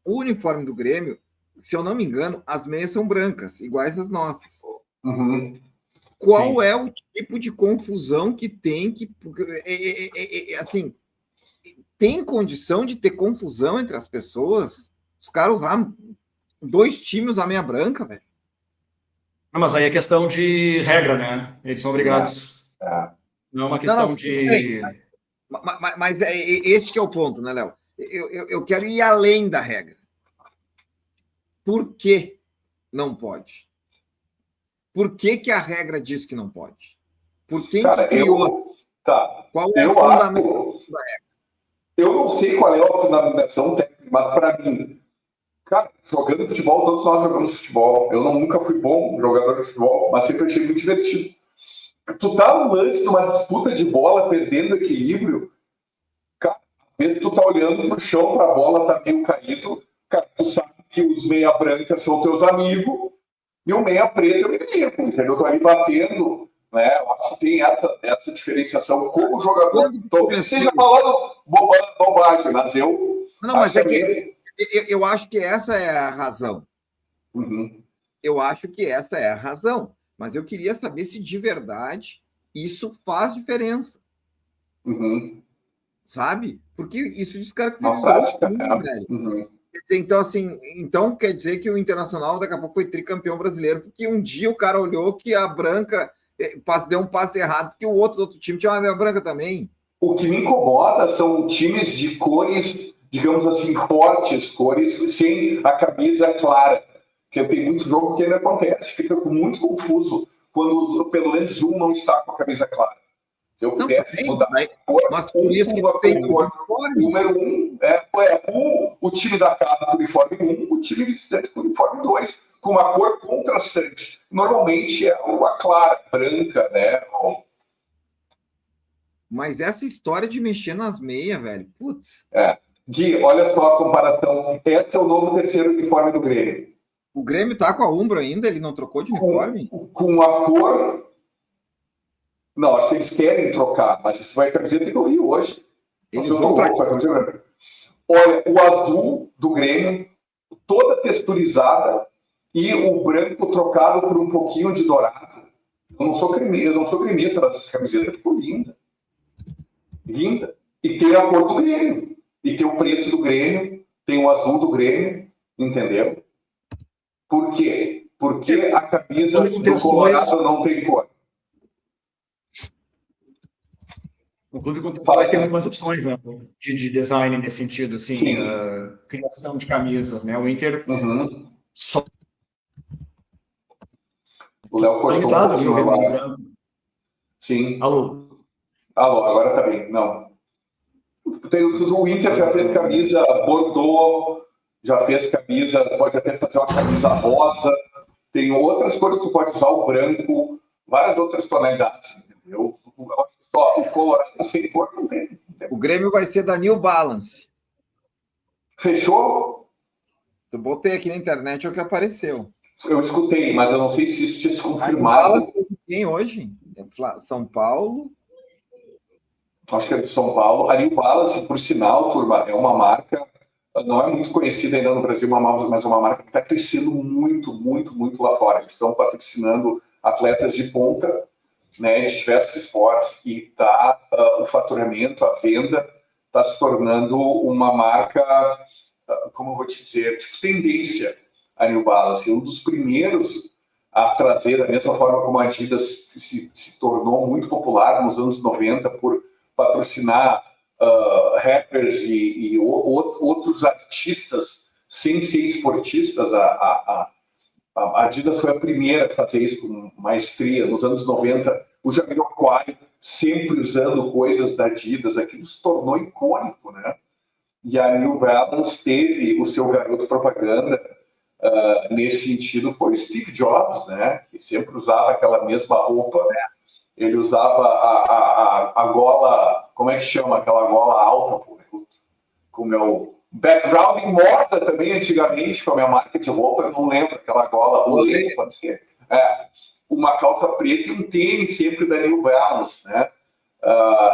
[SPEAKER 1] o uniforme do Grêmio, se eu não me engano, as meias são brancas, iguais às nossas.
[SPEAKER 2] Uhum.
[SPEAKER 1] Qual é o tipo de confusão que tem assim, tem condição de ter confusão entre as pessoas? Os caras usar 2 times usar meia branca, velho.
[SPEAKER 3] Não, mas aí é questão de regra, né? Eles são obrigados. Não é uma questão de...
[SPEAKER 1] Mas esse que é o ponto, né, Léo? Eu quero ir além da regra. Por que não pode? Por que a regra diz que não pode? Por quem que criou? Qual é o fundamento da regra?
[SPEAKER 2] Eu não sei qual é a fundamentação técnica, mas para mim, cara, jogando futebol, todos nós jogamos futebol. Eu nunca fui bom jogador de futebol, mas sempre achei muito divertido. Tu tá no lance de uma disputa de bola, perdendo equilíbrio, cara, às vezes tu tá olhando pro chão, pra bola tá meio caído, cara, tu sabe que os meia brancas são teus amigos, e o meia preto é o inimigo, entendeu? Eu tô ali batendo, né? Eu acho que tem essa diferenciação como jogador. Talvez esteja falando bobagem, mas eu...
[SPEAKER 1] Não, mas eu acho que essa é a razão.
[SPEAKER 2] Uhum.
[SPEAKER 1] Eu acho que essa é a razão. Mas eu queria saber se de verdade isso faz diferença.
[SPEAKER 2] Uhum.
[SPEAKER 1] Sabe? Porque isso descaracterizou o time, velho. Uhum. Então, assim, quer dizer que o Internacional daqui a pouco foi tricampeão brasileiro, porque um dia o cara olhou que a branca deu um passe errado, porque o outro time tinha uma meia branca também.
[SPEAKER 2] O que me incomoda são times de cores, digamos assim, fortes, cores sem a camisa clara. Porque tem muito jogo que ainda acontece, fica muito confuso quando pelo menos um não está com a camisa clara. Se eu pudesse mudar a cor,
[SPEAKER 1] mas por isso que tem cor.
[SPEAKER 2] Número 1 o time da casa com o uniforme 1, o time visitante com o uniforme 2, com uma cor contrastante. Normalmente é uma clara, branca, né?
[SPEAKER 1] Mas essa história de mexer nas meias, velho, putz.
[SPEAKER 2] Gui, olha só a comparação. Esse é o novo terceiro uniforme do Grêmio.
[SPEAKER 1] O Grêmio tá com a Umbro ainda? Ele não trocou de uniforme?
[SPEAKER 2] Com a cor... Não, acho que eles querem trocar, mas isso vai a camiseta que eu vi hoje.
[SPEAKER 1] Eles vão
[SPEAKER 2] trocar. Olha, o azul do Grêmio, toda texturizada, e o branco trocado por um pouquinho de dourado. Eu não sou gremista, mas essa camiseta ficou linda. Linda. E tem a cor do Grêmio. E tem o preto do Grêmio, tem o azul do Grêmio, entendeu? Por quê? Porque a camisa do Colorado não tem cor.
[SPEAKER 3] O clube vai ter muito mais opções, né, de design nesse sentido, assim, criação de camisas, né? O Inter só
[SPEAKER 2] o Léo cortou
[SPEAKER 3] limitado ali, o vermelho branco.
[SPEAKER 2] Sim.
[SPEAKER 3] Alô,
[SPEAKER 2] agora tá bem. Não. O Inter já fez camisa Bordeaux, já fez camisa, pode até fazer uma camisa rosa, tem outras cores que tu pode usar, o branco, várias outras tonalidades, entendeu? Só o Colorado sem cor não tem.
[SPEAKER 1] O Grêmio vai ser da New Balance.
[SPEAKER 2] Fechou?
[SPEAKER 1] Eu botei aqui na internet o que apareceu.
[SPEAKER 2] Eu escutei, mas eu não sei se isso tinha se confirmado.
[SPEAKER 1] A New Balance é de quem hoje? É São Paulo?
[SPEAKER 2] Acho que é de São Paulo. A New Balance, por sinal, turma, é uma marca não é muito conhecida ainda no Brasil, mas é uma marca que está crescendo muito, muito, muito lá fora. Eles estão patrocinando atletas de ponta, né, de diversos esportes, e o faturamento, a venda, está se tornando uma marca, como eu vou te dizer, tipo tendência a New Balance. Um dos primeiros a trazer, da mesma forma como a Adidas se tornou muito popular nos anos 90 por patrocinar rappers e outros artistas sem ser esportistas. A Adidas foi a primeira a fazer isso com maestria. Nos anos 90, o Jamiroquai sempre usando coisas da Adidas, aquilo se tornou icônico, né? E a New Balance teve o seu garoto propaganda nesse sentido, foi o Steve Jobs, né? Que sempre usava aquela mesma roupa. Ele usava a gola, como é que chama? Aquela gola alta, pô, com o meu background em moda também, antigamente, com a minha marca de roupa, eu não lembro, aquela gola rolê, pode ser. Uma calça preta e um tênis sempre da New Balance, né?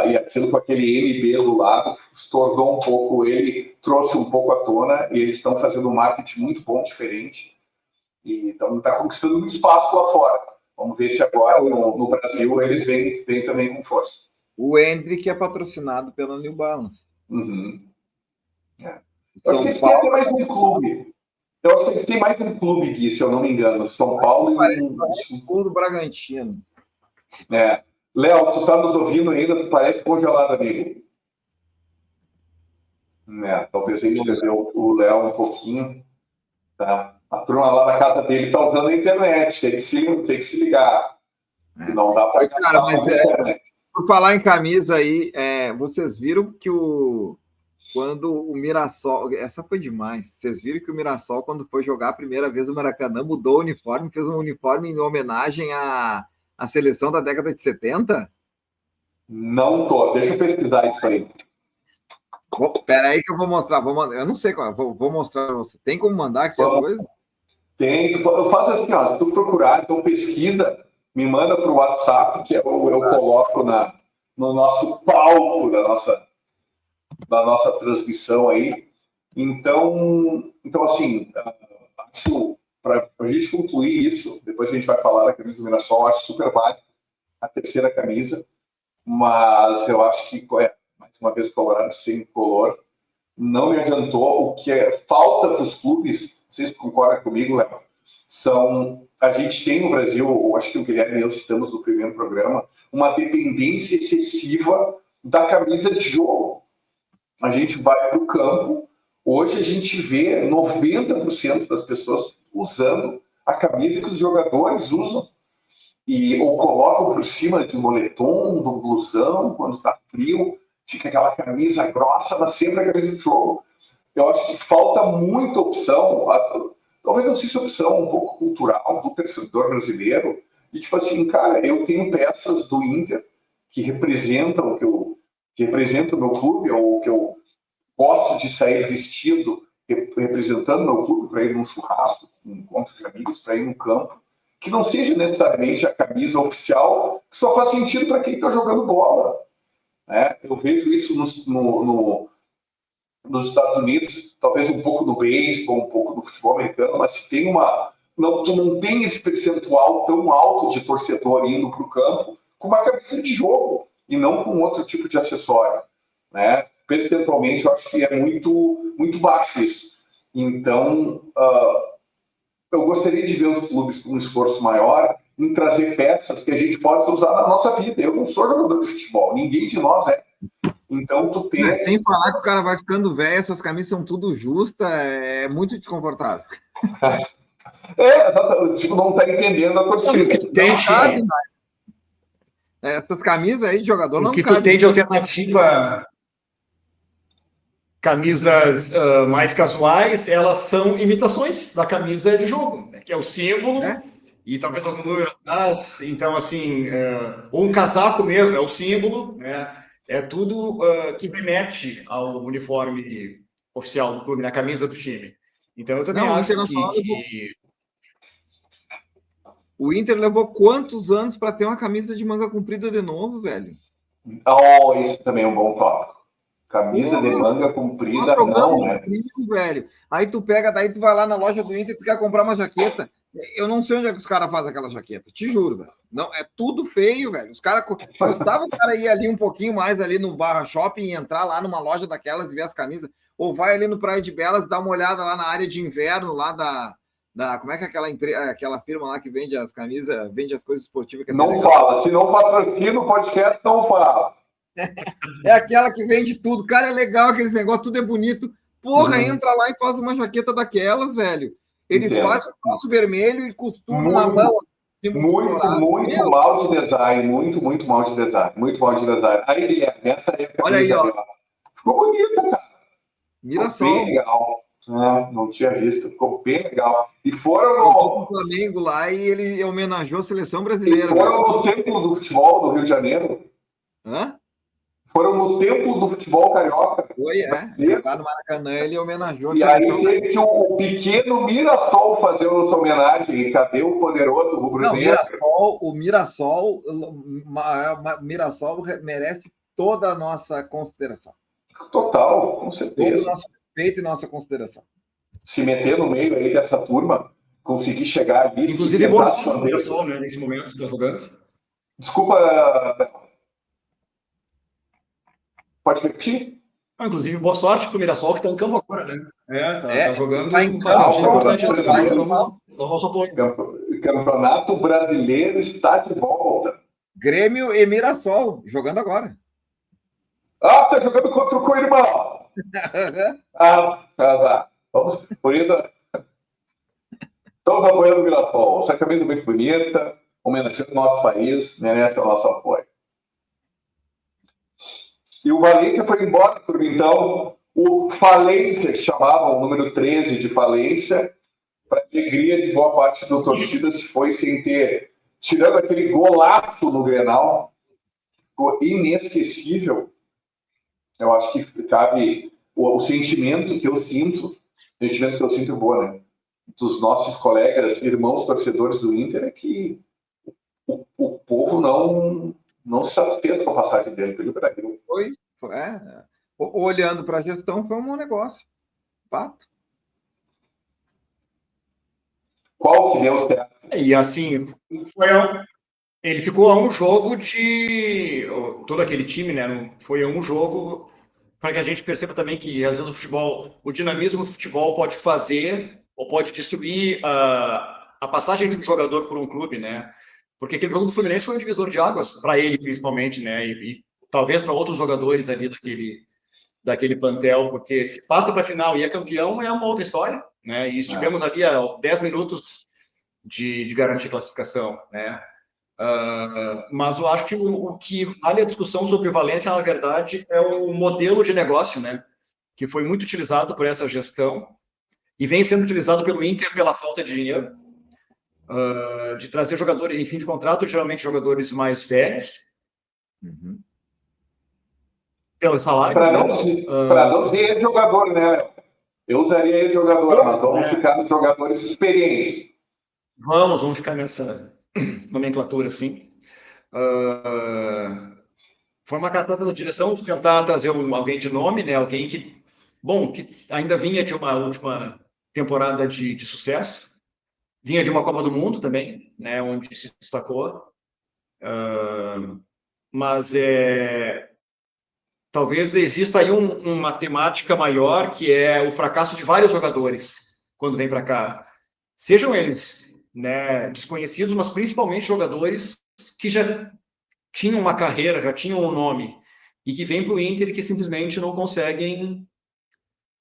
[SPEAKER 2] E aquilo com aquele MB do lado se tornou um pouco, ele trouxe um pouco à tona, e eles estão fazendo um marketing muito bom, diferente, e então está conquistando muito espaço lá fora. Vamos ver se agora no Brasil eles vêm também com força.
[SPEAKER 1] O Hendrick é patrocinado pela New Balance.
[SPEAKER 2] Uhum. Eu acho que eles têm até mais um clube. Eu acho que eles têm mais um clube, Gui, se eu não me engano. São Paulo e
[SPEAKER 1] um do Bragantino.
[SPEAKER 2] Léo, tu tá nos ouvindo ainda? Tu parece congelado, amigo. Talvez a gente deve o Léo um pouquinho. Tá? A turma lá na casa dele tá usando a internet. Tem que se ligar. Não dá para
[SPEAKER 1] gastar com internet. Por falar em camisa aí, vocês viram que quando o Mirassol... Essa foi demais. Vocês viram que o Mirassol, quando foi jogar a primeira vez no Maracanã, mudou o uniforme, fez um uniforme em homenagem à seleção da década de 70?
[SPEAKER 2] Não tô. Deixa eu pesquisar isso aí.
[SPEAKER 1] Espera aí que eu vou mostrar. Eu não sei qual. Vou mostrar para você. Tem como mandar aqui as coisas?
[SPEAKER 2] Tem. Eu faço assim, ó. Se tu procurar, então pesquisa, me manda para o WhatsApp, que eu coloco no nosso palco da nossa transmissão aí. Então assim, acho, para a gente concluir isso, depois a gente vai falar da camisa do Mirassol, acho super válido a terceira camisa, mas eu acho que, mais uma vez, Colorado sem color, não me adiantou. O que falta para os clubes, vocês concordam comigo, Léo? A gente tem no Brasil, acho que o Guilherme e eu citamos no primeiro programa, uma dependência excessiva da camisa de jogo. A gente vai para o campo, hoje a gente vê 90% das pessoas usando a camisa que os jogadores usam, ou colocam por cima de um moletom, do blusão, quando está frio, fica aquela camisa grossa, mas sempre a camisa de jogo. Eu acho que falta muita opção, talvez não seja opção um pouco cultural do torcedor brasileiro, e tipo assim, cara, eu tenho peças do Inter que representam o meu clube, ou que eu gosto de sair vestido representando o meu clube para ir num churrasco, num encontro de amigos, para ir num campo, que não seja necessariamente a camisa oficial, que só faz sentido para quem está jogando bola. Eu vejo isso nos Estados Unidos, talvez um pouco no beisebol, um pouco no futebol americano, mas se tem tu não tem esse percentual tão alto de torcedor indo para o campo com uma camisa de jogo e não com outro tipo de acessório, né? Percentualmente, eu acho que é muito, muito baixo isso. Então, eu gostaria de ver os clubes com um esforço maior em trazer peças que a gente possa usar na nossa vida. Eu não sou jogador de futebol, ninguém de nós é. Então, tu tem...
[SPEAKER 1] Sem falar que o cara vai ficando velho, essas camisas são tudo justas, é muito desconfortável.
[SPEAKER 2] Exatamente. Tipo, não tá entendendo a torcida.
[SPEAKER 3] O que tu tem,
[SPEAKER 1] essas camisas aí de jogador não
[SPEAKER 3] cabem. O que tu tem de alternativa, camisas mais casuais, elas são imitações da camisa de jogo, né? Que é o símbolo, e talvez algum número atrás. Então, assim, ou um casaco mesmo, é o símbolo, né? É tudo que remete ao uniforme oficial do clube, na camisa do time. Então, eu também acho que...
[SPEAKER 1] O Inter levou quantos anos para ter uma camisa de manga comprida de novo, velho?
[SPEAKER 2] Isso também é um bom tópico. Camisa de manga comprida,
[SPEAKER 1] Nós
[SPEAKER 2] não,
[SPEAKER 1] jogamos
[SPEAKER 2] né?
[SPEAKER 1] frio, velho. Aí tu pega, daí tu vai lá na loja do Inter e tu quer comprar uma jaqueta. Eu não sei onde é que os caras fazem aquela jaqueta. Te juro, velho. Não, é tudo feio, velho. Os caras custava o cara ir ali um pouquinho mais ali no Barra Shopping e entrar lá numa loja daquelas e ver as camisas. Ou vai ali no Praia de Belas, dá uma olhada lá na área de inverno, lá da como é que é aquela firma lá que vende as camisas, vende as coisas esportivas que é
[SPEAKER 2] Não fala. Se não patrocina o podcast, não fala.
[SPEAKER 1] É aquela que vende tudo. Cara, é legal aqueles negócios, tudo é bonito. Porra, entra lá e faz uma jaqueta daquelas, velho. Eles
[SPEAKER 2] Entendo.
[SPEAKER 1] fazem o troço vermelho e costuram na mão.
[SPEAKER 2] Muito mal de design. Muito mal de design. Muito mal de design. Aí, nessa época.
[SPEAKER 1] Olha aí, ó.
[SPEAKER 2] Ficou bonita, cara.
[SPEAKER 1] Mirassol.
[SPEAKER 2] Ficou bem legal. Não tinha visto. Ficou bem legal. E foram
[SPEAKER 1] no Flamengo lá e ele homenageou a seleção brasileira.
[SPEAKER 2] E foram no Templo do Futebol do Rio de Janeiro.
[SPEAKER 1] Hã?
[SPEAKER 2] Foram no Templo do Futebol Carioca.
[SPEAKER 1] Foi, lá no Maracanã ele homenageou a
[SPEAKER 2] seleção. E aí teve que o pequeno Mirassol fazer essa homenagem. E cadê o poderoso rubro-negro?
[SPEAKER 1] O Mirassol merece toda a nossa consideração.
[SPEAKER 2] Total, com certeza.
[SPEAKER 1] Todo o nosso respeito e nossa consideração.
[SPEAKER 2] Se meter no meio aí dessa turma, conseguir chegar ali.
[SPEAKER 3] Inclusive, bom o Mirassol, né, nesse momento, está jogando.
[SPEAKER 2] Desculpa. Pode repetir?
[SPEAKER 3] Inclusive, boa sorte para o Mirassol, que está em campo agora, né? Tá jogando.
[SPEAKER 1] Tá em campo,
[SPEAKER 3] nosso apoio.
[SPEAKER 2] Campeonato Brasileiro está de volta.
[SPEAKER 1] Grêmio e Mirassol, jogando agora.
[SPEAKER 2] Tá jogando contra o Coirmão. Vamos, por isso. Estamos apoiando o Mirassol. Essa camisa muito bonita, homenageando o nosso país, merece o nosso apoio. E o Valência foi embora, turma. Então, o Falência, que chamavam o número 13 de Falência, para alegria de boa parte da torcida, se foi sem ter, tirando aquele golaço no Grenal, ficou inesquecível. Eu acho que cabe o sentimento que eu sinto boa, né? Dos nossos colegas, irmãos torcedores do Inter, é que o povo não se satisfez com a passagem dele pelo Brasil.
[SPEAKER 1] Olhando para a gestão, foi um bom negócio. Fato.
[SPEAKER 2] Qual que deu certo?
[SPEAKER 3] E assim, ele ficou a um jogo de... Todo aquele time, né? Foi a um jogo para que a gente perceba também que, às vezes, o dinamismo do futebol pode fazer ou pode destruir a passagem de um jogador por um clube, né? Porque aquele jogo do Fluminense foi um divisor de águas, para ele principalmente, né? E talvez para outros jogadores ali daquele plantel, porque se passa para a final e é campeão, é uma outra história, né? E estivemos ali a 10 minutos de garantir classificação, né? Mas eu acho que o que vale a discussão sobre Valência, na verdade, é o modelo de negócio, né? Que foi muito utilizado por essa gestão e vem sendo utilizado pelo Inter pela falta de dinheiro, de trazer jogadores em fim de contrato, geralmente jogadores mais velhos, pelo salário.
[SPEAKER 2] Para não dizer ex-jogador, né? Eu usaria ex-jogador, mas vamos ficar nos jogadores experientes.
[SPEAKER 3] Vamos ficar nessa nomenclatura, assim. Foi uma cartada da direção de tentar trazer alguém de nome, né? Alguém que ainda vinha de uma última temporada de sucesso, vinha de uma Copa do Mundo também, né? Onde se destacou. Mas talvez exista aí uma temática maior, que é o fracasso de vários jogadores quando vem para cá. Sejam eles, né, desconhecidos, mas principalmente jogadores que já tinham uma carreira, já tinham um nome, e que vêm para o Inter e que simplesmente não conseguem,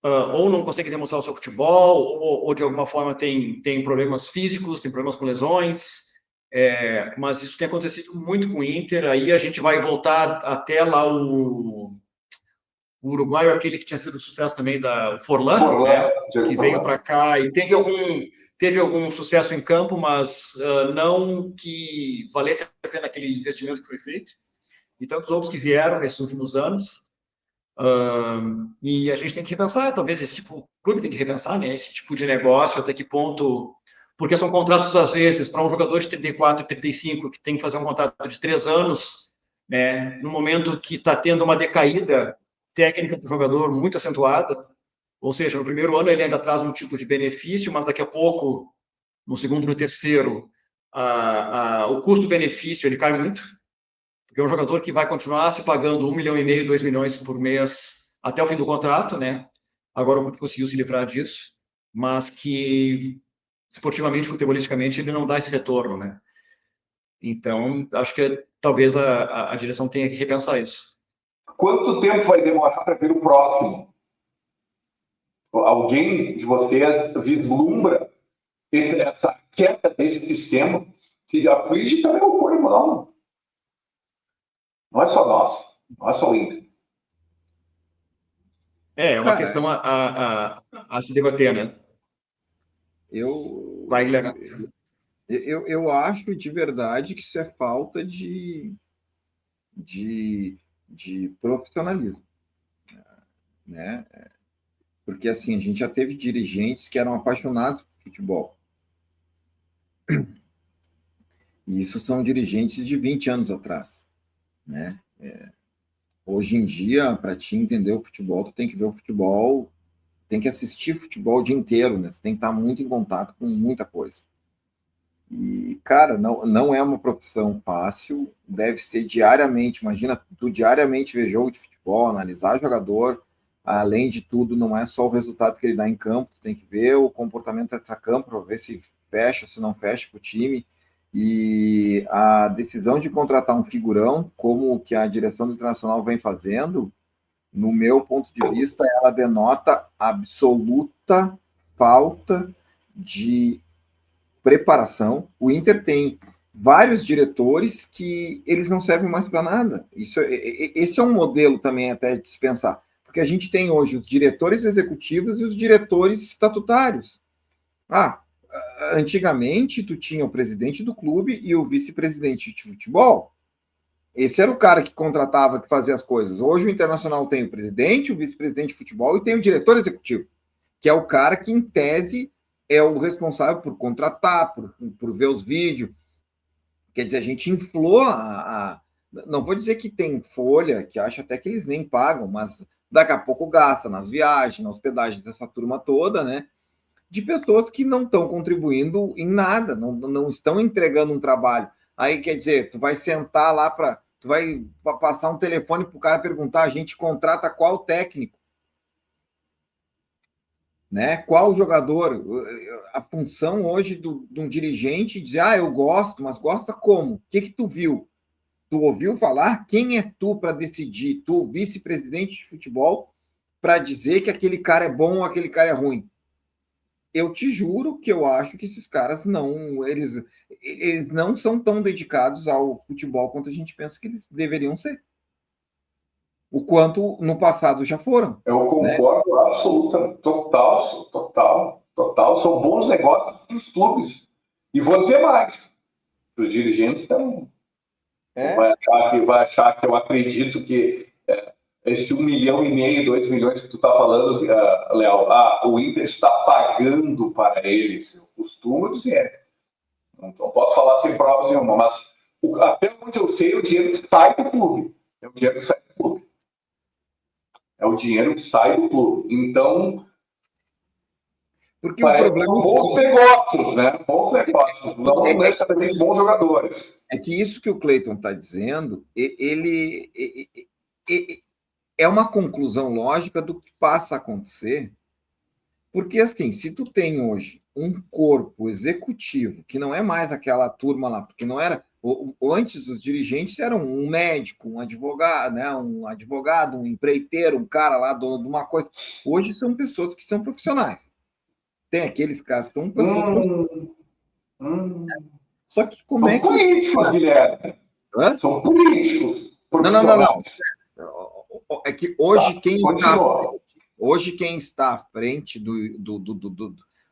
[SPEAKER 3] ou não conseguem demonstrar o seu futebol, ou de alguma forma tem problemas físicos, tem problemas com lesões, mas isso tem acontecido muito com o Inter. Aí a gente vai voltar até lá o uruguaio, aquele que tinha sido sucesso também, o Forlan, né, que veio para cá e teve algum sucesso em campo, mas não que valesse a pena aquele investimento que foi feito, e tantos outros que vieram nesses últimos anos. E a gente tem que repensar, talvez o clube tem que repensar, né, esse tipo de negócio, até que ponto, porque são contratos, às vezes, para um jogador de 34, 35, que tem que fazer um contrato de 3 anos, né, no momento que está tendo uma decaída técnica do jogador muito acentuada, ou seja, no primeiro ano ele ainda traz um tipo de benefício, mas daqui a pouco, no segundo e no terceiro, o custo-benefício ele cai muito, porque é um jogador que vai continuar se pagando 1,5 milhão, 2 milhões por mês até o fim do contrato, né? Agora o Clube conseguiu se livrar disso, mas que esportivamente, futebolisticamente, ele não dá esse retorno, né? Então, acho que talvez a direção tenha que repensar isso.
[SPEAKER 2] Quanto tempo vai demorar para ver o próximo? Alguém de vocês vislumbra essa queda desse sistema? Que a Frid também não foi, não. Não é só nós, não é só o Inter.
[SPEAKER 3] É uma questão a se debater, né? Vai, Guilherme.
[SPEAKER 1] Eu acho de verdade que isso é falta de profissionalismo, né? Porque assim, a gente já teve dirigentes que eram apaixonados por futebol. E isso são dirigentes de 20 anos atrás, né? Hoje em dia, para te entender o futebol, tu tem que ver o futebol, tem que assistir futebol o dia inteiro, né? Tu tem que estar muito em contato com muita coisa. E, cara, não é uma profissão fácil, deve ser diariamente. Imagina, tu diariamente ver jogo de futebol, analisar jogador, além de tudo, não é só o resultado que ele dá em campo, tu tem que ver o comportamento extra-campo para ver se fecha, se não fecha com o time. E a decisão de contratar um figurão, como que a direção do Internacional vem fazendo, no meu ponto de vista, ela denota absoluta falta de preparação. O Inter tem vários diretores que eles não servem mais para nada. Esse é um modelo também até de se pensar, porque a gente tem hoje os diretores executivos e os diretores estatutários. Antigamente tu tinha o presidente do clube e o vice-presidente de futebol. Esse era o cara que contratava, que fazia as coisas. Hoje o Internacional tem o presidente, o vice-presidente de futebol e tem o diretor executivo, que é o cara que, em tese, é o responsável por contratar, por ver os vídeos. Quer dizer, a gente inflou não vou dizer que tem folha, que acho até que eles nem pagam, mas daqui a pouco gasta nas viagens, na hospedagem dessa turma toda, né? De pessoas que não estão contribuindo em nada, não estão entregando um trabalho. Aí, quer dizer, tu vai sentar lá tu vai passar um telefone para o cara perguntar, a gente contrata qual técnico? Né? Qual jogador? A função hoje de um dirigente dizer, eu gosto, mas gosta como? O que tu viu? Tu ouviu falar? Quem é tu para decidir? Tu, vice-presidente de futebol, para dizer que aquele cara é bom ou aquele cara é ruim? Eu te juro que eu acho que esses caras eles não são tão dedicados ao futebol quanto a gente pensa que eles deveriam ser. O quanto no passado já foram.
[SPEAKER 2] Eu concordo, né? Absolutamente, total. São bons negócios para os clubes. E vou dizer mais, os dirigentes também. Vai achar que eu acredito que esse 1,5 milhão, 2 milhões que tu está falando, Léo, o Inter está pagando para eles. Eu costumo dizer. Não posso falar sem provas nenhuma, mas até onde eu sei, o dinheiro sai do clube. É o dinheiro que sai do clube. É o dinheiro que sai do clube. Então,
[SPEAKER 1] porque o problema
[SPEAKER 2] bons negócios, né? Bons negócios, não necessariamente bons jogadores.
[SPEAKER 1] É que isso que o Cleiton está dizendo, ele é uma conclusão lógica do que passa a acontecer, porque assim, se tu tem hoje um corpo executivo, que não é mais aquela turma lá, porque não era, antes os dirigentes eram um médico, um advogado, né, um empreiteiro, um cara lá dono de uma coisa. Hoje são pessoas que são profissionais. Tem aqueles caras que são pessoas Só que como
[SPEAKER 2] são políticos, Guilherme.
[SPEAKER 1] Hã?
[SPEAKER 2] São políticos.
[SPEAKER 1] Não. É que hoje quem está à frente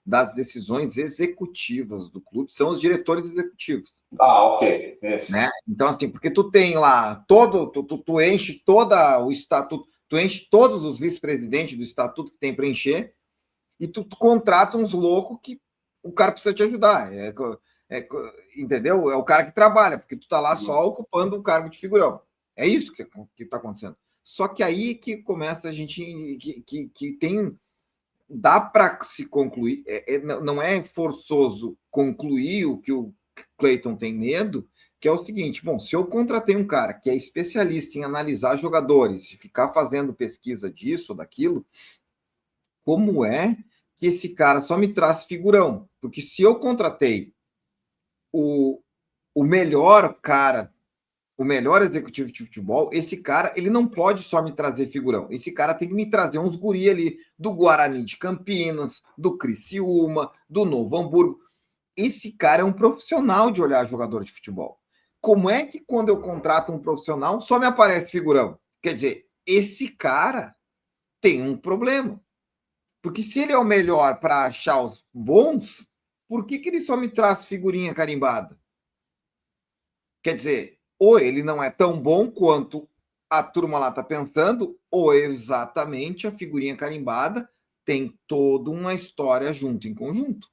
[SPEAKER 1] das decisões executivas do clube são os diretores executivos.
[SPEAKER 2] Ok.
[SPEAKER 1] Né? Então, assim, porque tu tem lá tu enche toda o estatuto, tu enche todos os vice-presidentes do estatuto que tem para encher, e tu contrata uns loucos que o cara precisa te ajudar. Entendeu? É o cara que trabalha, porque tu tá lá só ocupando um cargo de figurão. É isso que está acontecendo. Só que aí que começa a gente que tem dá para se concluir, não é forçoso concluir o que o Clayton tem medo, que é o seguinte: bom, se eu contratei um cara que é especialista em analisar jogadores, e ficar fazendo pesquisa disso ou daquilo, como é que esse cara só me traz figurão? Porque se eu contratei o melhor cara, o melhor executivo de futebol, esse cara, ele não pode só me trazer figurão. Esse cara tem que me trazer uns guri ali do Guarani de Campinas, do Criciúma, do Novo Hamburgo. Esse cara é um profissional de olhar jogador de futebol. Como é que quando eu contrato um profissional só me aparece figurão? Quer dizer, esse cara tem um problema. Porque se ele é o melhor para achar os bons, por que ele só me traz figurinha carimbada? Quer dizer, ou ele não é tão bom quanto a turma lá está pensando, ou exatamente a figurinha carimbada tem toda uma história junto, em conjunto.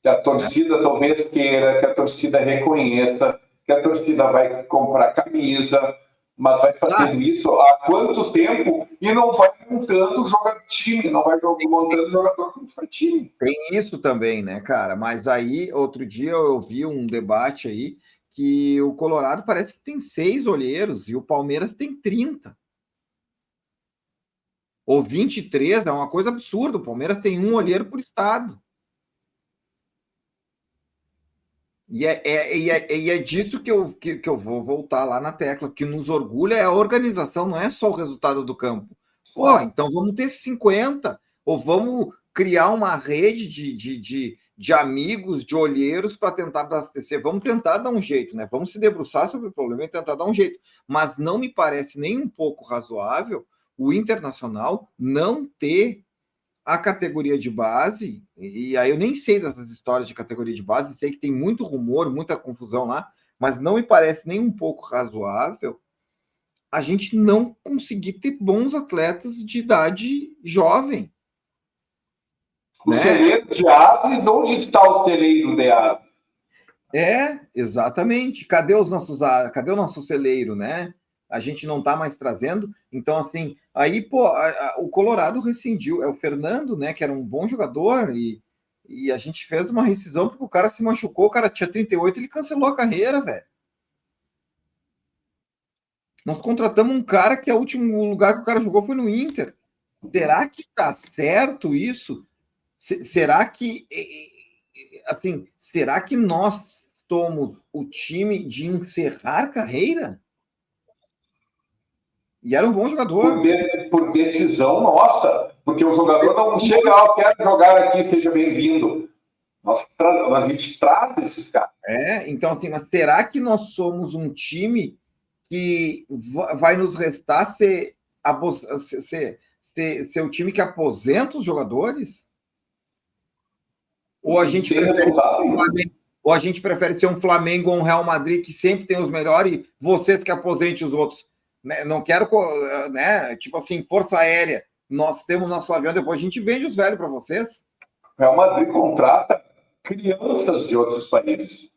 [SPEAKER 2] Que a torcida talvez queira, que a torcida reconheça, que a torcida vai comprar camisa, mas vai fazendo isso há quanto tempo e não vai montando jogador time, não vai montando jogador para time.
[SPEAKER 1] Tem isso também, né, cara? Mas aí, outro dia eu vi um debate aí que o Colorado parece que tem 6 olheiros e o Palmeiras tem 30. Ou 23, é uma coisa absurda. O Palmeiras tem um olheiro por estado. E é disso que eu vou voltar lá na tecla. Que nos orgulha é a organização, não é só o resultado do campo. Pô, então vamos ter 50, ou vamos criar uma rede de amigos, de olheiros para tentar abastecer. Vamos tentar dar um jeito, né? Vamos se debruçar sobre o problema e tentar dar um jeito. Mas não me parece nem um pouco razoável o Internacional não ter a categoria de base, e aí eu nem sei dessas histórias de categoria de base, sei que tem muito rumor, muita confusão lá, mas não me parece nem um pouco razoável a gente não conseguir ter bons atletas de idade jovem.
[SPEAKER 2] O celeiro de aves, onde está o celeiro de aves?
[SPEAKER 1] Exatamente. Cadê o nosso celeiro, né? A gente não está mais trazendo. Então, assim, aí, pô, o Colorado rescindiu. É o Fernando, né, que era um bom jogador, e a gente fez uma rescisão porque o cara se machucou, o cara tinha 38, ele cancelou a carreira, velho. Nós contratamos um cara que o último lugar que o cara jogou foi no Inter. Será que tá certo isso? Será que, assim, será que nós somos o time de encerrar carreira? E era um bom jogador.
[SPEAKER 2] Por decisão nossa, porque o jogador não chega, eu quero jogar aqui, seja bem-vindo. A gente traz esses caras.
[SPEAKER 1] Então, assim, mas será que nós somos um time que vai nos restar ser o time que aposenta os jogadores? Ou a gente prefere ser um Flamengo ou um Real Madrid que sempre tem os melhores e vocês que aposentem os outros? Não quero, né? Tipo assim, Força Aérea. Nós temos nosso avião, depois a gente vende os velhos para vocês.
[SPEAKER 2] O Real Madrid contrata crianças de outros países.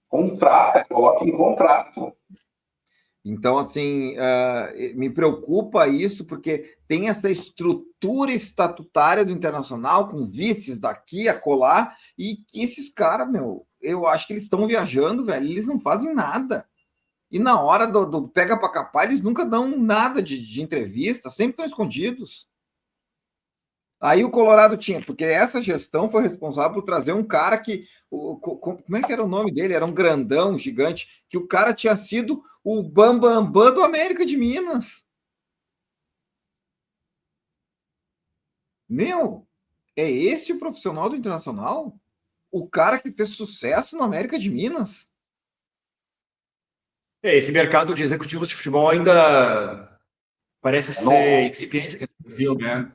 [SPEAKER 2] Coloca em contrato.
[SPEAKER 1] Então, assim, me preocupa isso, porque tem essa estrutura estatutária do Internacional, com vices daqui a colar, e que esses caras, eu acho que eles estão viajando, velho, eles não fazem nada. E na hora do pega para capar, eles nunca dão nada de entrevista, sempre estão escondidos. Aí o Colorado tinha, porque essa gestão foi responsável por trazer um cara que... Como é que era o nome dele? Era um grandão, gigante, que o cara tinha sido o Bambambam do América de Minas. É esse o profissional do Internacional? O cara que fez sucesso no América de Minas?
[SPEAKER 3] Esse mercado de executivos de futebol ainda parece ser incipiente aqui no Brasil, né?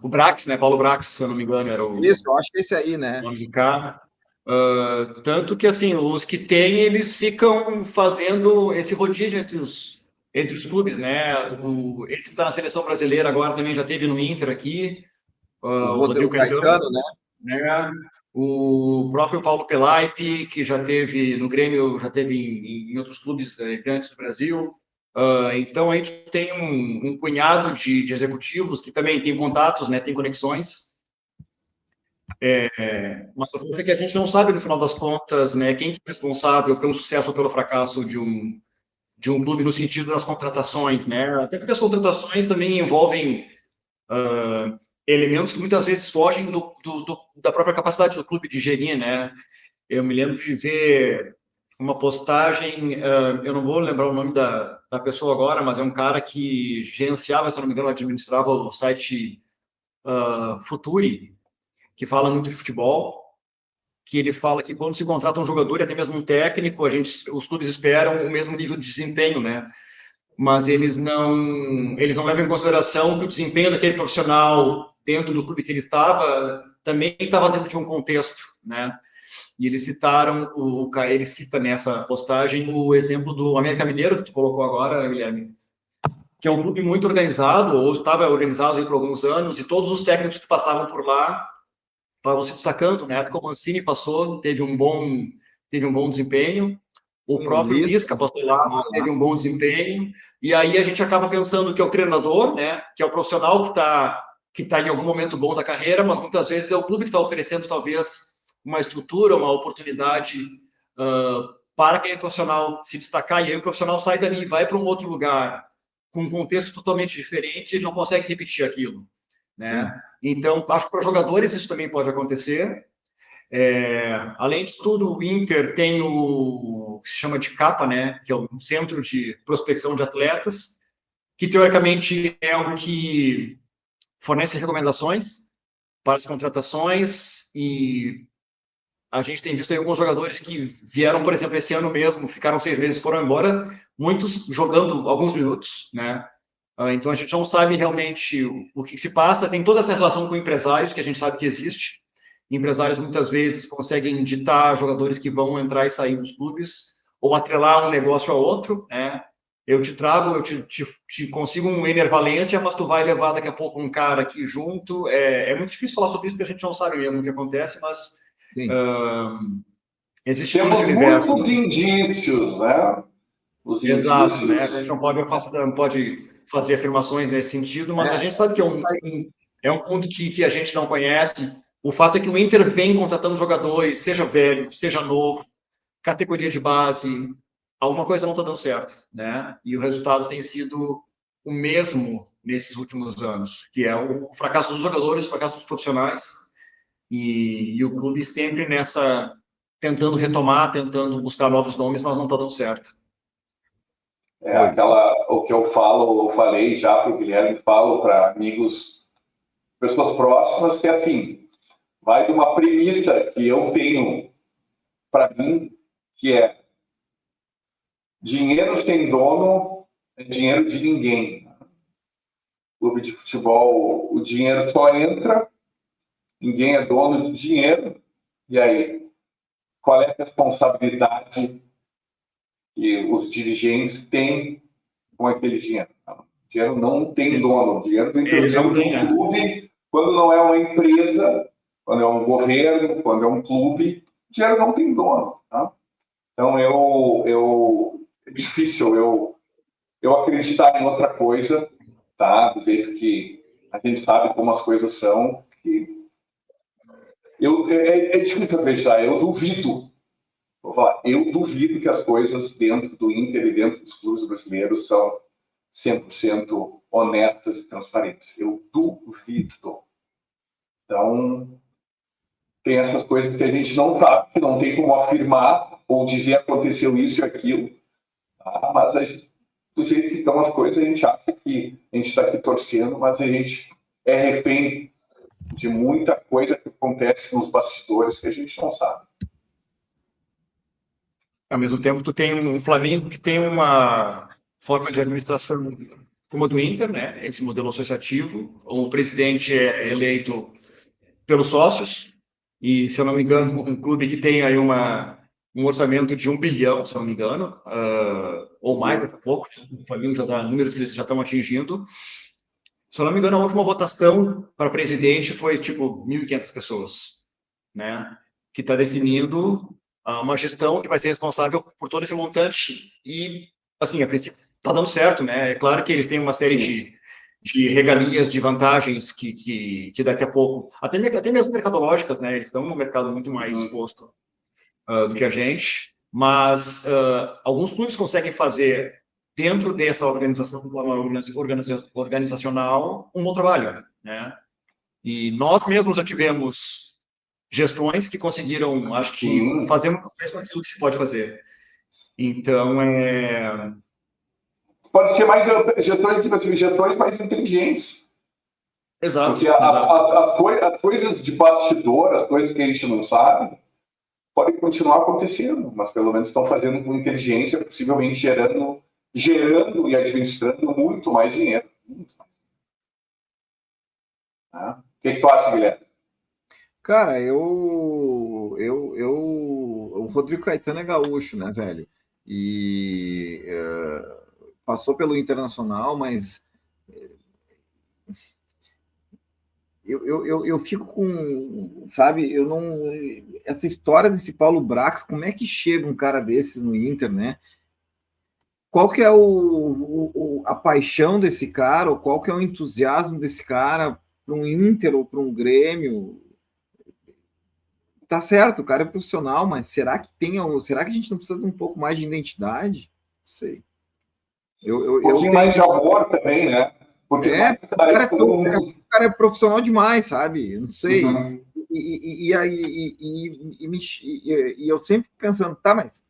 [SPEAKER 3] O Brax, né? Paulo Brax, se eu não me engano, era o...
[SPEAKER 1] Isso, eu acho que é esse aí, né?
[SPEAKER 3] O nome do cara. Tanto que, assim, os que têm, eles ficam fazendo esse rodízio entre os clubes, né? Esse que está na seleção brasileira agora também já teve no Inter aqui, o Rodrigo Caetano, né? O próprio Paulo Pelaipe, que já teve no Grêmio, já teve em outros clubes grandes do Brasil. Então, aí tu tem um punhado de executivos que também tem contatos, né, tem conexões, mas o fato é que a gente não sabe, no final das contas, né, quem que é responsável pelo sucesso ou pelo fracasso de um clube no sentido das contratações, né? Até porque as contratações também envolvem elementos que muitas vezes fogem da própria capacidade do clube de gerir, né? Eu me lembro de ver uma postagem, eu não vou lembrar o nome da pessoa agora, mas é um cara que gerenciava, se não me engano, administrava o site Futuri, que fala muito de futebol, que ele fala que quando se contrata um jogador e até mesmo um técnico, os clubes esperam o mesmo nível de desempenho, né? Mas eles não levam em consideração que o desempenho daquele profissional dentro do clube que ele estava também estava dentro de um contexto, né? E eles citaram, ele cita nessa postagem o exemplo do América Mineiro, que tu colocou agora, Guilherme, que é um clube muito organizado, ou estava organizado aí por alguns anos, e todos os técnicos que passavam por lá estavam se destacando. Na época, o Mancini passou, teve um bom desempenho, o próprio Lisca passou lá, teve um bom desempenho, e aí a gente acaba pensando que é o treinador, né, que é o profissional que tá em algum momento bom da carreira, mas muitas vezes é o clube que está oferecendo talvez uma estrutura, uma oportunidade para aquele profissional se destacar, e aí o profissional sai dali e vai para um outro lugar com um contexto totalmente diferente, ele não consegue repetir aquilo, né? Sim. Então, acho que para jogadores isso também pode acontecer. Além de tudo, o Inter tem o que se chama de CAPA, né, que é o Centro de Prospecção de Atletas, que teoricamente é o que fornece recomendações para as contratações, e a gente tem visto aí alguns jogadores que vieram, por exemplo, esse ano mesmo, ficaram 6 meses e foram embora, muitos jogando alguns minutos, né? Então a gente não sabe realmente o que se passa, tem toda essa relação com empresários, que a gente sabe que existe. Empresários muitas vezes conseguem ditar jogadores que vão entrar e sair dos clubes, ou atrelar um negócio a outro, né? Eu te trago, eu te consigo um Ener Valencia, mas tu vai levar daqui a pouco um cara aqui junto. É muito difícil falar sobre isso, porque a gente não sabe mesmo o que acontece, mas existe todo esse universo.
[SPEAKER 2] Temos muitos indícios, né? Os
[SPEAKER 3] Exato,
[SPEAKER 2] indícios...
[SPEAKER 3] né? A gente não pode fazer afirmações nesse sentido, mas a gente sabe que é um ponto que a gente não conhece. O fato é que o Inter vem contratando jogadores, seja velho, seja novo, categoria de base, alguma coisa não está dando certo, né? E o resultado tem sido o mesmo nesses últimos anos, que é o fracasso dos jogadores, o fracasso dos profissionais, e o clube sempre nessa, tentando retomar, tentando buscar novos nomes, mas não está dando certo.
[SPEAKER 2] O que eu falei já para o Guilherme, falo para amigos, pessoas próximas, que é assim, vai de uma premissa que eu tenho para mim, que é: dinheiro sem dono é dinheiro de ninguém. Clube de futebol, o dinheiro só entra, ninguém é dono de dinheiro, e aí, qual é a responsabilidade que os dirigentes têm com aquele dinheiro? O dinheiro não tem dono, o dinheiro do clube, quando não é uma empresa, quando é um governo, quando é um clube, o dinheiro não tem dono. Tá? Então, é difícil eu acreditar em outra coisa, tá? Do jeito que a gente sabe como as coisas são. É difícil acreditar, eu duvido. Vou falar, eu duvido que as coisas dentro do Inter e dentro dos clubes brasileiros são 100% honestas e transparentes. Eu duvido. Então, tem essas coisas que a gente não sabe, que não tem como afirmar ou dizer aconteceu isso e aquilo. Tá? Mas do jeito que estão as coisas, a gente acha que a gente está aqui torcendo, mas a gente é refém de muita coisa que acontece nos bastidores que a gente não sabe.
[SPEAKER 3] Ao mesmo tempo, tu tem um Flamengo que tem uma forma de administração como a do Inter, né? Esse modelo associativo. O presidente é eleito pelos sócios e, se eu não me engano, um clube que tem aí um orçamento de 1 bilhão, se eu não me engano, ou mais daqui a pouco. O Flamengo já dá números que eles já estão atingindo. Se eu não me engano, a última votação para presidente foi tipo 1.500 pessoas, né? Que está definindo uma gestão que vai ser responsável por todo esse montante e, assim, a princípio, tá dando certo, né? É claro que eles têm uma série de regalias, de vantagens que daqui a pouco, até mesmo mercadológicas, né? Eles estão no mercado muito mais exposto do que a gente, mas alguns clubes conseguem fazer dentro dessa organização, organizacional, um bom trabalho, né? E nós mesmos já tivemos gestões que conseguiram, acho que, fazer aquilo que se pode fazer. Então,
[SPEAKER 2] Pode ser mais gestões, tipo assim, gestões mais inteligentes.
[SPEAKER 3] exato,
[SPEAKER 2] Porque
[SPEAKER 3] exato.
[SPEAKER 2] as coisas de bastidor, as coisas que a gente não sabe, podem continuar acontecendo, mas pelo menos estão fazendo com inteligência, possivelmente gerando e administrando muito mais dinheiro. Muito mais. Né? O que tu acha, Guilherme?
[SPEAKER 1] Cara, o Rodrigo Caetano é gaúcho, né, velho? E passou pelo Internacional, mas eu fico com, sabe, eu não. Essa história desse Paulo Brax, como é que chega um cara desses no Inter, né? Qual que é a paixão desse cara, ou qual que é o entusiasmo desse cara para um Inter ou para um Grêmio? Tá certo, o cara é profissional, mas será que a gente não precisa de um pouco mais de identidade? Não sei.
[SPEAKER 2] Um pouquinho mais de amor também, né? Porque
[SPEAKER 1] O cara é profissional demais, sabe? Eu não sei.
[SPEAKER 2] Uhum.
[SPEAKER 1] E eu sempre fico pensando, tá, mas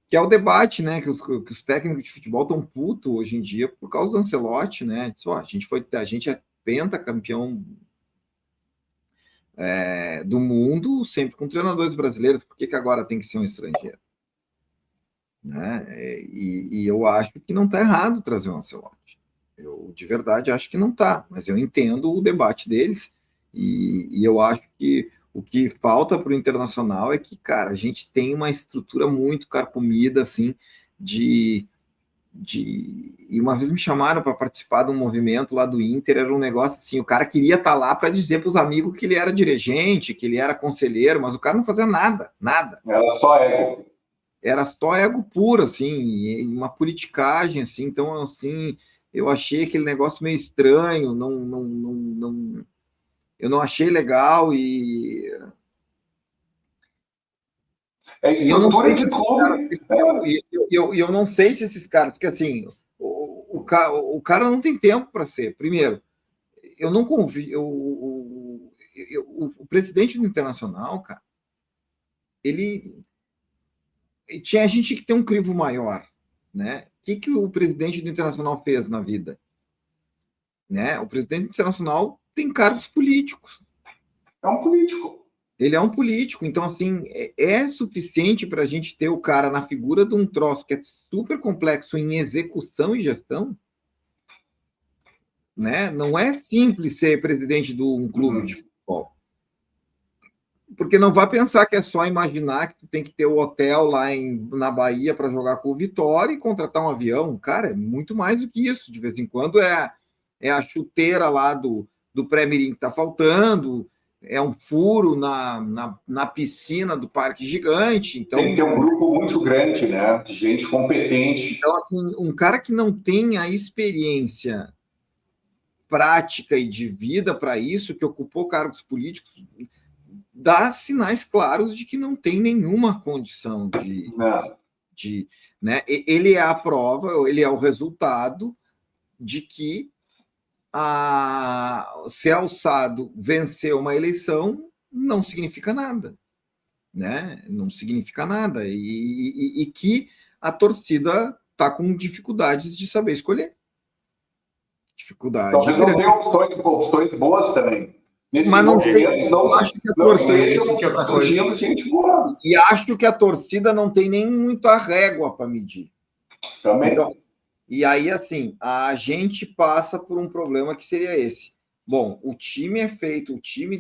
[SPEAKER 1] que é o debate, né? Que os técnicos de futebol estão putos hoje em dia por causa do Ancelotti, né? Diz, ó, a gente é pentacampeão do mundo, sempre com treinadores brasileiros, por que agora tem que ser um estrangeiro? Né? E eu acho que não está errado trazer um Ancelotti. Eu, de verdade, acho que não está, mas eu entendo o debate deles e eu acho que o que falta para o Internacional é que, cara, a gente tem uma estrutura muito carcomida, assim, E uma vez me chamaram para participar de um movimento lá do Inter, era um negócio assim, o cara queria estar lá para dizer para os amigos que ele era dirigente, que ele era conselheiro, mas o cara não fazia nada, nada.
[SPEAKER 2] Era só ego.
[SPEAKER 1] Era só ego puro, assim, uma politicagem, assim, então, assim, eu achei aquele negócio meio estranho, eu não achei legal
[SPEAKER 2] É
[SPEAKER 1] e eu não
[SPEAKER 2] estrutura
[SPEAKER 1] sei se
[SPEAKER 2] de
[SPEAKER 1] esses caras,
[SPEAKER 2] clube.
[SPEAKER 1] eu não sei se esses caras, porque assim, o cara não tem tempo para ser, primeiro, eu não confio, o presidente do Internacional, cara, ele tinha gente que tem um crivo maior, né? O que o presidente do Internacional fez na vida? Né? O presidente internacional tem cargos políticos.
[SPEAKER 2] É um político.
[SPEAKER 1] Ele é um político, então assim é suficiente para a gente ter o cara na figura de um troço que é super complexo em execução e gestão, né? Não é simples ser presidente de um clube de futebol, porque não vai pensar que é só imaginar que tu tem que ter o hotel lá na Bahia para jogar com o Vitória e contratar um avião, cara, é muito mais do que isso. De vez em quando é a chuteira lá do pré-mirim que está faltando, é um furo na piscina do Parque Gigante. Então,
[SPEAKER 2] tem que ter um grupo muito grande, né? De gente competente.
[SPEAKER 1] Então, assim, um cara que não tem a experiência prática e de vida para isso, que ocupou cargos políticos, dá sinais claros de que não tem nenhuma condição né? Ele é a prova, ele é o resultado de que ser alçado vencer uma eleição não significa nada, né? Não significa nada e que a torcida está com dificuldades de saber escolher, dificuldade
[SPEAKER 2] Talvez não
[SPEAKER 1] grande.
[SPEAKER 2] tenha opções boas também. Nesses
[SPEAKER 1] Mas não
[SPEAKER 2] movimentos não estejam surgindo gente boa.
[SPEAKER 1] E acho que a torcida não tem nem muita régua para medir.
[SPEAKER 2] Também.
[SPEAKER 1] Então, e aí, assim, a gente passa por um problema que seria esse. Bom, o time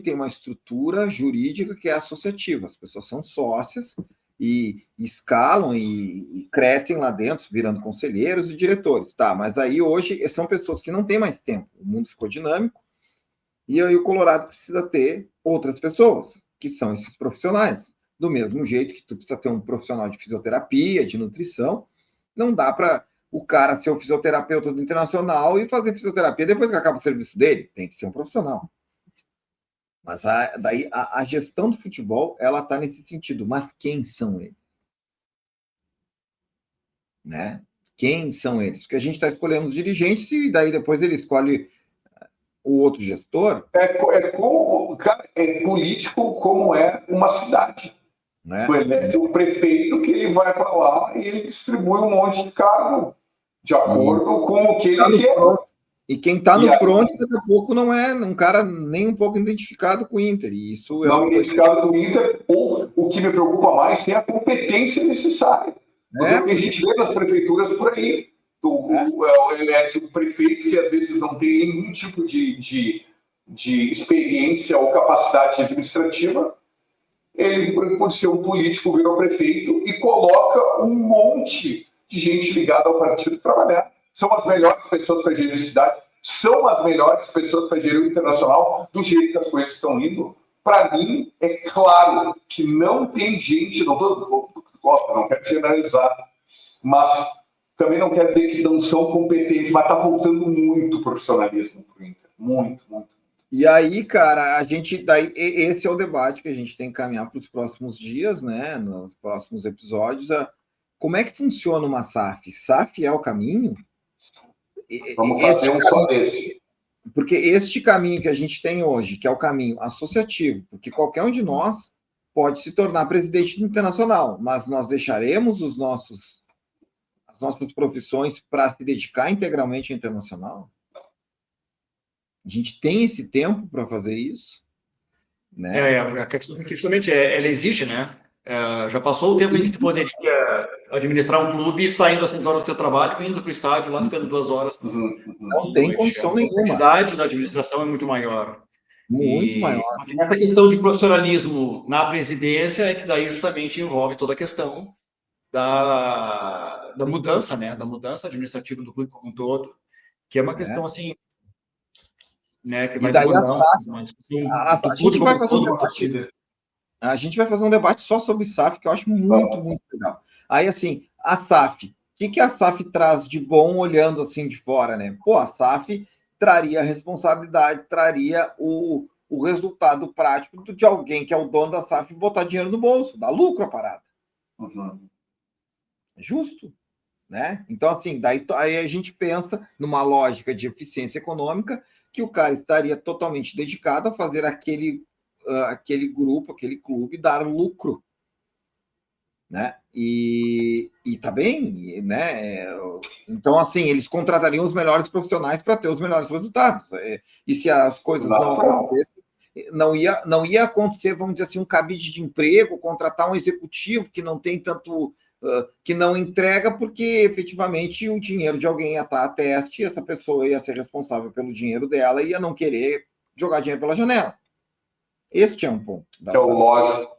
[SPEAKER 1] tem uma estrutura jurídica que é associativa. As pessoas são sócias e escalam e crescem lá dentro, virando conselheiros e diretores. Tá, mas aí hoje são pessoas que não têm mais tempo. O mundo ficou dinâmico e aí o Colorado precisa ter outras pessoas, que são esses profissionais. Do mesmo jeito que tu precisa ter um profissional de fisioterapia, de nutrição, não dá para o cara ser o fisioterapeuta do Internacional e fazer fisioterapia depois que acaba o serviço dele. Tem que ser um profissional. Mas daí a gestão do futebol, ela está nesse sentido. Mas quem são eles? Né? Quem são eles? Porque a gente está escolhendo os dirigentes e daí depois ele escolhe o outro gestor.
[SPEAKER 2] É político como é uma cidade.
[SPEAKER 1] Né?
[SPEAKER 2] O prefeito que ele vai para lá e ele distribui um monte de cargo de acordo com o que ele quer.
[SPEAKER 1] E quem está no front, daqui a pouco, não é um cara nem um pouco identificado com o Inter. E isso é
[SPEAKER 2] não identificado com o Inter, ou o que me preocupa mais é a competência necessária. Porque o que a gente vê nas prefeituras por aí, o prefeito que às vezes não tem nenhum tipo de experiência ou capacidade administrativa, ele, por ser um político, virou prefeito e coloca um monte de gente ligada ao partido trabalhar. São as melhores pessoas para gerir a cidade, são as melhores pessoas para gerir o Internacional, do jeito que as coisas estão indo. Para mim, é claro que não tem gente, não quero generalizar, mas também não quer dizer que não são competentes, mas está faltando muito profissionalismo para o Inter. Muito.
[SPEAKER 1] E aí, cara, esse é o debate que a gente tem que caminhar para os próximos dias, né? Nos próximos episódios. Como é que funciona uma SAF? SAF é o caminho?
[SPEAKER 2] Vamos fazer um só desse.
[SPEAKER 1] Porque este caminho que a gente tem hoje, que é o caminho associativo, porque qualquer um de nós pode se tornar presidente do Internacional, mas nós deixaremos as nossas profissões para se dedicar integralmente ao Internacional? A gente tem esse tempo para fazer isso? Né?
[SPEAKER 3] A questão que justamente ela existe, né? Já passou o tempo em que tu poderia administrar um clube saindo às 6 horas do teu trabalho, indo para o estádio, lá ficando 2 horas.
[SPEAKER 1] Não tem condição nenhuma. A
[SPEAKER 3] complexidade da administração é muito maior.
[SPEAKER 1] Muito maior.
[SPEAKER 3] Essa questão de profissionalismo na presidência é que daí justamente envolve toda a questão da mudança, né? Da mudança administrativa do clube como um todo, que é uma questão assim, né? Que vai
[SPEAKER 1] demandar
[SPEAKER 3] a gente vai fazer um debate.
[SPEAKER 1] A gente vai fazer um debate só sobre SAF, que eu acho muito legal. Aí, assim, a SAF, o que a SAF traz de bom olhando assim de fora, né? Pô, a SAF traria responsabilidade, traria o resultado prático de alguém que é o dono da SAF botar dinheiro no bolso, dar lucro à parada. Justo, né? Então, assim, aí a gente pensa numa lógica de eficiência econômica que o cara estaria totalmente dedicado a fazer aquele grupo, aquele clube dar lucro, né? E tá bem, né? Então, assim, eles contratariam os melhores profissionais para ter os melhores resultados. E se as coisas não acontecessem, não ia acontecer, vamos dizer assim, um cabide de emprego, contratar um executivo que não tem tanto, que não entrega, porque efetivamente o dinheiro de alguém ia estar a teste, e essa pessoa ia ser responsável pelo dinheiro dela e ia não querer jogar dinheiro pela janela. Este é um ponto.
[SPEAKER 2] É o lógico.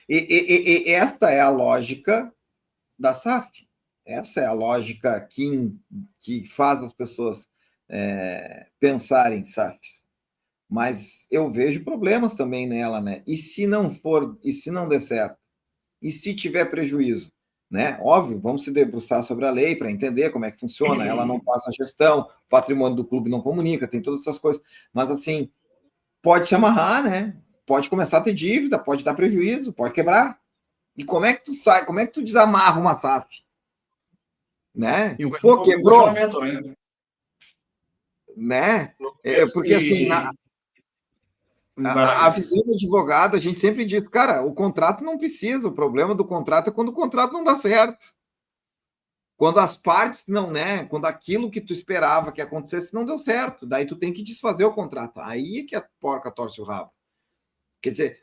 [SPEAKER 1] E esta é a lógica da SAF. Essa é a lógica que faz as pessoas pensarem em SAFs. Mas eu vejo problemas também nela, né? E se não der certo? E se tiver prejuízo? Né? Óbvio, vamos se debruçar sobre a lei para entender como é que funciona. Ela não passa a gestão, o patrimônio do clube não comunica, tem todas essas coisas. Mas, assim, pode se amarrar, né? Pode começar a ter dívida, pode dar prejuízo, pode quebrar. E como é que tu sai? Como é que tu desamarra uma SAF? Né? Pô, quebrou. Né? Porque assim, a visão do advogado, a gente sempre diz, cara, o contrato não precisa, o problema do contrato é quando o contrato não dá certo. Quando as partes não, né? Quando aquilo que tu esperava que acontecesse não deu certo, daí tu tem que desfazer o contrato. Aí é que a porca torce o rabo. Quer dizer,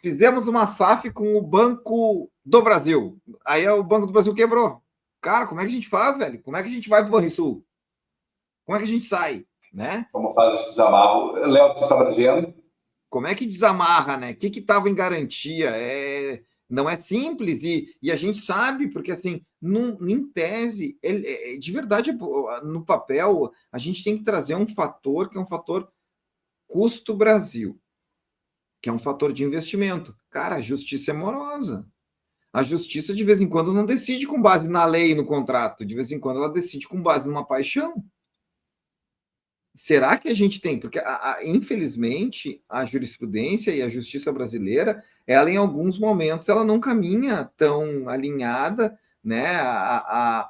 [SPEAKER 1] fizemos uma SAF com o Banco do Brasil. Aí o Banco do Brasil quebrou. Cara, como é que a gente faz, velho? Como é que a gente vai para o Banrisul? Como é que a gente sai? Né?
[SPEAKER 2] Como faz esse desamarro? Léo, tu estava dizendo?
[SPEAKER 1] Como é que desamarra, né? O que estava em garantia? Não é simples e a gente sabe, porque assim, em tese, de verdade, no papel, a gente tem que trazer um fator que é um fator custo Brasil, que é um fator de investimento. Cara, a justiça é morosa. A justiça, de vez em quando, não decide com base na lei e no contrato. De vez em quando, ela decide com base numa paixão. Será que a gente tem? Porque, infelizmente, a jurisprudência e a justiça brasileira, ela, em alguns momentos, ela não caminha tão alinhada, né?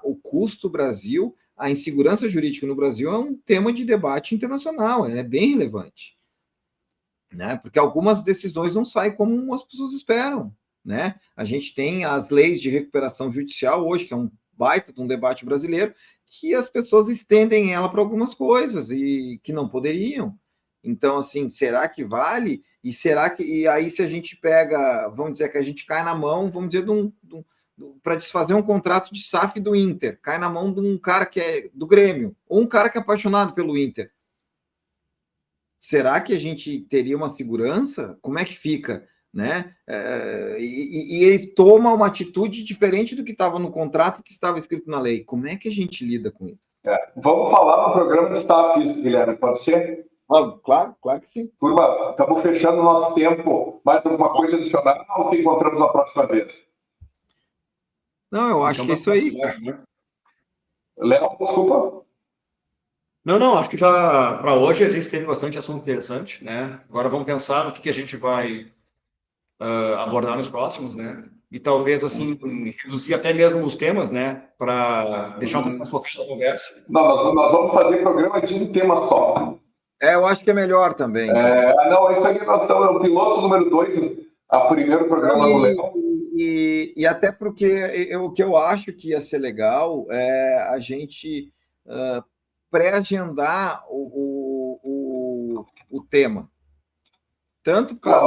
[SPEAKER 1] O custo Brasil, a insegurança jurídica no Brasil é um tema de debate internacional, é bem relevante, né? Porque algumas decisões não saem como as pessoas esperam, né? A gente tem as leis de recuperação judicial hoje, que é um baita de um debate brasileiro, que as pessoas estendem ela para algumas coisas e que não poderiam. Então, assim, será que vale? E será que... E aí, se a gente pega, vamos dizer que a gente cai na mão, vamos dizer, para desfazer um contrato de SAF do Inter, cai na mão de um cara que é do Grêmio, ou um cara que é apaixonado pelo Inter. Será que a gente teria uma segurança? Como é que fica? Né? E ele toma uma atitude diferente do que estava no contrato, que estava escrito na lei. Como é que a gente lida com isso?
[SPEAKER 2] Vamos falar no programa de staff isso, Guilherme, pode ser?
[SPEAKER 1] Claro que sim.
[SPEAKER 2] Turma, estamos fechando o nosso tempo. Mais alguma coisa adicional ou te encontramos na próxima vez?
[SPEAKER 1] Não, eu acho que é isso aí.
[SPEAKER 2] Léo, desculpa.
[SPEAKER 3] Não, acho que já para hoje a gente teve bastante assunto interessante, né? Agora vamos pensar no que a gente vai abordar nos próximos, né? E talvez, assim, reduzir até mesmo os temas, né? Para deixar um pouco mais focado a conversa.
[SPEAKER 2] Não, nós vamos fazer programa de um tema só.
[SPEAKER 1] Eu acho que é melhor também.
[SPEAKER 2] Não, isso aqui nós estamos no piloto número 2, o primeiro programa do Léo.
[SPEAKER 1] E até porque o que eu acho que ia ser legal é a gente pré-agendar o tema. Tanto para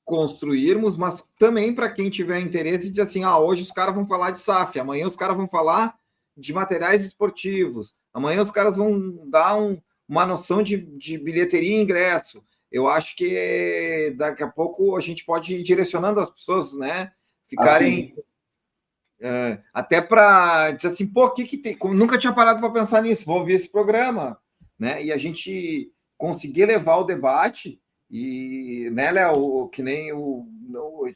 [SPEAKER 1] construirmos, mas também para quem tiver interesse, dizer assim, hoje os caras vão falar de SAF, amanhã os caras vão falar de materiais esportivos, amanhã os caras vão dar uma noção de bilheteria e ingresso. Eu acho que daqui a pouco a gente pode ir direcionando as pessoas, né? Ficarem... até para dizer assim, o que tem? Nunca tinha parado para pensar nisso, vou ouvir esse programa, né? E a gente conseguir levar o debate... E, né, Léo, que nem eu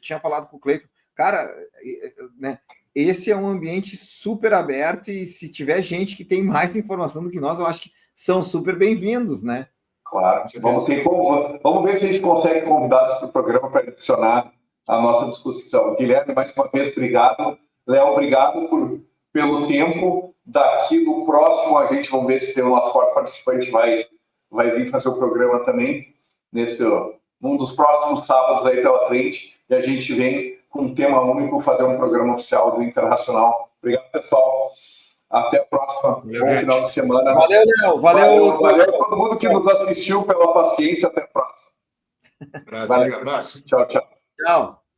[SPEAKER 1] tinha falado com o Cleiton, cara, né, esse é um ambiente super aberto e se tiver gente que tem mais informação do que nós, eu acho que são super bem-vindos, né?
[SPEAKER 2] Claro. Vamos ver se a gente consegue convidados para o programa para adicionar a nossa discussão. Guilherme, mais uma vez, obrigado. Léo, obrigado pelo tempo. Daqui no próximo, a gente vamos ver se tem o nosso quarto participante vai vir fazer o programa também. Num dos próximos sábados aí pela frente, e a gente vem com um tema único fazer um programa oficial do Internacional. Obrigado, pessoal. Até a próxima. Bom final de semana.
[SPEAKER 1] Valeu, Léo. Valeu
[SPEAKER 2] a todo mundo que nos assistiu pela paciência. Até a próxima.
[SPEAKER 3] Prazer, abraço.
[SPEAKER 2] Tchau.
[SPEAKER 1] Tchau.